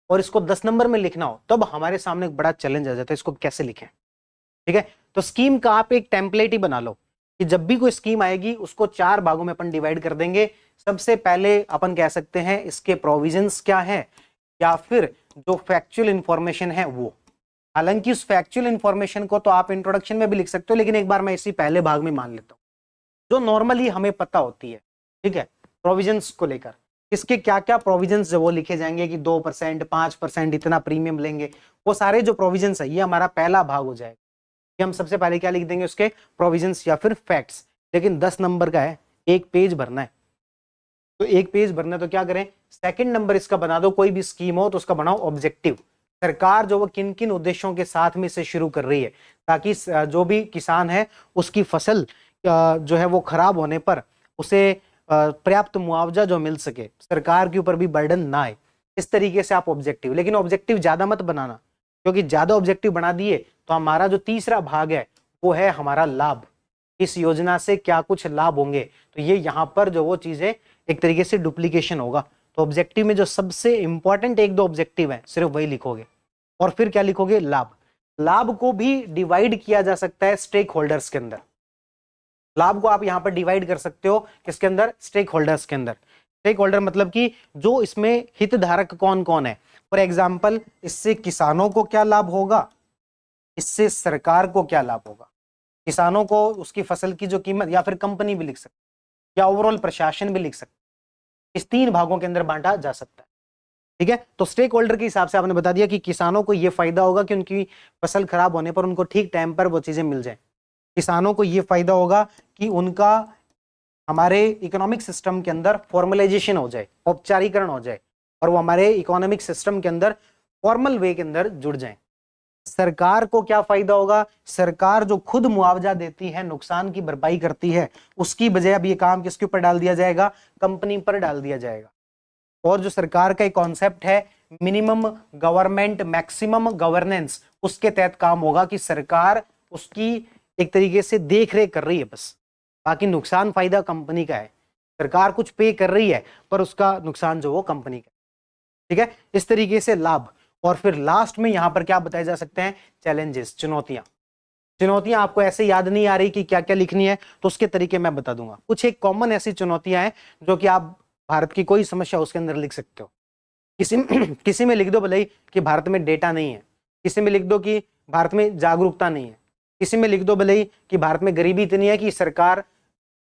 और इसको 10 नंबर में लिखना हो, तब हमारे सामने एक बड़ा चैलेंज आ जाता है, इसको कैसे लिखें, ठीक है। तो स्कीम का आप एक टेम्पलेट ही बना लो कि जब भी कोई स्कीम आएगी उसको 4 भागों में अपन डिवाइड कर देंगे। सबसे पहले अपन कह सकते हैं इसके प्रोविजंस क्या है, या फिर जो फैक्चुअल इंफॉर्मेशन है वो। हालांकि उस फैक्चुअल इंफॉर्मेशन को तो आप इंट्रोडक्शन में भी लिख सकते हो, लेकिन एक बार मैं इसी पहले भाग में मान लेता हूँ जो नॉर्मली हमें पता होती है, ठीक है। प्रोविजंस को लेकर इसके क्या क्या प्रोविजंस जो वो लिखे जाएंगे कि 2%, 5% इतना प्रीमियम लेंगे, वो सारे जो प्रोविजंस है ये हमारा पहला भाग हो जाएगा कि हम सबसे पहले क्या लिख देंगे, उसके प्रोविजंस या फिर फैक्ट्स। लेकिन 10 नंबर का है, 1 पेज भरना है, तो 1 पेज भरना है तो क्या करें, सेकंड नंबर इसका बना दो, कोई भी स्कीम हो तो उसका बनाओ ऑब्जेक्टिव। सरकार जो वो किन किन उद्देश्यों के साथ में से शुरू कर रही है, ताकि जो भी किसान है उसकी फसल जो है वो खराब होने पर उसे पर्याप्त मुआवजा जो मिल सके, सरकार के ऊपर भी बर्डन ना आए, इस तरीके से आप ऑब्जेक्टिव, लेकिन ऑब्जेक्टिव ज्यादा मत बनाना, क्योंकि ज्यादा ऑब्जेक्टिव बना दिए तो हमारा जो तीसरा भाग है वो है हमारा लाभ, इस योजना से क्या कुछ लाभ होंगे, तो ये यहाँ पर जो वो चीजें एक तरीके से डुप्लीकेशन होगा। तो ऑब्जेक्टिव में जो सबसे इंपॉर्टेंट एक दो ऑब्जेक्टिव है सिर्फ वही लिखोगे, और फिर क्या लिखोगे, लाभ। लाभ को भी डिवाइड किया जा सकता है स्टेक होल्डर्स के अंदर, लाभ को आप यहां पर डिवाइड कर सकते हो किसके अंदर, स्टेक होल्डर्स के अंदर। स्टेक होल्डर मतलब कि जो इसमें हितधारक कौन कौन है। फॉर एग्जाम्पल, इससे किसानों को क्या लाभ होगा, इससे सरकार को क्या लाभ होगा, किसानों को उसकी फसल की जो कीमत, या फिर कंपनी भी लिख सकते, या ओवरऑल प्रशासन भी लिख सकते, इस तीन भागों के अंदर बांटा जा सकता है। ठीक है, तो स्टेक होल्डर के हिसाब से आपने बता दिया कि किसानों को यह फायदा होगा कि उनकी फसल खराब होने पर उनको ठीक टाइम पर वो चीजें मिल जाए, किसानों को यह फायदा होगा कि उनका हमारे इकोनॉमिक सिस्टम के अंदर फॉर्मलाइजेशन हो जाए, औपचारीकरण हो जाए, और वो हमारे इकोनॉमिक सिस्टम के अंदर फॉर्मल वे के अंदर जुड़ जाएं। सरकार को क्या फायदा होगा, सरकार जो खुद मुआवजा देती है, नुकसान की भरपाई करती है, उसकी बजाय अब ये काम किसके ऊपर डाल दिया जाएगा, कंपनी पर डाल दिया जाएगा। और जो सरकार का एक कॉन्सेप्ट है मिनिमम गवर्नमेंट मैक्सिमम गवर्नेंस, उसके तहत काम होगा कि सरकार उसकी एक तरीके से देख रेख कर रही है बस, बाकी नुकसान फायदा कंपनी का है, सरकार कुछ पे कर रही है पर उसका नुकसान जो वो कंपनी का। ठीक है, इस तरीके से लाभ। और फिर लास्ट में यहां पर क्या बताए जा सकते हैं, चैलेंजेस, चुनौतियां। चुनौतियां आपको ऐसे याद नहीं आ रही कि क्या क्या लिखनी है, तो उसके तरीके मैं बता दूंगा। कुछ एक कॉमन ऐसी चुनौतियां हैं जो कि आप भारत की कोई समस्या उसके अंदर लिख सकते हो। किसी में लिख दो भले ही कि भारत में डेटा नहीं है, किसी में लिख दो कि भारत में जागरूकता नहीं है, किसी में लिख दो भले ही कि भारत में गरीबी इतनी है कि सरकार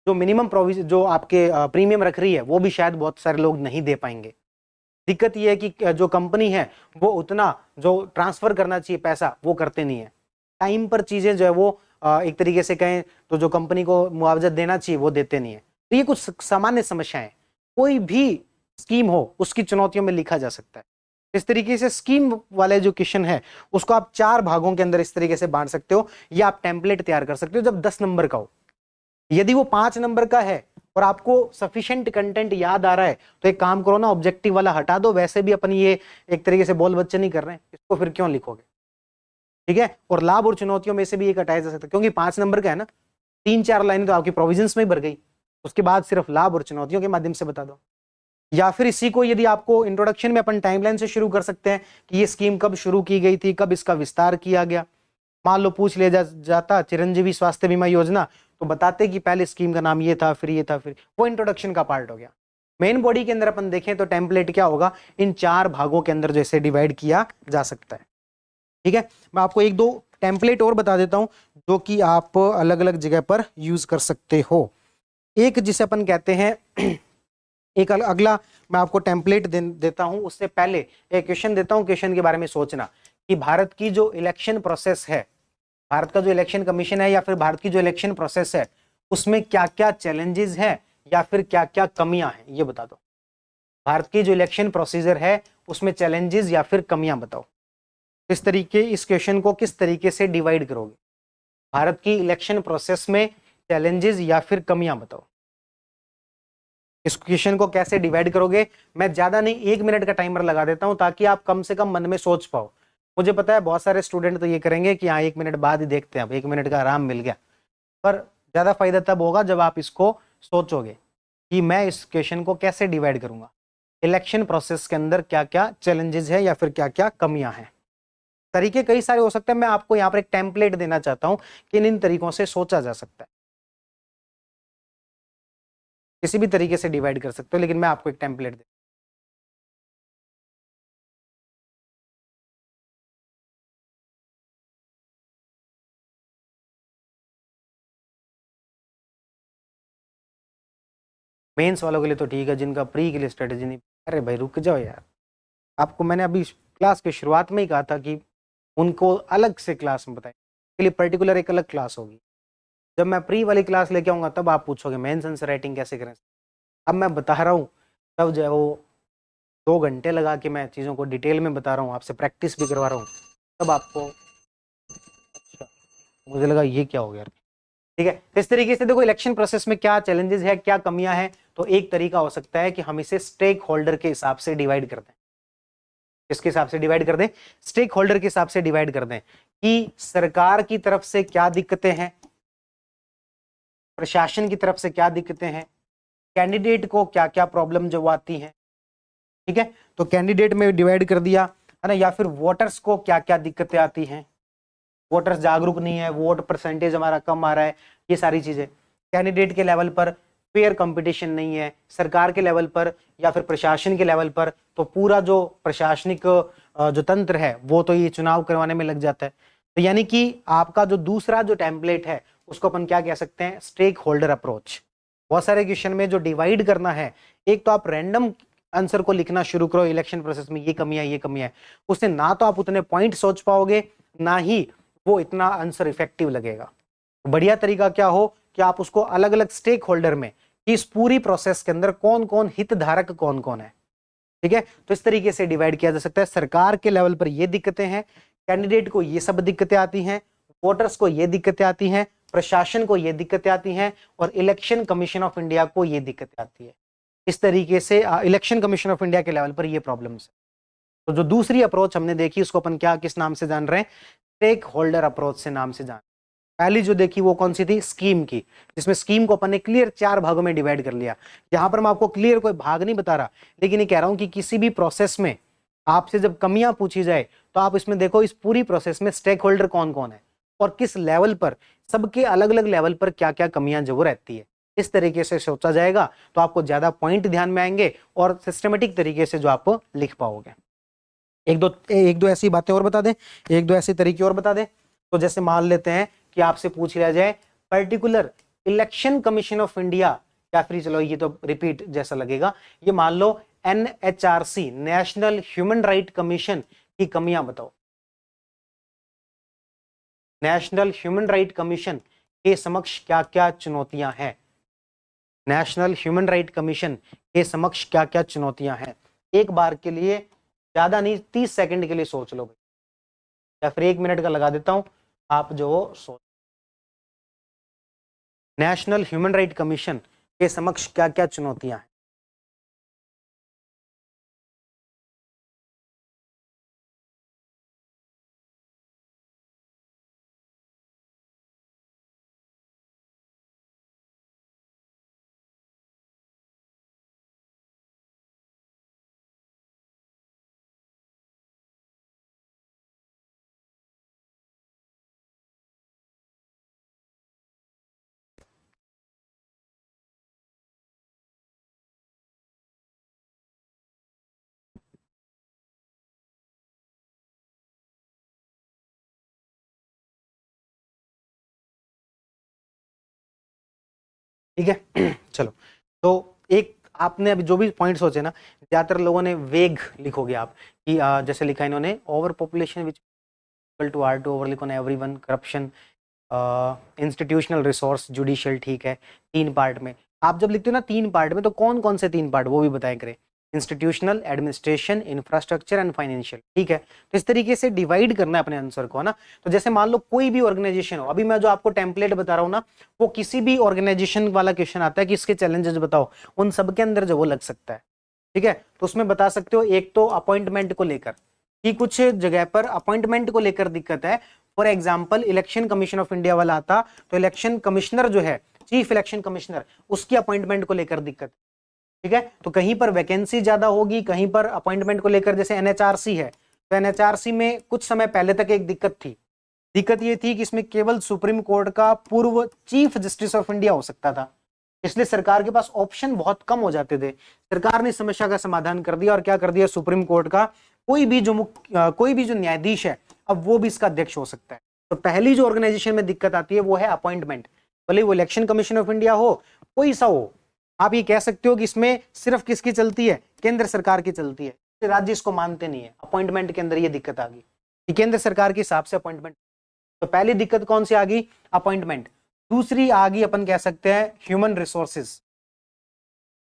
जो मिनिमम प्रोविजन जो आपके प्रीमियम रख रही है वो भी शायद बहुत सारे लोग नहीं दे पाएंगे। दिक्कत यह है कि जो कंपनी है वो उतना जो ट्रांसफर करना चाहिए पैसा वो करते नहीं है, टाइम पर चीजें जो है वो एक तरीके से कहें तो जो कंपनी को मुआवजा देना चाहिए वो देते नहीं है। तो ये कुछ सामान्य समस्याएं, कोई भी स्कीम हो उसकी चुनौतियों में लिखा जा सकता है। इस तरीके से स्कीम वाले जो क्वेश्चन है उसको आप 4 भागों के अंदर इस तरीके से बांट सकते हो, या आप टेम्पलेट तैयार कर सकते हो जब 10 नंबर का हो। यदि वो 5 नंबर का है और आपको सफिशिएंट कंटेंट याद आ रहा है तो एक काम करो ना, ऑब्जेक्टिव वाला हटा दो, वैसे भी अपन ये एक तरीके से बोल बच्चे नहीं कर रहे हैं, इसको फिर क्यों लिखोगे। ठीक है, और लाभ और चुनौतियों में से भी एक हटाया जा सकता है क्योंकि 5 नंबर का है ना, 3-4 लाइनें तो आपकी प्रोविजंस में ही भर गई, उसके बाद सिर्फ लाभ और चुनौतियों के माध्यम से बता दो। या फिर इसी को यदि आपको इंट्रोडक्शन में अपन टाइमलाइन से शुरू कर सकते हैं कि ये स्कीम कब शुरू की गई थी, कब इसका विस्तार किया गया। मान लो पूछ लिया जाता चिरंजीवी स्वास्थ्य बीमा योजना, तो बताते कि पहले स्कीम का नाम ये था, फिर ये था, फिर वो इंट्रोडक्शन का पार्ट हो गया। मेन बॉडी के अंदर अपन देखें तो टेम्पलेट क्या होगा, इन 4 भागों के अंदर जैसे डिवाइड किया जा सकता है। ठीक है, मैं आपको 1-2 टेम्पलेट और बता देता हूं जो कि आप अलग अलग जगह पर यूज कर सकते हो। एक जिसे अपन कहते हैं एक अगला मैं आपको टेम्पलेट देता हूं, उससे पहले एक क्वेश्चन देता हूं, क्वेश्चन के बारे में सोचना कि भारत की जो इलेक्शन प्रोसेस है, भारत का जो इलेक्शन कमीशन है या फिर भारत की जो इलेक्शन प्रोसेस है उसमें क्या क्या चैलेंजेस हैं या फिर क्या क्या कमियां हैं, ये बता दो। भारत की जो इलेक्शन प्रोसीजर है उसमें चैलेंजेस या फिर कमियां बताओ। इस तरीके इस क्वेश्चन को किस तरीके से डिवाइड करोगे, भारत की इलेक्शन प्रोसेस में चैलेंजेस या फिर कमियां बताओ। इस क्वेश्चन को कैसे डिवाइड करोगे, मैं ज्यादा नहीं 1 मिनट का टाइमर लगा देता हूं ताकि आप कम से कम मन में सोच पाओ। मुझे पता है बहुत सारे स्टूडेंट तो ये करेंगे कि हाँ 1 मिनट बाद ही देखते हैं, अब 1 मिनट का आराम मिल गया, पर ज्यादा फायदा तब होगा जब आप इसको सोचोगे कि मैं इस क्वेश्चन को कैसे डिवाइड करूंगा, इलेक्शन प्रोसेस के अंदर क्या क्या चैलेंजेस है या फिर क्या क्या कमियां हैं। तरीके कई सारे हो सकते हैं, मैं आपको यहाँ पर एक टेम्पलेट देना चाहता हूं कि इन तरीकों से सोचा जा सकता है, किसी भी तरीके से डिवाइड कर सकते हो, लेकिन मैं आपको एक टेम्पलेट दे। मेंस वालों के लिए तो ठीक है, जिनका प्री के लिए स्ट्रेटेजी नहीं, अरे भाई रुक जाओ यार, आपको मैंने अभी क्लास की शुरुआत में ही कहा था कि उनको अलग से क्लास में बताएं, के लिए पर्टिकुलर एक अलग क्लास होगी। जब मैं प्री वाली क्लास लेके आऊंगा तब आप पूछोगे मेंस आंसर राइटिंग कैसे करें। अब मैं बता रहा हूँ तब जो है वो 2 घंटे लगा के मैं चीज़ों को डिटेल में बता रहा हूँ, आपसे प्रैक्टिस भी करवा रहा हूँ, तब आपको अच्छा मुझे लगा ये क्या हो गया। ठीक है। तो इस तरीके से देखो इलेक्शन प्रोसेस में क्या चैलेंजेस है, क्या कमियां हैं, तो एक तरीका हो सकता है कि हम इसे स्टेक होल्डर के हिसाब से डिवाइड कर दें। किसके हिसाब से डिवाइड कर दें? स्टेक होल्डर के हिसाब से डिवाइड कर दें कि सरकार की तरफ से क्या दिक्कतें हैं, प्रशासन की तरफ से क्या दिक्कतें हैं, कैंडिडेट को क्या क्या प्रॉब्लम जो आती हैं। ठीक है, तो कैंडिडेट में डिवाइड कर दिया है ना, या फिर वोटर्स को क्या क्या दिक्कतें आती हैं, वोटर्स जागरूक नहीं है, वोट परसेंटेज हमारा कम आ रहा है, ये सारी चीजें। कैंडिडेट के लेवल पर फेयर कंपटीशन नहीं है, सरकार के लेवल पर या फिर प्रशासन के लेवल पर तो पूरा जो प्रशासनिक जो तंत्र है वो तो ये चुनाव करवाने में लग जाता है। तो यानी कि आपका जो दूसरा जो टेम्पलेट है उसको अपन क्या कह सकते हैं? Stakeholder approach. बहुत सारे क्वेश्चन में जो डिवाइड करना है, एक तो आप रैंडम आंसर को लिखना शुरू करो इलेक्शन प्रोसेस में, ये कमियां ये कमियां, उससे ना तो आप उतने पॉइंट सोच पाओगे, ना ही वो इतना आंसर इफेक्टिव लगेगा। बढ़िया तरीका क्या हो कि आप उसको अलग अलग स्टेक होल्डर में, कि इस पूरी प्रोसेस के अंदर कौन कौन हितधारक कौन कौन है। ठीक है, तो इस तरीके से डिवाइड किया जा सकता है। सरकार के लेवल पर ये दिक्कतें हैं, कैंडिडेट को ये सब दिक्कतें आती हैं, वोटर्स को ये दिक्कतें आती हैं, प्रशासन को ये दिक्कतें आती हैं, और इलेक्शन कमीशन ऑफ इंडिया को ये दिक्कतें आती है। इस तरीके से इलेक्शन कमीशन ऑफ इंडिया के लेवल पर ये प्रॉब्लम्स है। तो जो दूसरी अप्रोच हमने देखी उसको अपन क्या किस नाम से जान रहे हैं? स्टेक होल्डर अप्रोच से नाम से जान। पहली जो देखी वो कौन सी थी? स्कीम की, जिसमें स्कीम को अपन ने क्लियर 4 भागों में डिवाइड कर लिया। यहां पर मैं आपको क्लियर कोई भाग नहीं बता रहा, लेकिन ये कह रहा हूं कि किसी भी प्रोसेस में आपसे जब कमियां पूछी जाए तो आप इसमें देखो इस पूरी प्रोसेस में स्टेक होल्डर कौन कौन है और किस लेवल पर, सबके अलग अलग लेवल पर क्या क्या कमियां जो रहती है। इस तरीके से सोचा जाएगा तो आपको ज्यादा पॉइंट ध्यान में आएंगे और सिस्टमेटिक तरीके से जो आप लिख पाओगे। एक दो ऐसी बातें और बता दें, एक दो ऐसे तरीके और बता दें। तो जैसे मान लेते हैं कि आपसे पूछ लिया जाए particular election commission of India, या फिर चलो ये तो रिपीट जैसा लगेगा, ये मान लो NHRC national human right commission की कमियां बताओ। नेशनल ह्यूमन राइट कमीशन के समक्ष क्या क्या चुनौतियां हैं, नेशनल ह्यूमन राइट कमीशन के समक्ष क्या क्या चुनौतियां हैं। एक बार के लिए, ज्यादा नहीं 30 सेकंड के लिए सोच लो, या फिर 1 मिनट का लगा देता हूं, आप जो सोच। नेशनल ह्यूमन राइट कमीशन के समक्ष क्या क्या चुनौतियां हैं। ठीक है चलो, तो एक आपने अभी जो भी पॉइंट सोचे ना, ज्यादातर लोगों ने वेग लिखोगे आप कि जैसे लिखा इन्होंने overpopulation which equal to R2 over लिखो ना everyone, corruption, institutional resource, judicial. ठीक है, 3 पार्ट में आप जब लिखते हो ना, 3 पार्ट में, तो कौन कौन से 3 पार्ट वो भी बताएं करें? Institutional, administration, infrastructure and financial. ठीक है, तो इस तरीके से डिवाइड करना है अपने आंसर को, है ना। तो जैसे मान लो कोई भी ऑर्गेनाइजेशन हो, अभी मैं जो आपको टेम्पलेट बता रहा हूँ ना, वो किसी भी ऑर्गेनाइजेशन वाला क्वेश्चन आता है कि इसके चैलेंजेस बताओ, उन सबके अंदर जो वो लग सकता है। ठीक है, तो उसमें बता सकते हो एक तो अपॉइंटमेंट को लेकर, कि कुछ जगह पर अपॉइंटमेंट को लेकर दिक्कत है। For example election commission of India वाला आता तो इलेक्शन कमिश्नर जो है, चीफ इलेक्शन कमिश्नर, उसकी अपॉइंटमेंट को लेकर दिक्कत। ठीक है, तो कहीं पर वैकेंसी ज्यादा होगी, कहीं पर अपॉइंटमेंट को लेकर, जैसे NHRC है, तो NHRC में कुछ समय पहले तक एक दिक्कत थी। दिक्कत ये थी कि इसमें केवल सुप्रीम कोर्ट का पूर्व चीफ जस्टिस ऑफ इंडिया हो सकता था, इसलिए सरकार के पास ऑप्शन बहुत कम हो जाते थे। सरकार ने समस्या का समाधान कर दिया और क्या कर दिया, सुप्रीम कोर्ट का कोई भी जो न्यायाधीश है, अब वो भी इसका अध्यक्ष हो सकता है। तो पहली जो ऑर्गेनाइजेशन में दिक्कत आती है वो है अपॉइंटमेंट, भले वो इलेक्शन कमीशन ऑफ इंडिया हो, कोई सा हो। आप ये कह सकते हो कि इसमें सिर्फ किसकी चलती है, केंद्र सरकार की चलती है, राज्य इसको मानते नहीं है। अपॉइंटमेंट के अंदर ये दिक्कत आ गई कि केंद्र सरकार के हिसाब से अपॉइंटमेंट। तो पहली दिक्कत कौन सी आ गई, अपॉइंटमेंट। दूसरी आ गई अपन कह सकते हैं ह्यूमन रिसोर्सेज,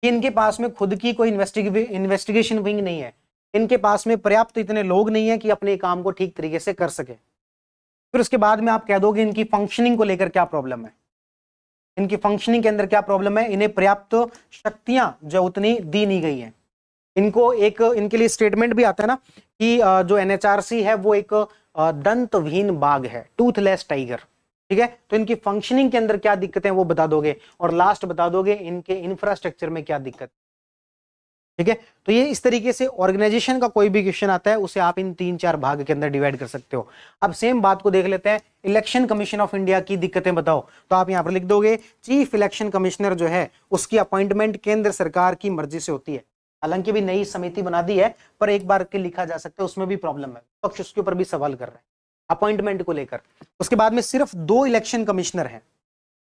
कि इनके पास में खुद की कोई इन्वेस्टिगेशन विंग नहीं है, इनके पास में पर्याप्त इतने लोग नहीं है कि अपने काम को ठीक तरीके से कर सके। फिर उसके बाद में आप कह दोगे इनकी फंक्शनिंग को लेकर क्या प्रॉब्लम है, इनकी फंक्शनिंग के अंदर क्या प्रॉब्लम है, इन्हें पर्याप्त शक्तियां जो उतनी दी नहीं गई है। इनको एक इनके लिए स्टेटमेंट भी आता है ना कि जो एनएचआरसी है वो एक दंतविहीन बाघ है, टूथलेस टाइगर। ठीक है, तो इनकी फंक्शनिंग के अंदर क्या दिक्कतें हैं वो बता दोगे, और लास्ट बता दोगे इनके इंफ्रास्ट्रक्चर में क्या दिक्कत। ठीक है, तो ये इस तरीके से ऑर्गेनाइजेशन का कोई भी क्वेश्चन आता है उसे आप इन 3-4 भाग के अंदर डिवाइड कर सकते हो। अब सेम बात को देख लेते हैं, इलेक्शन कमीशन ऑफ इंडिया की दिक्कतें बताओ, तो आप यहां पर लिख दोगे चीफ इलेक्शन कमिश्नर जो है उसकी अपॉइंटमेंट केंद्र सरकार की मर्जी से होती है। हालांकि भी नई समिति बना दी है, पर एक बार के लिखा जा सकता है, उसमें भी प्रॉब्लम है, पक्ष उसके ऊपर भी सवाल कर रहा है अपॉइंटमेंट को लेकर। उसके बाद में सिर्फ 2 इलेक्शन कमिश्नर हैं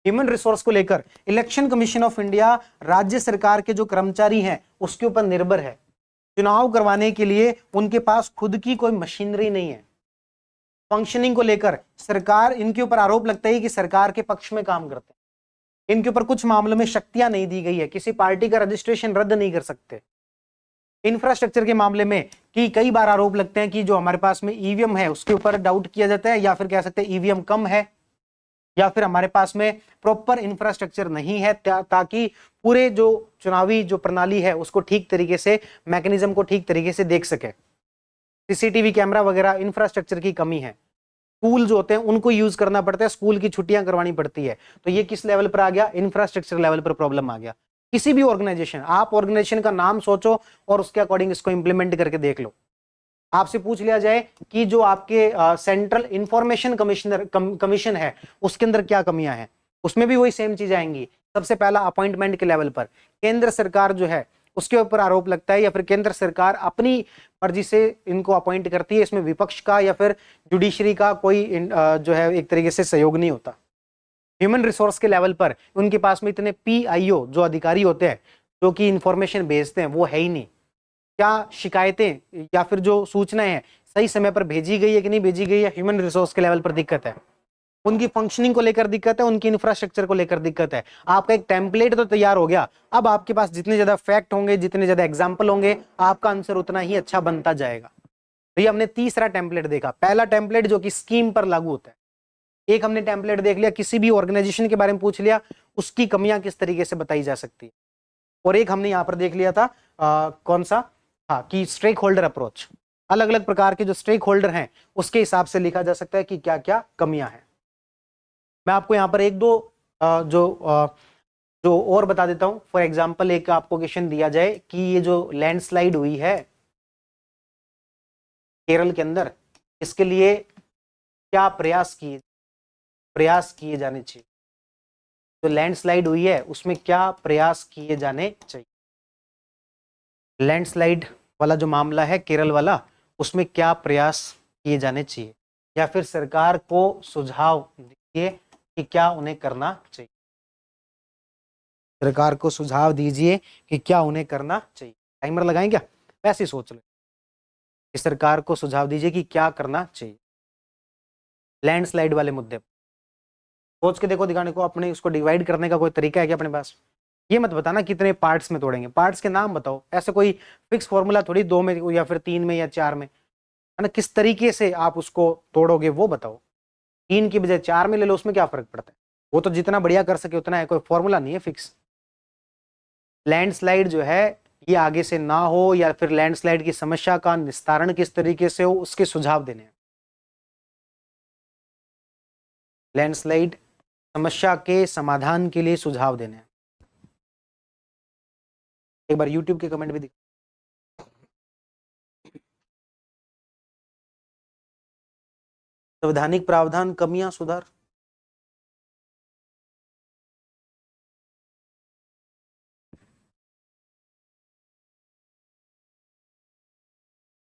ह्यूमन रिसोर्स को लेकर। इलेक्शन कमीशन ऑफ इंडिया राज्य सरकार के जो कर्मचारी हैं उसके ऊपर निर्भर है। चुनाव करवाने के लिए उनके पास खुद की कोई मशीनरी नहीं है। फंक्शनिंग को लेकर सरकार, इनके ऊपर आरोप लगता है कि सरकार के पक्ष में काम करते हैं, इनके ऊपर कुछ मामलों में शक्तियां नहीं दी गई है, किसी पार्टी का रजिस्ट्रेशन रद्द नहीं कर सकते। इंफ्रास्ट्रक्चर के मामले में कि कई बार आरोप लगते हैं कि जो हमारे पास में ईवीएम है उसके ऊपर डाउट किया जाता है, या फिर कह सकते हैं ईवीएम कम है, या फिर हमारे पास में प्रॉपर इंफ्रास्ट्रक्चर नहीं है ताकि पूरे जो चुनावी जो प्रणाली है उसको ठीक तरीके से, मैकेनिज्म को ठीक तरीके से देख सके। सीसीटीवी कैमरा वगैरह इंफ्रास्ट्रक्चर की कमी है। स्कूल जो होते हैं उनको यूज करना पड़ता है, स्कूल की छुट्टियां करवानी पड़ती है, तो ये किस लेवल पर आ गया, इंफ्रास्ट्रक्चर लेवल पर प्रॉब्लम आ गया। किसी भी ऑर्गेनाइजेशन, आप ऑर्गेनाइजेशन का नाम सोचो और उसके अकॉर्डिंग इसको इंप्लीमेंट करके देख लो। आपसे पूछ लिया जाए कि जो आपके सेंट्रल इंफॉर्मेशन कमीशन है उसके अंदर क्या कमियां हैं, उसमें भी वही सेम चीज आएंगी। सबसे पहला अपॉइंटमेंट के लेवल पर केंद्र सरकार जो है उसके ऊपर आरोप लगता है, या फिर केंद्र सरकार अपनी मर्जी से इनको अपॉइंट करती है, इसमें विपक्ष का या फिर जुडिशरी का कोई जो है एक तरीके से सहयोग नहीं होता। ह्यूमन रिसोर्स के लेवल पर उनके पास में इतने पीआईओ जो अधिकारी होते हैं जो कि इंफॉर्मेशन भेजते हैं वो है ही नहीं। क्या शिकायतें या फिर जो सूचनाएं हैं सही समय पर भेजी गई है कि नहीं भेजी गई है, ह्यूमन रिसोर्स के लेवल पर दिक्कत है। उनकी फंक्शनिंग को लेकर दिक्कत है, उनकी इंफ्रास्ट्रक्चर को लेकर दिक्कत है। आपका एक टेम्पलेट तो तैयार हो गया, अब आपके पास जितने ज्यादा फैक्ट होंगे, जितने ज्यादा एग्जाम्पल होंगे, आपका आंसर उतना ही अच्छा बनता जाएगा। तो ये हमने तीसरा टेम्पलेट देखा। पहला टेम्पलेट जो कि स्कीम पर लागू होता है, एक हमने टेम्पलेट देख लिया, किसी भी ऑर्गेनाइजेशन के बारे में पूछ लिया, उसकी कमियां किस तरीके से बताई जा सकती है। और एक हमने यहाँ पर देख लिया था कौन सा, हाँ, कि स्टेक होल्डर अप्रोच, अलग अलग प्रकार के जो स्टेक होल्डर हैं उसके हिसाब से लिखा जा सकता है कि क्या क्या कमियां हैं। मैं आपको यहाँ पर एक दो जो और बता देता हूं। फॉर एग्जांपल एक आपको क्वेश्चन दिया जाए कि ये जो लैंडस्लाइड हुई है केरल के अंदर, इसके लिए क्या प्रयास किए जाने चाहिए। जो लैंडस्लाइड हुई है उसमें क्या प्रयास किए जाने चाहिए। लैंडस्लाइड वाला जो मामला है केरल वाला, उसमें क्या प्रयास किए जाने चाहिए, या फिर सरकार को सुझाव दीजिए कि क्या उन्हें करना चाहिए। सरकार को सुझाव दीजिए कि क्या उन्हें करना चाहिए। टाइमर लगाएं क्या, वैसे ही सोच लो कि सरकार को सुझाव दीजिए कि क्या करना चाहिए लैंडस्लाइड वाले मुद्दे पर। सोच के देखो, दिखाने को अपने उसको डिवाइड करने का कोई तरीका है क्या अपने पास। ये मत बताना कितने पार्ट्स में तोड़ेंगे, पार्ट्स के नाम बताओ। ऐसे कोई फिक्स फॉर्मूला थोड़ी 2 में या फिर 3 में या 4 में, है ना। किस तरीके से आप उसको तोड़ोगे वो बताओ। 3 की बजाय 4 में ले लो, उसमें क्या फर्क पड़ता है। वो तो जितना बढ़िया कर सके उतना है, कोई फॉर्मूला नहीं है फिक्स। लैंडस्लाइड जो है ये आगे से ना हो, या फिर लैंडस्लाइड की समस्या का निस्तारण किस तरीके से हो, उसके सुझाव देने हैं। लैंडस्लाइड समस्या के समाधान के लिए सुझाव देने हैं। एक बार YouTube के कमेंट भी दिख। संवैधानिक प्रावधान कमियां सुधार।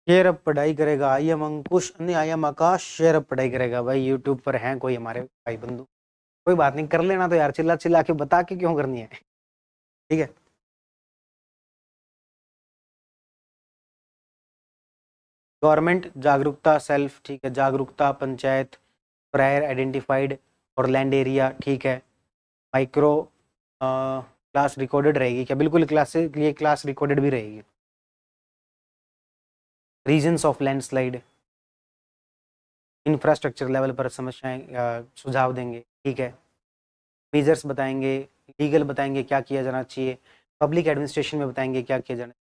शेर अब पढ़ाई करेगा, आई एम अंकुश, नहीं आई एम आकाश। शेर अब पढ़ाई करेगा भाई। YouTube पर हैं कोई हमारे भाई बंधु, कोई बात नहीं, कर लेना तो यार, चिल्ला चिल्ला के बता के क्यों करनी है। ठीक है, गवर्नमेंट जागरूकता सेल्फ, ठीक है, जागरूकता पंचायत, प्रायर आइडेंटिफाइड और लैंड एरिया, ठीक है। माइक्रो क्लास रिकॉर्डेड रहेगी क्या, बिल्कुल क्लास के लिए क्लास रिकॉर्डेड भी रहेगी। Reasons of landslide, infrastructure level पर समस्याएं सुझाव देंगे, ठीक है। मेजर्स बताएंगे, लीगल बताएंगे क्या किया जाना चाहिए, पब्लिक एडमिनिस्ट्रेशन में बताएंगे क्या किया जाना,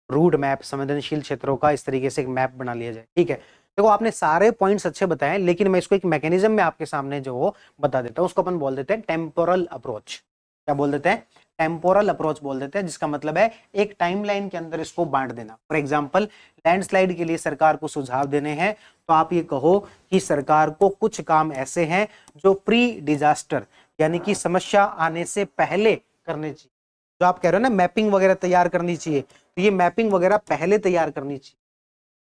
रूट मैप, संवेदनशील क्षेत्रों का इस तरीके से एक मैप बना लिया जाए। ठीक है, देखो आपने सारे पॉइंट्स अच्छे बताए, लेकिन मैं इसको एक मैकेनिज्म में आपके सामने जो वो बता देता हूँ, उसको अपन बोल देते हैं टेम्पोरल अप्रोच। क्या बोल देते हैं? टेम्पोरल अप्रोच बोल देते हैं, जिसका मतलब है एक टाइमलाइन के अंदर इसको बांट देना। फॉर एग्जांपल, लैंडस्लाइड के लिए सरकार को सुझाव देने हैं, तो आप ये कहो कि सरकार को कुछ काम ऐसे हैं जो प्री डिजास्टर यानी कि समस्या आने से पहले करने चाहिए। जो आप कह रहे हो ना मैपिंग वगैरह तैयार करनी चाहिए, तो ये मैपिंग वगैरह पहले तैयार करनी चाहिए।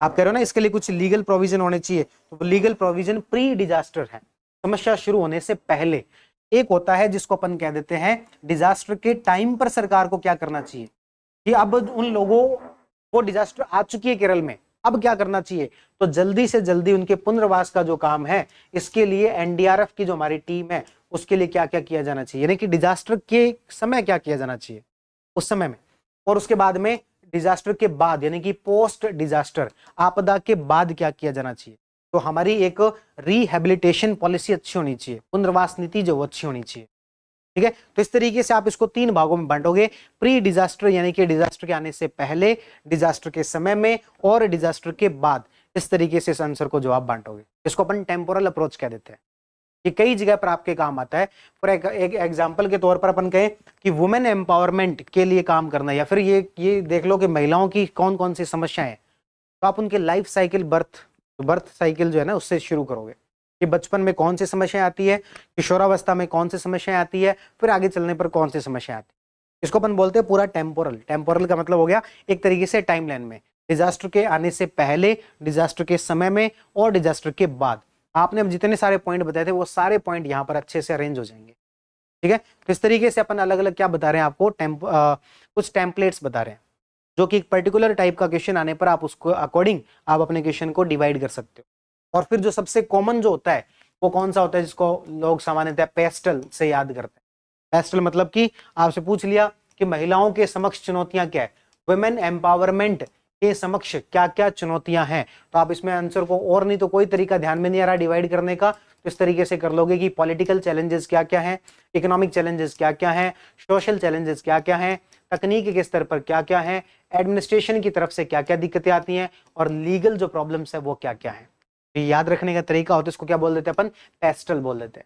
आप कह रहे हो ना इसके लिए कुछ लीगल प्रोविजन होने चाहिए, तो लीगल प्रोविजन प्री डिजास्टर है, समस्या शुरू होने से पहले। एक होता है जिसको अपन कह देते हैं डिजास्टर के टाइम पर सरकार को क्या करना चाहिए, कि अब उन लोगों को डिजास्टर आ चुकी है केरल में, अब क्या करना चाहिए, तो जल्दी से जल्दी उनके पुनर्वास का जो काम है, इसके लिए एनडीआरएफ की जो हमारी टीम है उसके लिए क्या क्या किया जाना चाहिए, यानी कि डिजास्टर के समय क्या किया जाना चाहिए उस समय में, और उसके बाद में डिजास्टर के बाद यानी कि पोस्ट डिजास्टर आपदा के बाद क्या किया जाना चाहिए। तो हमारी एक रिहेबिलिटेशन पॉलिसी अच्छी होनी चाहिए, पुनर्वास नीति जो अच्छी होनी चाहिए। ठीक है, तो इस तरीके से आप इसको 3 भागों में बांटोगे, प्री डिजास्टर यानी कि डिजास्टर के आने से पहले, डिजास्टर के समय में और डिजास्टर के बाद। इस तरीके से इस आंसर को जवाब बांटोगे, इसको अपन टेम्पोरल अप्रोच कह देते हैं। ये कई जगह पर आपके काम आता है। फॉर एक एग्जांपल के तौर पर अपन कहें कि वुमेन एम्पावरमेंट के लिए काम करना, या फिर ये देख लो कि महिलाओं की कौन कौन सी समस्याएं हैं, तो आप उनके लाइफ साइकिल बर्थ साइकिल जो है ना उससे शुरू करोगे कि बचपन में कौन सी समस्याएं आती है, किशोरावस्था में कौन सी समस्याएं आती है, फिर आगे चलने पर कौन सी समस्याएं आती है। इसको अपन बोलते हैं पूरा टेम्पोरल। टेम्पोरल का मतलब हो गया एक तरीके से टाइमलाइन में, डिजास्टर के आने से पहले, डिजास्टर के समय में और डिजास्टर के बाद। आपने अब जितने सारे पॉइंट बताए थे वो सारे पॉइंट यहाँ पर अच्छे से अरेंज हो जाएंगे। ठीक है, तो इस तरीके से अपन अलग अलग क्या बता रहे हैं आपको, कुछ टेम्पलेट्स बता रहे हैं, जो कि एक पर्टिकुलर टाइप का क्वेश्चन आने पर आप उसको अकॉर्डिंग आप अपने क्वेश्चन को डिवाइड कर सकते हो। और फिर जो सबसे कॉमन जो होता है वो कौन सा होता है, जिसको लोग सामान्यतः पेस्टल से याद करते हैं। पेस्टल मतलब कि आपसे पूछ लिया कि महिलाओं के समक्ष चुनौतियां क्या है, वुमेन एम्पावरमेंट के समक्ष क्या क्या चुनौतियां हैं, तो आप इसमें आंसर को और नहीं तो कोई तरीका ध्यान में नहीं आ रहा डिवाइड करने का, तो इस तरीके से कर लोगे कि पॉलिटिकल चैलेंजेस क्या क्या हैं, इकोनॉमिक चैलेंजेस क्या क्या हैं, सोशल चैलेंजेस क्या क्या हैं, तकनीक के स्तर पर क्या क्या है, एडमिनिस्ट्रेशन की तरफ से क्या क्या दिक्कतें आती हैं, और लीगल जो प्रॉब्लम्स है वो क्या क्या है। ये याद रखने का तरीका होता है, इसको क्या बोल देते हैं अपन, पेस्टल बोल देते हैं।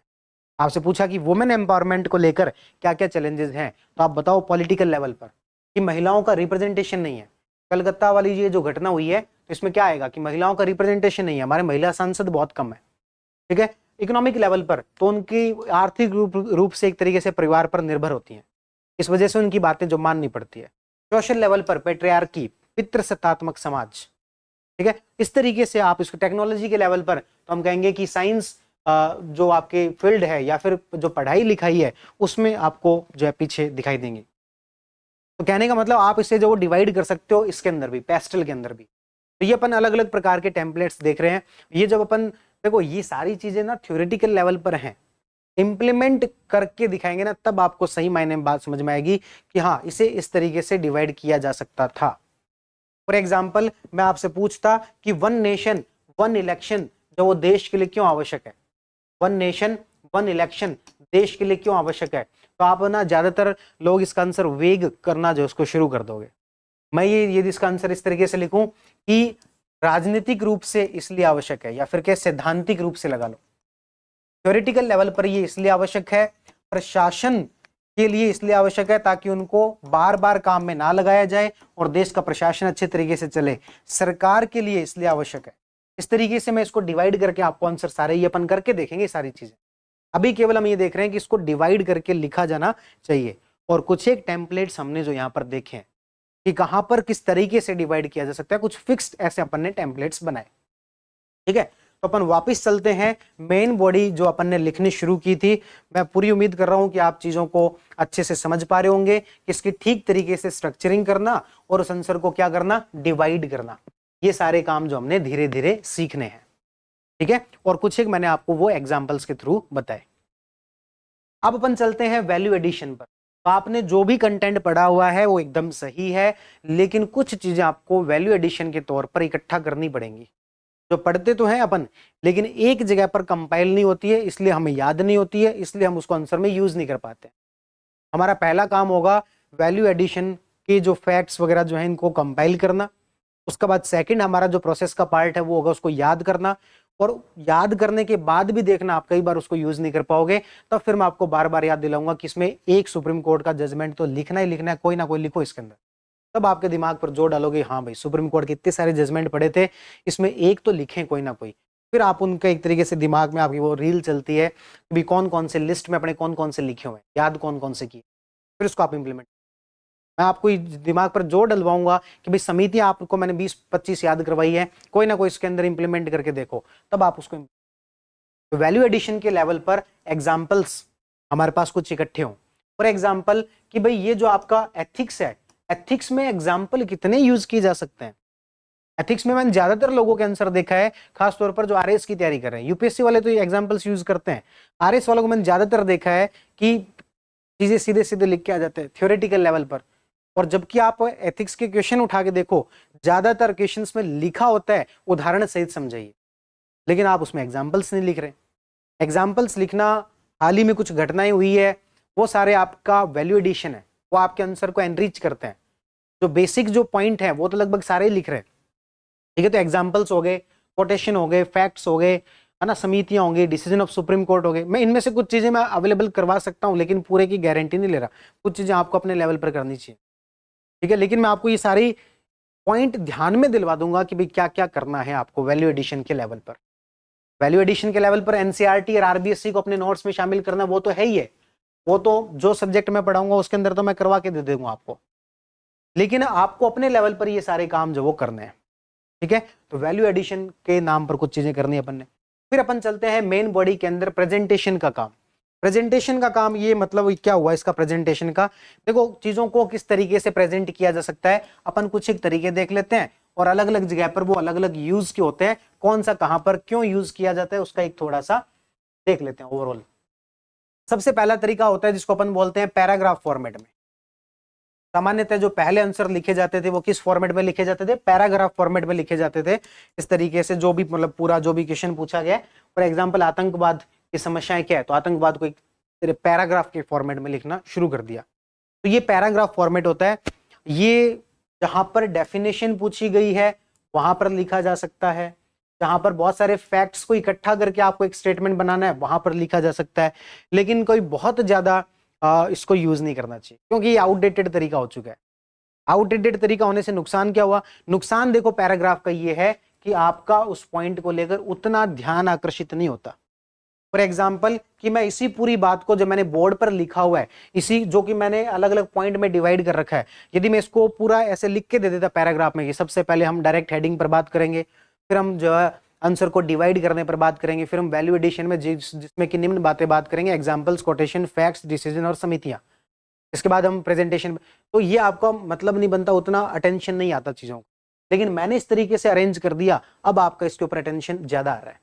आपसे पूछा कि वुमेन एम्पावरमेंट को लेकर क्या क्या चैलेंजेस हैं, तो आप बताओ पॉलिटिकल लेवल पर कि महिलाओं का रिप्रेजेंटेशन नहीं है। कलकत्ता वाली ये जो घटना हुई है तो इसमें क्या आएगा कि महिलाओं का रिप्रेजेंटेशन नहीं है, हमारे महिला सांसद बहुत कम है। ठीक है, इकोनॉमिक लेवल पर तो उनकी आर्थिक रूप से एक तरीके से परिवार पर निर्भर होती हैं, इस वजह से उनकी बातें जो माननी पड़ती है। सोशल लेवल पर पेट्रियार्की, पितृसत्तात्मक समाज। ठीक है, इस तरीके से आप इसको टेक्नोलॉजी के लेवल पर तो हम कहेंगे कि साइंस जो आपके फील्ड है या फिर जो पढ़ाई लिखाई है उसमें आपको जो है पीछे दिखाई देंगे। तो कहने का मतलब आप इसे जो डिवाइड कर सकते हो इसके अंदर भी, पेस्टल के अंदर भी। तो ये अपन अलग अलग प्रकार के टेम्पलेट्स देख रहे हैं। ये जब अपन देखो ये सारी चीजें ना थ्योरेटिकल लेवल पर हैं, इंप्लीमेंट करके दिखाएंगे ना तब आपको सही मायने में बात समझ में आएगी कि हाँ इसे इस तरीके से डिवाइड किया जा सकता था। फॉर एग्जाम्पल मैं आपसे पूछता कि वन नेशन वन इलेक्शन जो वो देश के लिए क्यों आवश्यक है, वन नेशन वन इलेक्शन देश के लिए क्यों आवश्यक है, तो आप ना ज्यादातर लोग इसका आंसर वेग करना जो उसको शुरू कर दोगे। मैं ये यदि इसका आंसर इस तरीके से लिखूं कि राजनीतिक रूप से इसलिए आवश्यक है, या फिर क्या सैद्धांतिक रूप से लगा लो, थ्योरेटिकल लेवल पर ये इसलिए आवश्यक है, प्रशासन के लिए इसलिए आवश्यक है ताकि उनको बार बार काम में ना लगाया जाए और देश का प्रशासन अच्छे तरीके से चले, सरकार के लिए इसलिए आवश्यक है। इस तरीके से मैं इसको डिवाइड करके आपको आंसर सारे ये अपन करके देखेंगे सारी चीजें। अभी केवल हम ये देख रहे हैं कि इसको डिवाइड करके लिखा जाना चाहिए, और कुछ एक टेम्पलेट्स हमने जो यहाँ पर देखे हैं कि कहां पर किस तरीके से डिवाइड किया जा सकता है, कुछ फिक्स्ड ऐसे अपन ने टेम्पलेट्स बनाए। ठीक है, तो अपन वापस चलते हैं मेन बॉडी जो अपन ने लिखनी शुरू की थी। मैं पूरी उम्मीद कर रहा हूं कि आप चीजों को अच्छे से समझ पा रहे होंगे कि इसकी ठीक तरीके से स्ट्रक्चरिंग करना और उस आंसर को क्या करना, डिवाइड करना, ये सारे काम जो हमने धीरे धीरे सीखने हैं। ठीक है, और कुछ एक मैंने आपको वो एग्जाम्पल्स के थ्रू बताए। अब अपन चलते हैं वैल्यू एडिशन पर। तो आपने जो भी कंटेंट पढ़ा हुआ है वो एकदम सही है, लेकिन कुछ चीजें आपको वैल्यू एडिशन के तौर पर इकट्ठा करनी पड़ेंगी। जो पढ़ते तो हैं अपन, लेकिन एक जगह पर कंपाइल नहीं होती है, इसलिए हमें याद नहीं होती है, इसलिए हम उसको आंसर में यूज नहीं कर पाते। हमारा पहला काम होगा वैल्यू एडिशन के जो फैक्ट्स वगैरह जो है इनको कंपाइल करना। उसके बाद सेकंड हमारा जो प्रोसेस का पार्ट है वो होगा उसको याद करना, और याद करने के बाद भी देखना आप कई बार उसको यूज नहीं कर पाओगे, तब फिर मैं आपको बार बार याद दिलाऊंगा कि इसमें एक सुप्रीम कोर्ट का जजमेंट तो लिखना ही लिखना है, कोई ना कोई लिखो इसके अंदर। तब आपके दिमाग पर जोर डालोगे, हाँ भाई सुप्रीम कोर्ट के इतने सारे जजमेंट पड़े थे, इसमें एक तो लिखें कोई ना कोई। फिर आप उनका एक तरीके से दिमाग में आपकी वो रील चलती है कि कौन कौन से लिस्ट में अपने कौन कौन से लिखे हुए हैं, याद कौन कौन से किए, फिर उसको आप इंप्लीमेंट। मैं आपको दिमाग पर जोर डलवाऊंगा कि भाई समितियां आपको मैंने 20-25 याद करवाई है, कोई ना कोई इसके अंदर इंप्लीमेंट करके देखो, तब आप उसको। तो वैल्यू एडिशन के लेवल पर एग्जाम्पल्स हमारे पास कुछ इकट्ठे हों। फॉर एग्जाम्पल कि भाई ये जो आपका एथिक्स है, एथिक्स में एग्जाम्पल कितने यूज किए जा सकते हैं। एथिक्स में मैंने ज्यादातर लोगों के आंसर देखा है, खासतौर पर जो आरएस की तैयारी कर रहे हैं, यूपीएससी वाले तो ये एग्जाम्पल्स यूज करते हैं, आरएस वालों को मैंने ज्यादातर देखा है कि चीजें सीधे सीधे लिख के आ जाते हैं थ्योरेटिकल लेवल पर। और जबकि आप एथिक्स के क्वेश्चन उठा के देखो, ज्यादातर क्वेश्चंस में लिखा होता है उदाहरण सहित समझाइए, लेकिन आप उसमें एग्जाम्पल्स नहीं लिख रहे। एग्जाम्पल्स लिखना, हाल ही में कुछ घटनाएं हुई है, वो सारे आपका वैल्यू एडिशन है, वो आपके आंसर को एनरिच करते हैं। जो बेसिक जो पॉइंट है वो तो लगभग सारे ही लिख रहे हैं, ठीक है। तो एग्जाम्पल्स हो गए, कोटेशन हो गए, फैक्ट्स हो गए, है ना, समितियां होंगी, डिसीजन ऑफ सुप्रीम कोर्ट हो गए। मैं इनमें से कुछ चीजें मैं अवेलेबल करवा सकता हूं, लेकिन पूरे की गारंटी नहीं ले रहा, कुछ चीजें आपको अपने लेवल पर करनी चाहिए, ठीक है। लेकिन मैं आपको ये सारी पॉइंट ध्यान में दिलवा दूंगा कि भाई क्या क्या करना है आपको वैल्यू एडिशन के लेवल पर। वैल्यू एडिशन के लेवल पर एनसीईआरटी और आरबीएससी को अपने नोट्स में शामिल करना वो तो है ही है, वो तो जो सब्जेक्ट मैं पढ़ाऊंगा उसके अंदर तो मैं करवा के दे दूंगा आपको, लेकिन आपको अपने लेवल पर ये सारे काम जो वो करने हैं, ठीक है। तो वैल्यू एडिशन के नाम पर कुछ चीजें करनी है अपन ने। फिर अपन चलते हैं मेन बॉडी के अंदर, प्रेजेंटेशन का काम। प्रेजेंटेशन का काम ये मतलब क्या हुआ इसका प्रेजेंटेशन का, देखो चीजों को किस तरीके से प्रेजेंट किया जा सकता है, अपन कुछ एक तरीके देख लेते हैं, और अलग अलग जगह पर वो अलग अलग यूज के होते हैं, कौन सा कहां पर क्यों यूज किया जाता है उसका एक थोड़ा सा देख लेते हैं ओवरऑल। सबसे पहला तरीका होता है जिसको अपन बोलते हैं पैराग्राफ फॉर्मेट में। सामान्यतः जो पहले आंसर लिखे जाते थे वो किस फॉर्मेट में लिखे जाते थे, पैराग्राफ फॉर्मेट में लिखे जाते थे। इस तरीके से जो भी मतलब पूरा जो भी क्वेश्चन पूछा गया, फॉर एग्जांपल आतंकवाद की समस्याएं क्या है, तो आतंकवाद को एक पैराग्राफ के फॉर्मेट में लिखना शुरू कर दिया। तो ये पैराग्राफ फॉर्मेट होता है। ये जहां पर डेफिनेशन पूछी गई है वहां पर लिखा जा सकता है, जहां पर बहुत सारे फैक्ट्स को इकट्ठा करके आपको एक स्टेटमेंट बनाना है वहां पर लिखा जा सकता है, लेकिन कोई बहुत ज्यादा इसको यूज नहीं करना चाहिए, क्योंकि ये आउटडेटेड तरीका हो चुका है। आउटडेटेड तरीका होने से नुकसान क्या हुआ, नुकसान देखो पैराग्राफ का ये है कि आपका उस पॉइंट को लेकर उतना ध्यान आकर्षित नहीं होता। फॉर एग्जाम्पल कि मैं इसी पूरी बात को जो मैंने बोर्ड पर लिखा हुआ है, इसी जो कि मैंने अलग अलग पॉइंट में डिवाइड कर रखा है, यदि मैं इसको पूरा ऐसे लिख के दे देता पैराग्राफ में कि सबसे पहले हम डायरेक्ट हेडिंग पर बात करेंगे, फिर हम जो है आंसर को डिवाइड करने पर बात करेंगे, फिर हम वैल्यू एडिशन में जिसमें कि निम्न बातें बात करेंगे, एग्जांपल्स, कोटेशन, फैक्ट्स, डिसीजन और समितियां, इसके बाद हम प्रेजेंटेशन, तो ये आपका मतलब नहीं बनता, उतना अटेंशन नहीं आता चीजों को। लेकिन मैंने इस तरीके से अरेंज कर दिया, अब आपका इसके ऊपर अटेंशन ज्यादा आ रहा है,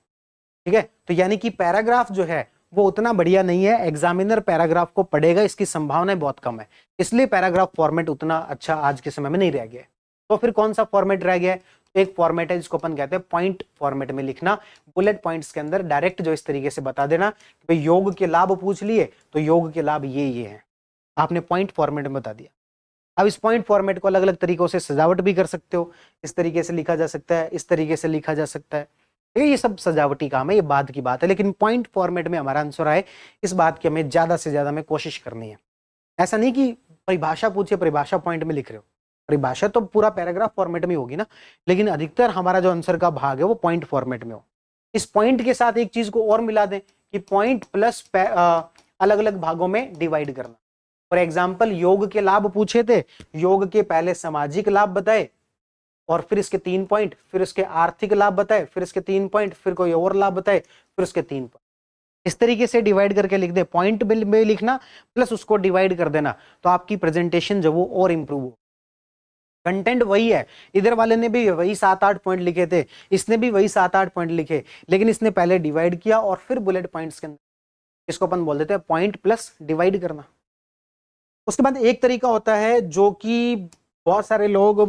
ठीक है। तो यानी कि पैराग्राफ जो है वो उतना बढ़िया नहीं है, एग्जामिनर पैराग्राफ को पढ़ेगा इसकी संभावनाएं बहुत कम है, इसलिए पैराग्राफ फॉर्मेट उतना अच्छा आज के समय में नहीं रह गया। तो फिर कौन सा फॉर्मेट रह गया है, एक फॉर्मेट है जिसको अपन कहते हैं पॉइंट फॉर्मेट में लिखना, बुलेट पॉइंट्स के अंदर डायरेक्ट जो इस तरीके से बता देना कि भाई योग के लाभ पूछ लिए तो योग के लाभ ये हैं, आपने पॉइंट फॉर्मेट में बता दिया। अब इस पॉइंट फॉर्मेट को अलग अलग तरीकों से सजावट भी कर सकते हो, इस तरीके से लिखा जा सकता है, इस तरीके से लिखा जा सकता है, ये सब सजावटी काम है, ये बाद की बात है, लेकिन पॉइंट फॉर्मेट में हमारा आंसर आए इस बात की हमें ज्यादा से ज्यादा में कोशिश करनी है। ऐसा नहीं कि परिभाषा पूछे परिभाषा पॉइंट में लिख रहे हो, परिभाषा तो पूरा पैराग्राफ फॉर्मेट में होगी ना, लेकिन अधिकतर हमारा जो आंसर का भाग है वो पॉइंट फॉर्मेट में हो। इस पॉइंट के साथ एक चीज को और मिला दें कि पॉइंट प्लस अलग अलग भागों में डिवाइड करना। फॉर एग्जाम्पल योग के लाभ पूछे थे, योग के पहले सामाजिक लाभ बताए और फिर इसके 3 पॉइंट, फिर इसके आर्थिक लाभ बताए, फिर इसके 3 पॉइंट, फिर कोई और लाभ बताए, फिर उसके 3 पॉइंट, इस तरीके से डिवाइड करके लिख दे, पॉइंट में लिखना प्लस उसको डिवाइड कर देना, तो आपकी प्रेजेंटेशन जो वो और इंप्रूव हो। कंटेंट वही है, इधर वाले ने भी वही 7-8 पॉइंट लिखे थे, इसने भी वही 7-8 पॉइंट लिखे, लेकिन इसने पहले डिवाइड किया और फिर बुलेट पॉइंट्स के अंदर, इसको अपन बोल देते हैं पॉइंट प्लस डिवाइड करना। उसके बाद एक तरीका होता है जो कि बहुत सारे लोग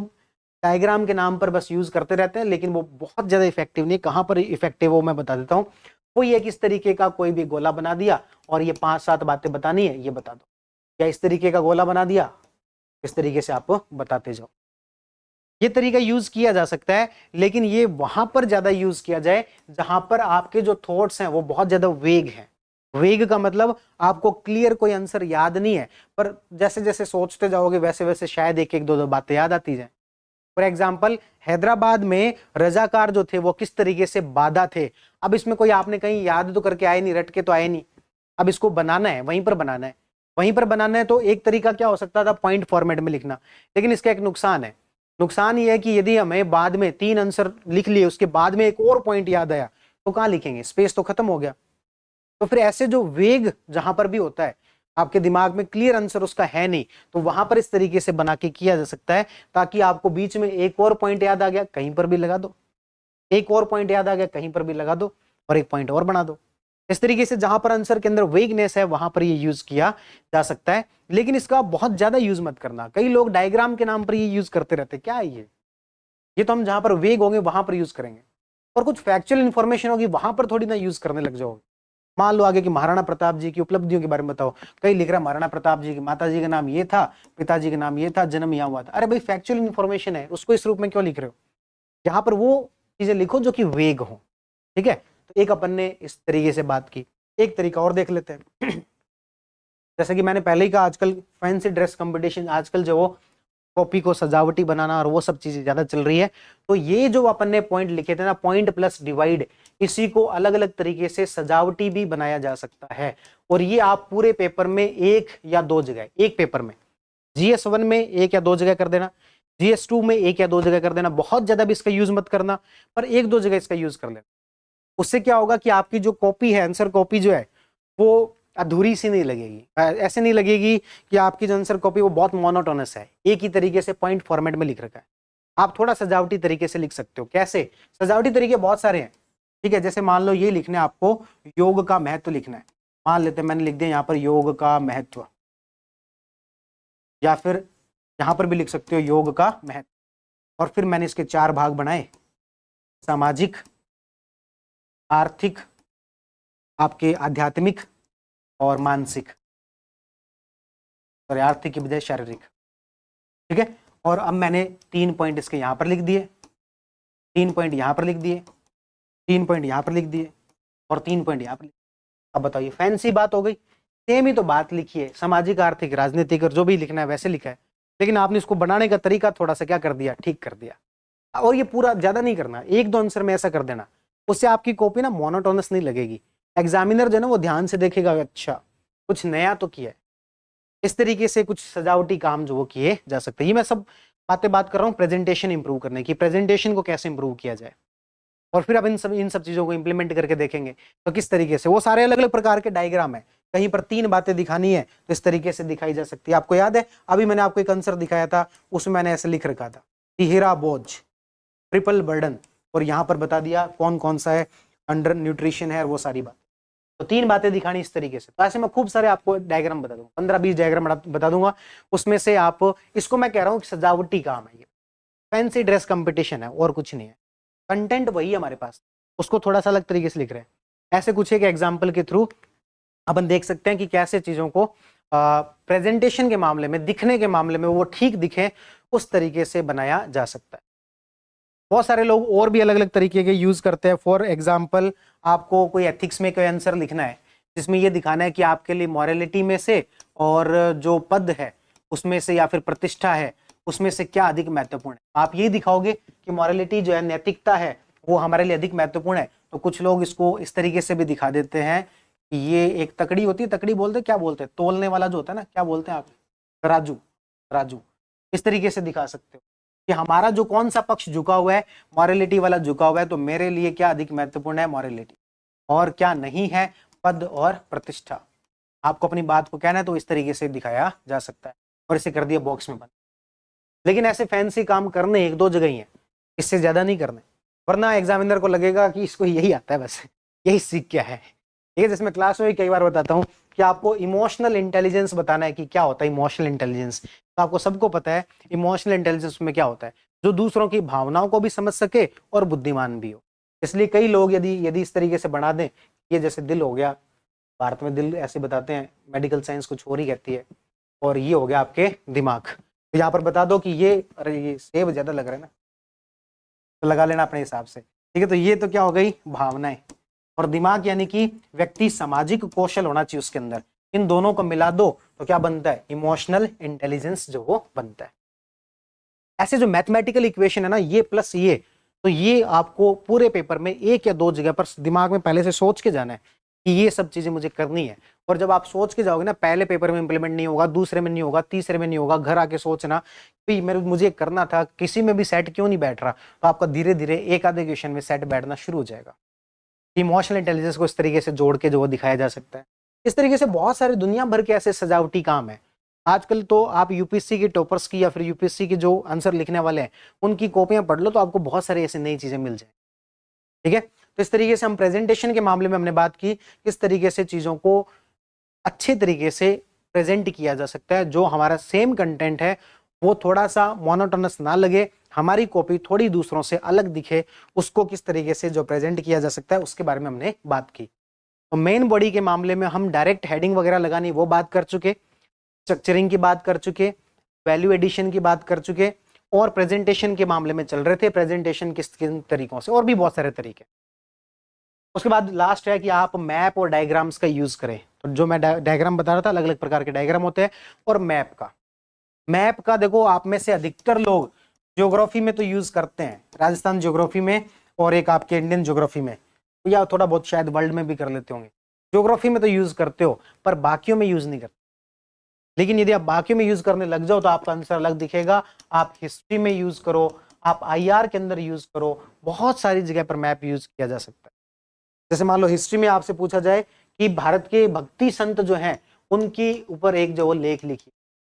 डायग्राम के नाम पर बस यूज करते रहते हैं, लेकिन वो बहुत ज्यादा इफेक्टिव नहीं। कहाँ पर इफेक्टिव वो मैं बता देता हूँ। वो ये किस तरीके का कोई भी गोला बना दिया और ये 5-7 बातें बतानी है, ये बता दो, या इस तरीके का गोला बना दिया, इस तरीके से आप बताते जाओ। ये तरीका यूज किया जा सकता है, लेकिन ये वहां पर ज्यादा यूज किया जाए जहां पर आपके जो थॉट्स हैं वो बहुत ज्यादा वेग हैं। वेग का मतलब आपको क्लियर कोई आंसर याद नहीं है, पर जैसे जैसे सोचते जाओगे वैसे वैसे शायद एक एक दो दो बातें याद आती जाए। फॉर एग्जाम्पल, हैदराबाद में रजाकार जो थे वो किस तरीके से बाधा थे। अब इसमें कोई आपने कहीं याद तो करके आए नहीं, रट के तो आए नहीं। अब इसको बनाना है, वहीं पर बनाना है। वहीं पर बनाना है तो एक तरीका क्या हो सकता था, पॉइंट फॉर्मेट में लिखना। लेकिन इसका एक नुकसान है। नुकसान ये है कि यदि हमें बाद में 3 आंसर लिख लिए, उसके बाद में एक और पॉइंट याद आया, तो कहां लिखेंगे, स्पेस तो खत्म हो गया। तो फिर ऐसे जो वेग जहां पर भी होता है, आपके दिमाग में क्लियर आंसर उसका है नहीं, तो वहां पर इस तरीके से बना के किया जा सकता है, ताकि आपको बीच में एक और पॉइंट याद आ गया, कहीं पर भी लगा दो, एक और पॉइंट याद आ गया, कहीं पर भी लगा दो, और एक पॉइंट और बना दो। इस तरीके से जहां पर आंसर के अंदर वेगनेस है वहां पर ये यूज किया जा सकता है, लेकिन इसका बहुत ज्यादा यूज मत करना। कई लोग डायग्राम के नाम पर ये यूज करते रहते, क्या है ये तो हम जहां पर वेग होंगे वहां पर यूज करेंगे, और कुछ फैक्चुअल इंफॉर्मेशन होगी वहां पर थोड़ी ना यूज करने लग जाओगे। मान लो आगे कि महाराणा प्रताप जी की उपलब्धियों के बारे में बताओ, कई लिख रहा महाराणा प्रताप जी की माता जी का नाम ये था, पिताजी का नाम ये था, जन्म यहाँ हुआ था। अरे भाई फैक्चुअल इंफॉर्मेशन है, उसको इस रूप में क्यों लिख रहे हो। यहाँ पर वो चीजें लिखो जो कि वेग हो। ठीक है, तो एक अपन ने इस तरीके से बात की। एक तरीका और देख लेते हैं। जैसे कि मैंने पहले ही कहा, आजकल फैंसी ड्रेस कंपटीशन, आजकल जो वो कॉपी को सजावटी बनाना और वो सब चीजें ज्यादा चल रही है। तो ये जो अपन ने पॉइंट लिखे थे ना, पॉइंट प्लस डिवाइड, इसी को अलग अलग तरीके से सजावटी भी बनाया जा सकता है। और ये आप पूरे पेपर में 1 या 2 जगह, एक पेपर में GS1 में 1 या 2 जगह कर देना, GS2 में 1 या 2 जगह कर देना। बहुत ज्यादा भी इसका यूज मत करना, पर 1-2 जगह इसका यूज कर लेना। उससे क्या होगा कि आपकी जो कॉपी है, आंसर कॉपी जो है, वो अधूरी सी नहीं लगेगी। ऐसे नहीं लगेगी कि आपकी जो आंसर कॉपी वो बहुत मोनोटोनस है, एक ही तरीके से पॉइंट फॉर्मेट में लिख रखा है। आप थोड़ा सजावटी तरीके से लिख सकते हो। कैसे? सजावटी तरीके बहुत सारे हैं। ठीक है, जैसे मान लो ये लिखना है आपको, योग का महत्व लिखना है। मान लेते हैं मैंने लिख दिया यहाँ पर योग का महत्व, या फिर यहाँ पर भी लिख सकते हो योग का महत्व। और फिर मैंने इसके 4 भाग बनाए, सामाजिक, आर्थिक, आपके आध्यात्मिक और मानसिक, सॉरी आर्थिक की बजाय शारीरिक। ठीक है, और अब मैंने 3 पॉइंट इसके यहां पर लिख दिए, 3 पॉइंट यहां पर लिख दिए, 3 पॉइंट यहां पर लिख दिए, और 3 पॉइंट यहां पर। अब बताइए, फैंसी बात हो गई? सेम ही तो बात लिखी है, सामाजिक, आर्थिक, राजनीतिक, और जो भी लिखना है वैसे लिखा है, लेकिन आपने इसको बनाने का तरीका थोड़ा सा क्या कर दिया, ठीक कर दिया। और ये पूरा ज्यादा नहीं करना, 1-2 आंसर में ऐसा कर देना, उससे आपकी कॉपी ना मोनोटोनस नहीं लगेगी। एग्जामिनर जो है ना वो ध्यान से देखेगा, अच्छा कुछ नया तो किया है। इस तरीके से कुछ सजावटी काम जो वो किए जा सकते हैं। ये मैं सब बात कर रहा हूँ प्रेजेंटेशन इंप्रूव करने की, प्रेजेंटेशन को कैसे इंप्रूव किया जाए। और फिर अब इन सब चीजों को इंप्लीमेंट करके देखेंगे तो किस तरीके से। वो सारे अलग अलग प्रकार के डायग्राम है, कहीं पर 3 बातें दिखानी है तो इस तरीके से दिखाई जा सकती है। आपको याद है अभी मैंने आपको एक आंसर दिखाया था, उसमें मैंने ऐसे लिख रखा था, तिहरा बोझ, ट्रिपल बर्डन, और यहाँ पर बता दिया कौन कौन सा है, अंडर न्यूट्रिशन है, और वो सारी बात। तो 3 बातें दिखानी इस तरीके से। तो ऐसे मैं खूब सारे आपको डायग्राम बता दूंगा, 15-20 डायग्राम बता दूंगा। उसमें से आप, इसको मैं कह रहा हूँ सजावटी काम है, ये फैंसी ड्रेस कंपटीशन है और कुछ नहीं है। कंटेंट वही है हमारे पास, उसको थोड़ा सा अलग तरीके से लिख रहे हैं। ऐसे कुछ एक एग्जाम्पल के थ्रू अपन देख सकते हैं कि कैसे चीजों को प्रेजेंटेशन के मामले में, दिखने के मामले में वो ठीक दिखे, उस तरीके से बनाया जा सकता है। बहुत सारे लोग और भी अलग अलग तरीके के यूज करते हैं। फॉर एग्जाम्पल, आपको कोई एथिक्स में कोई आंसर लिखना है जिसमें ये दिखाना है कि आपके लिए मॉरलिटी में से और जो पद है उसमें से या फिर प्रतिष्ठा है उसमें से क्या अधिक महत्वपूर्ण है। आप ये दिखाओगे कि मॉरलिटी जो है, नैतिकता है, वो हमारे लिए अधिक महत्वपूर्ण है। तो कुछ लोग इसको इस तरीके से भी दिखा देते हैं कि ये एक तकड़ी होती है, तकड़ी बोलते क्या बोलते हैं, तोलने वाला जो होता है ना, क्या बोलते हैं आप, तराजू, तराजू। इस तरीके से दिखा सकते हो कि हमारा जो कौन सा पक्ष झुका हुआ है, मॉरलिटी वाला झुका हुआ है, तो मेरे लिए क्या अधिक महत्वपूर्ण है, मॉरलिटी, और क्या नहीं है, पद और प्रतिष्ठा। आपको अपनी बात को कहना है तो इस तरीके से दिखाया जा सकता है, और इसे कर दिया बॉक्स में बंद। लेकिन ऐसे फैंसी काम करने 1-2 जगह ही है, इससे ज्यादा नहीं करने, वरना एग्जामिनर को लगेगा कि इसको यही आता है, बस यही सीख क्या है। ठीक है, जिसमें क्लास में कई बार बताता हूँ कि आपको इमोशनल इंटेलिजेंस बताना है कि क्या होता है इमोशनल इंटेलिजेंस। तो आपको सबको पता है इमोशनल इंटेलिजेंस में क्या होता है, जो दूसरों की भावनाओं को भी समझ सके और बुद्धिमान भी हो। इसलिए कई लोग यदि इस तरीके से बना दें, ये जैसे दिल हो गया, भारत में दिल ऐसे बताते हैं, मेडिकल साइंस कुछ और ही कहती है, और ये हो गया आपके दिमाग। तो यहाँ पर बता दो कि ये, अरे ये सेब ज्यादा लग रहा है ना, तो लगा लेना अपने हिसाब से, ठीक है। तो ये तो क्या हो गई, भावनाएं, और दिमाग यानी कि व्यक्ति सामाजिक कौशल होना चाहिए उसके अंदर। इन दोनों को मिला दो तो क्या बनता है, इमोशनल इंटेलिजेंस जो वो बनता है। ऐसे जो मैथमेटिकल इक्वेशन है ना, ये प्लस ये, तो ये आपको पूरे पेपर में एक या दो जगह पर दिमाग में पहले से सोच के जाना है कि ये सब चीजें मुझे करनी है। और जब आप सोच के जाओगे ना, पहले पेपर में इंप्लीमेंट नहीं होगा, दूसरे में नहीं होगा, तीसरे में नहीं होगा, घर आके सोचना कि मुझे करना था, किसी में भी सेट क्यों नहीं बैठ रहा, तो आपका धीरे धीरे एक आधे क्वेश्चन में सेट बैठना शुरू हो जाएगा। इमोशनल इंटेलिजेंस को इस तरीके से जोड़ के जो वो दिखाया जा सकता है। इस तरीके से बहुत सारे दुनिया भर के ऐसे सजावटी काम है। आजकल तो आप यूपीएससी की टॉपर्स की या फिर यूपीएससी के जो आंसर लिखने वाले हैं उनकी कॉपियां पढ़ लो, तो आपको बहुत सारी ऐसी नई चीजें मिल जाए, ठीक है। तो इस तरीके से हम प्रेजेंटेशन के मामले में हमने बात की, किस तरीके से चीजों को अच्छे तरीके से प्रेजेंट किया जा सकता है, जो हमारा सेम कंटेंट है वो थोड़ा सा मोनोटोनस ना लगे, हमारी कॉपी थोड़ी दूसरों से अलग दिखे, उसको किस तरीके से जो प्रेजेंट किया जा सकता है उसके बारे में हमने बात की। तो मेन बॉडी के मामले में हम डायरेक्ट हेडिंग वगैरह लगानी वो बात कर चुके, स्ट्रक्चरिंग की बात कर चुके, वैल्यू एडिशन की बात कर चुके, और प्रेजेंटेशन के मामले में चल रहे थे प्रेजेंटेशन किस किन तरीकों से, और भी बहुत सारे तरीके। उसके बाद लास्ट है कि आप मैप और डायग्राम्स का यूज करें। तो जो मैं डायग्राम बता रहा था, अलग अलग प्रकार के डायग्राम होते हैं, और मैप का देखो, आप में से अधिकतर लोग ज्योग्राफी में तो यूज करते हैं, राजस्थान ज्योग्राफी में और एक आपके इंडियन ज्योग्राफी में, या थोड़ा बहुत शायद वर्ल्ड में भी कर लेते होंगे। ज्योग्राफी में तो यूज करते हो, पर बाकियों में यूज नहीं करते। लेकिन यदि आप बाकियों में यूज करने लग जाओ तो आपका आंसर अलग दिखेगा। आप हिस्ट्री में यूज करो, आप आईआर के अंदर यूज करो, बहुत सारी जगह पर मैप यूज किया जा सकता है। जैसे मान लो हिस्ट्री में आपसे पूछा जाए कि भारत के भक्ति संत जो हैं उनकी ऊपर एक जो वो लेख लिखी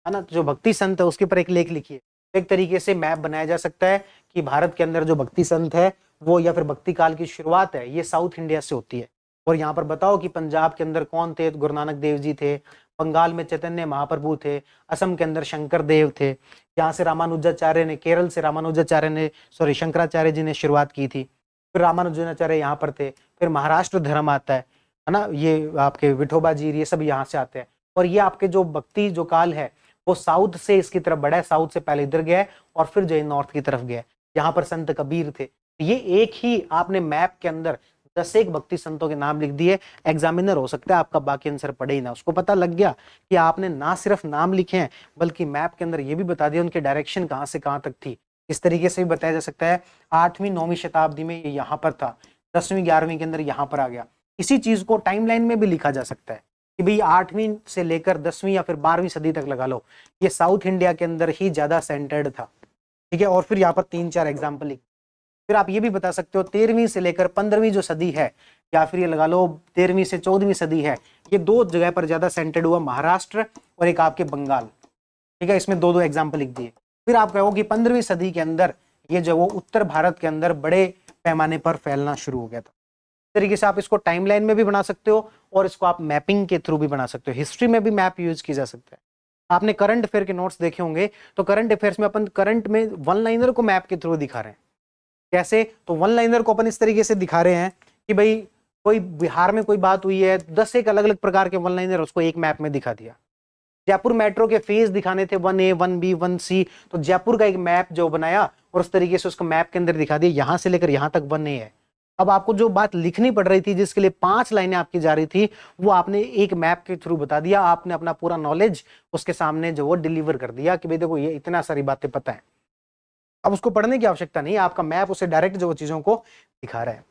है ना, जो भक्ति संत है उसके ऊपर एक लेख लिखिए, एक तरीके से मैप बनाया जा सकता है कि भारत के अंदर जो भक्ति संत है वो, या फिर भक्ति काल की शुरुआत है, ये साउथ इंडिया से होती है। और यहाँ पर बताओ कि पंजाब के अंदर कौन थे, गुरु नानक देव जी थे, बंगाल में चैतन्य महाप्रभु थे, असम के अंदर शंकर देव थे, यहाँ से रामानुजाचार्य ने, केरल से रामानुजाचार्य ने, सॉरी शंकराचार्य जी ने शुरुआत की थी, फिर रामानुजाचार्य यहाँ पर थे, फिर महाराष्ट्र धर्म आता है ना, ये आपके विठोबा जी, ये सब यहाँ से आते हैं। और ये आपके जो भक्ति जो काल है वो साउथ से इसकी तरफ बढ़ा है, साउथ से पहले इधर गया है और फिर जो है नॉर्थ की तरफ गया है, यहाँ पर संत कबीर थे। ये एक ही आपने मैप के अंदर 10 एक भक्ति संतों के नाम लिख दिए, एग्जामिनर हो सकता है आपका बाकी आंसर पढ़े ही ना, उसको पता लग गया कि आपने ना सिर्फ नाम लिखे हैं बल्कि मैप के अंदर ये भी बता दिया उनके डायरेक्शन कहाँ से कहाँ तक थी। इस तरीके से भी बताया जा सकता है 8वीं 9वीं शताब्दी में ये यहाँ पर था, 10वीं 11वीं के अंदर यहाँ पर आ गया। इसी चीज को टाइमलाइन में भी लिखा जा सकता है कि भाई 8वीं से लेकर 10वीं या फिर 12वीं सदी तक लगा लो, ये साउथ इंडिया के अंदर ही ज्यादा सेंटर्ड था, ठीक है। और फिर यहाँ पर 3-4 एग्जाम्पल लिख, फिर आप ये भी बता सकते हो 13वीं से लेकर 15वीं जो सदी है, या फिर ये लगा लो 13वीं से 14वीं सदी है, ये दो जगह पर ज्यादा सेंटर्ड हुआ, महाराष्ट्र और एक आपके बंगाल, ठीक है। इसमें 2-2 एग्जाम्पल लिख दिए। फिर आप कहो कि 15वीं सदी के अंदर ये जो वो उत्तर भारत के अंदर बड़े पैमाने पर फैलना शुरू हो गया था। इस तरीके से आप इसको टाइमलाइन में भी बना सकते हो और इसको आप मैपिंग के थ्रू भी बना सकते हो। हिस्ट्री में भी मैप यूज किया जा सकता है। आपने करंट अफेयर के नोट्स देखे होंगे, तो करंट अफेयर्स में अपन करंट में वन लाइनर को मैप के थ्रू दिखा रहे हैं। कैसे? तो वन लाइनर को अपन इस तरीके से दिखा रहे हैं कि भाई कोई बिहार में कोई बात हुई है, 10 एक अलग अलग प्रकार के वन लाइनर उसको एक मैप में दिखा दिया। जयपुर मेट्रो के फेज दिखाने थे 1A 1B 1C, तो जयपुर का एक मैप जो बनाया और उस तरीके से उसको मैप के अंदर दिखा दिया, यहां से लेकर यहां तक 1A है। अब आपको जो बात लिखनी पड़ रही थी, जिसके लिए 5 लाइनें आपकी जा रही थी, वो आपने एक मैप के थ्रू बता दिया। आपने अपना पूरा नॉलेज उसके सामने जो वो डिलीवर कर दिया कि भाई देखो ये इतना सारी बातें पता है। अब उसको पढ़ने की आवश्यकता नहीं, आपका मैप उसे डायरेक्ट जो चीजों को दिखा रहा है।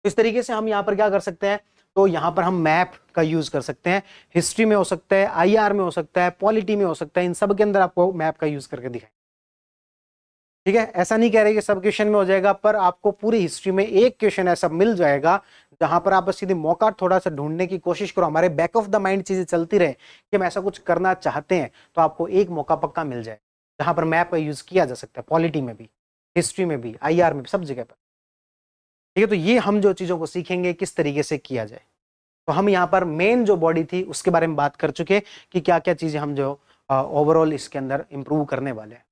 इस तरीके से हम यहाँ पर क्या कर सकते हैं, तो यहाँ पर हम मैप का यूज कर सकते हैं। हिस्ट्री में हो सकता है, आईआर में हो सकता है, पॉलिटी में हो सकता है, इन सब के अंदर आपको मैप का यूज करके दिखाएं, ठीक है। ऐसा नहीं कह रहे कि सब क्वेश्चन में हो जाएगा, पर आपको पूरी हिस्ट्री में एक क्वेश्चन ऐसा मिल जाएगा जहां पर आप बस सीधे मौका थोड़ा सा ढूंढने की कोशिश करो, हमारे बैक ऑफ द माइंड चीजें चलती रहे कि हम ऐसा कुछ करना चाहते हैं, तो आपको एक मौका पक्का मिल जाए जहां पर मैप का यूज किया जा सकता है, पॉलिटी में भी, हिस्ट्री में भी, आईआर में भी, सब जगह पर, ठीक है। तो ये हम जो चीजों को सीखेंगे किस तरीके से किया जाए। तो हम यहाँ पर मेन जो बॉडी थी उसके बारे में बात कर चुके कि क्या क्या चीजें हम जो ओवरऑल इसके अंदर इंप्रूव करने वाले हैं।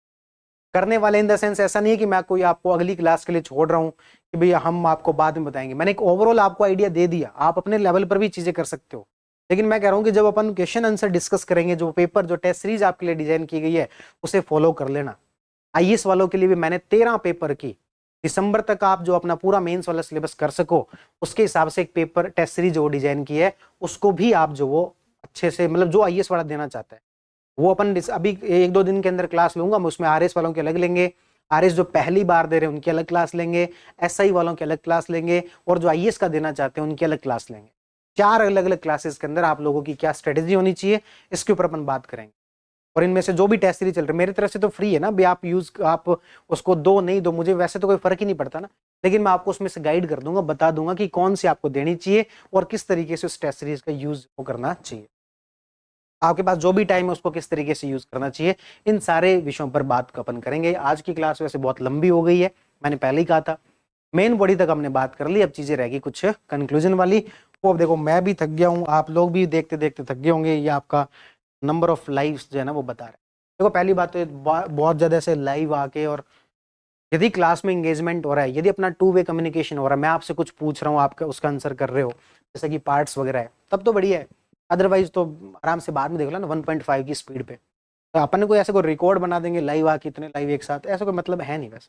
करने वाले इन द सेंस ऐसा नहीं है कि मैं कोई आपको अगली क्लास के लिए छोड़ रहा हूँ कि भैया हम आपको बाद में बताएंगे। मैंने एक ओवरऑल आपको आइडिया दे दिया, आप अपने लेवल पर भी चीजें कर सकते हो। लेकिन मैं कह रहा हूँ कि जब अपन क्वेश्चन आंसर डिस्कस करेंगे, जो पेपर जो टेस्ट सीरीज आपके लिए डिजाइन की गई है उसे फॉलो कर लेना। आईएएस वालों के लिए भी मैंने 13 पेपर की, दिसंबर तक आप जो अपना पूरा मेंस वाला सिलेबस कर सको उसके हिसाब से एक पेपर टेस्ट सीरीज जो डिजाइन की है उसको भी आप जो वो अच्छे से, मतलब जो आईएएस वाला देना चाहता है वो अपन अभी 1-2 दिन के अंदर क्लास लूंगा मैं, उसमें आरएस वालों के अलग लेंगे, आरएस जो पहली बार दे रहे हैं उनकी अलग क्लास लेंगे, एसआई वालों की अलग क्लास लेंगे, और जो आईएएस का देना चाहते हैं उनकी अलग क्लास लेंगे। 4 अलग अलग क्लासेस के अंदर आप लोगों की क्या स्ट्रेटेजी होनी चाहिए इसके ऊपर अपन बात करेंगे। और इनमें से जो भी टेस्ट सीरीज चल रही है मेरी तरफ से तो फ्री है ना भी, आप उसको दो नहीं दो मुझे वैसे तो कोई फर्क ही नहीं पड़ता ना, लेकिन मैं आपको उसमें से गाइड कर दूंगा, बता दूंगा कि कौन सी आपको देनी चाहिए और किस तरीके से उस टेस्ट सीरीज का यूज करना चाहिए। आपके पास जो भी टाइम है उसको किस तरीके से यूज करना चाहिए, इन सारे विषयों पर बात अपन करेंगे। आज की क्लास वैसे बहुत लंबी हो गई है, मैंने पहले ही कहा था। मेन बॉडी तक हमने बात कर ली, अब चीजें रहेगी कुछ कंक्लूजन वाली। वो अब देखो मैं भी थक गया हूँ, आप लोग भी देखते देखते थक गए होंगे, ये आपका नंबर ऑफ लाइव्स जो है ना वो बता रहे हैं। देखो पहली बात तो बहुत ज्यादा ऐसे लाइव आके, और यदि क्लास में एंगेजमेंट हो रहा है, यदि अपना 2 वे कम्युनिकेशन हो रहा है, मैं आपसे कुछ पूछ रहा हूँ आपका उसका आंसर कर रहे हो जैसे कि पार्ट्स वगैरह है, तब तो बढ़िया है। अदरवाइज तो आराम से बाद में देख लो ना 1.5 की स्पीड पे, तो अपन को ऐसे कोई रिकॉर्ड बना देंगे लाइव आके इतने लाइव एक साथ, ऐसा कोई मतलब है नहीं वैसे,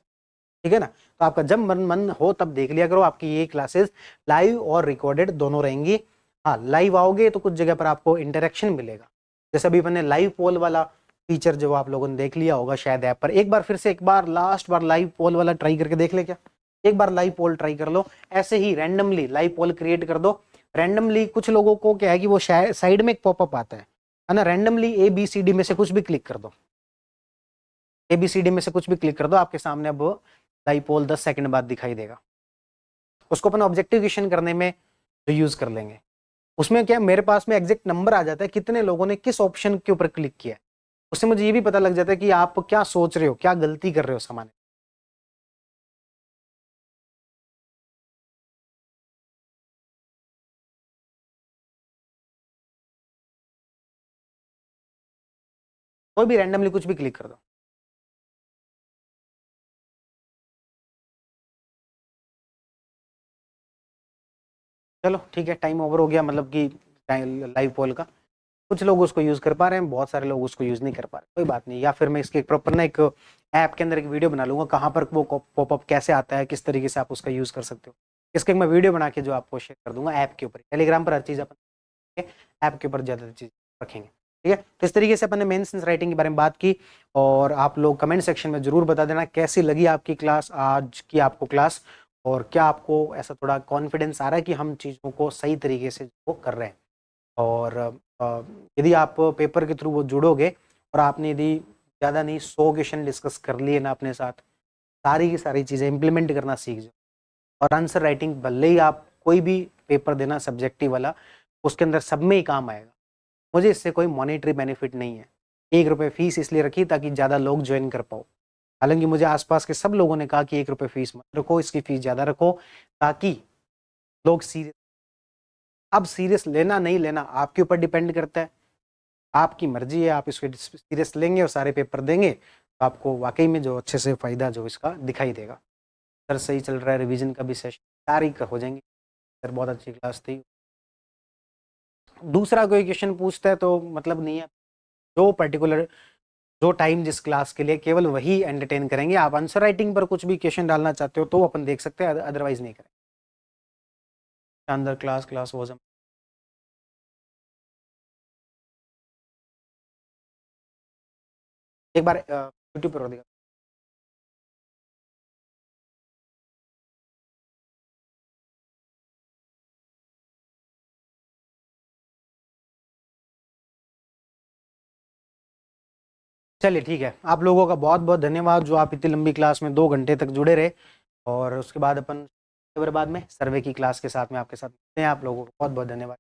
ठीक है ना। तो आपका जब मन हो तब देख लिया करो, आपकी ये क्लासेस लाइव और रिकॉर्डेड दोनों रहेंगी। हाँ लाइव आओगे तो कुछ जगह पर आपको इंटरेक्शन मिलेगा, जैसे अभी मैंने लाइव पोल वाला फीचर जो आप लोगों ने देख लिया होगा शायद ऐप पर, एक बार फिर से एक बार लास्ट बार लाइव पोल वाला ट्राई करके देख ले क्या, एक बार लाइव पोल ट्राई कर लो, ऐसे ही रैंडमली लाइव पोल क्रिएट कर दो। रैंडमली कुछ लोगों को क्या है कि वो साइड में एक पॉपअप आता है ना, रैंडमली ABCD में से कुछ भी क्लिक कर दो, ABCD में से कुछ भी क्लिक कर दो, आपके सामने अब लाइव पोल 10 सेकंड बाद दिखाई देगा। उसको अपन ऑब्जेक्टिव क्वेश्चन करने में जो यूज कर लेंगे, उसमें क्या मेरे पास में एग्जैक्ट नंबर आ जाता है कितने लोगों ने किस ऑप्शन के ऊपर क्लिक किया है, उससे मुझे ये भी पता लग जाता है कि आप क्या सोच रहे हो, क्या गलती कर रहे हो सामान्य। कोई भी रैंडमली कुछ भी क्लिक कर दो। चलो ठीक है, टाइम ओवर हो गया, मतलब कि लाइव पोल का कुछ लोग उसको यूज कर पा रहे हैं, बहुत सारे लोग उसको यूज नहीं कर पा रहे, कोई बात नहीं। या फिर मैं इसके प्रॉपर ना एक ऐप के अंदर एक वीडियो बना लूंगा कहाँ पर वो पॉपअप कैसे आता है, किस तरीके से आप उसका यूज कर सकते हो, इसके मैं वीडियो बना के जो आपको शेयर कर दूंगा ऐप के ऊपर। टेलीग्राम पर हर चीज अपन ऐप के ऊपर ज्यादा चीज रखेंगे, ठीक है। तो इस तरीके से अपन ने मेंस राइटिंग के बारे में बात की, और आप लोग कमेंट सेक्शन में जरूर बता देना कैसी लगी आपकी क्लास, आज की आपको क्लास, और क्या आपको ऐसा थोड़ा कॉन्फिडेंस आ रहा है कि हम चीज़ों को सही तरीके से वो कर रहे हैं। और यदि आप पेपर के थ्रू वो जुड़ोगे और आपने यदि ज़्यादा नहीं 100 क्वेश्चन डिस्कस कर लिए ना अपने साथ, सारी की सारी चीज़ें इम्प्लीमेंट करना सीख जाओ, और आंसर राइटिंग भले ही आप कोई भी पेपर देना सब्जेक्टिव वाला, उसके अंदर सब में ही काम आएगा। मुझे इससे कोई मॉनेटरी बेनिफिट नहीं है, 1 रुपये फीस इसलिए रखी ताकि ज़्यादा लोग ज्वाइन कर पाओ। हालांकि मुझे आसपास के सब लोगों ने कहा कि 1 रुपये फीस मत रखो, इसकी फीस ज़्यादा रखो ताकि लोग सीरियस, अब सीरियस लेना नहीं लेना आपके ऊपर डिपेंड करता है, आपकी मर्जी है, आप इसको सीरियस लेंगे और सारे पेपर देंगे तो आपको वाकई में जो अच्छे से फ़ायदा जो इसका दिखाई देगा। सर सही चल रहा है, रिवीजन का भी सेशन सारी हो जाएंगी, सर बहुत अच्छी क्लास थी। दूसरा कोई क्वेश्चन पूछता है तो मतलब नहीं है, जो पर्टिकुलर जो टाइम जिस क्लास के लिए केवल वही एंटरटेन करेंगे। आप आंसर राइटिंग पर कुछ भी क्वेश्चन डालना चाहते हो तो अपन देख सकते हैं, अदरवाइज नहीं करें। शानदार क्लास वाज एक बार यूट्यूब पर दिखा। चलिए ठीक है, आप लोगों का बहुत बहुत धन्यवाद जो आप इतनी लंबी क्लास में 2 घंटे तक जुड़े रहे, और उसके बाद अपन बाद में सर्वे की क्लास के साथ में आपके साथ मिलते हैं। आप लोगों को बहुत बहुत धन्यवाद।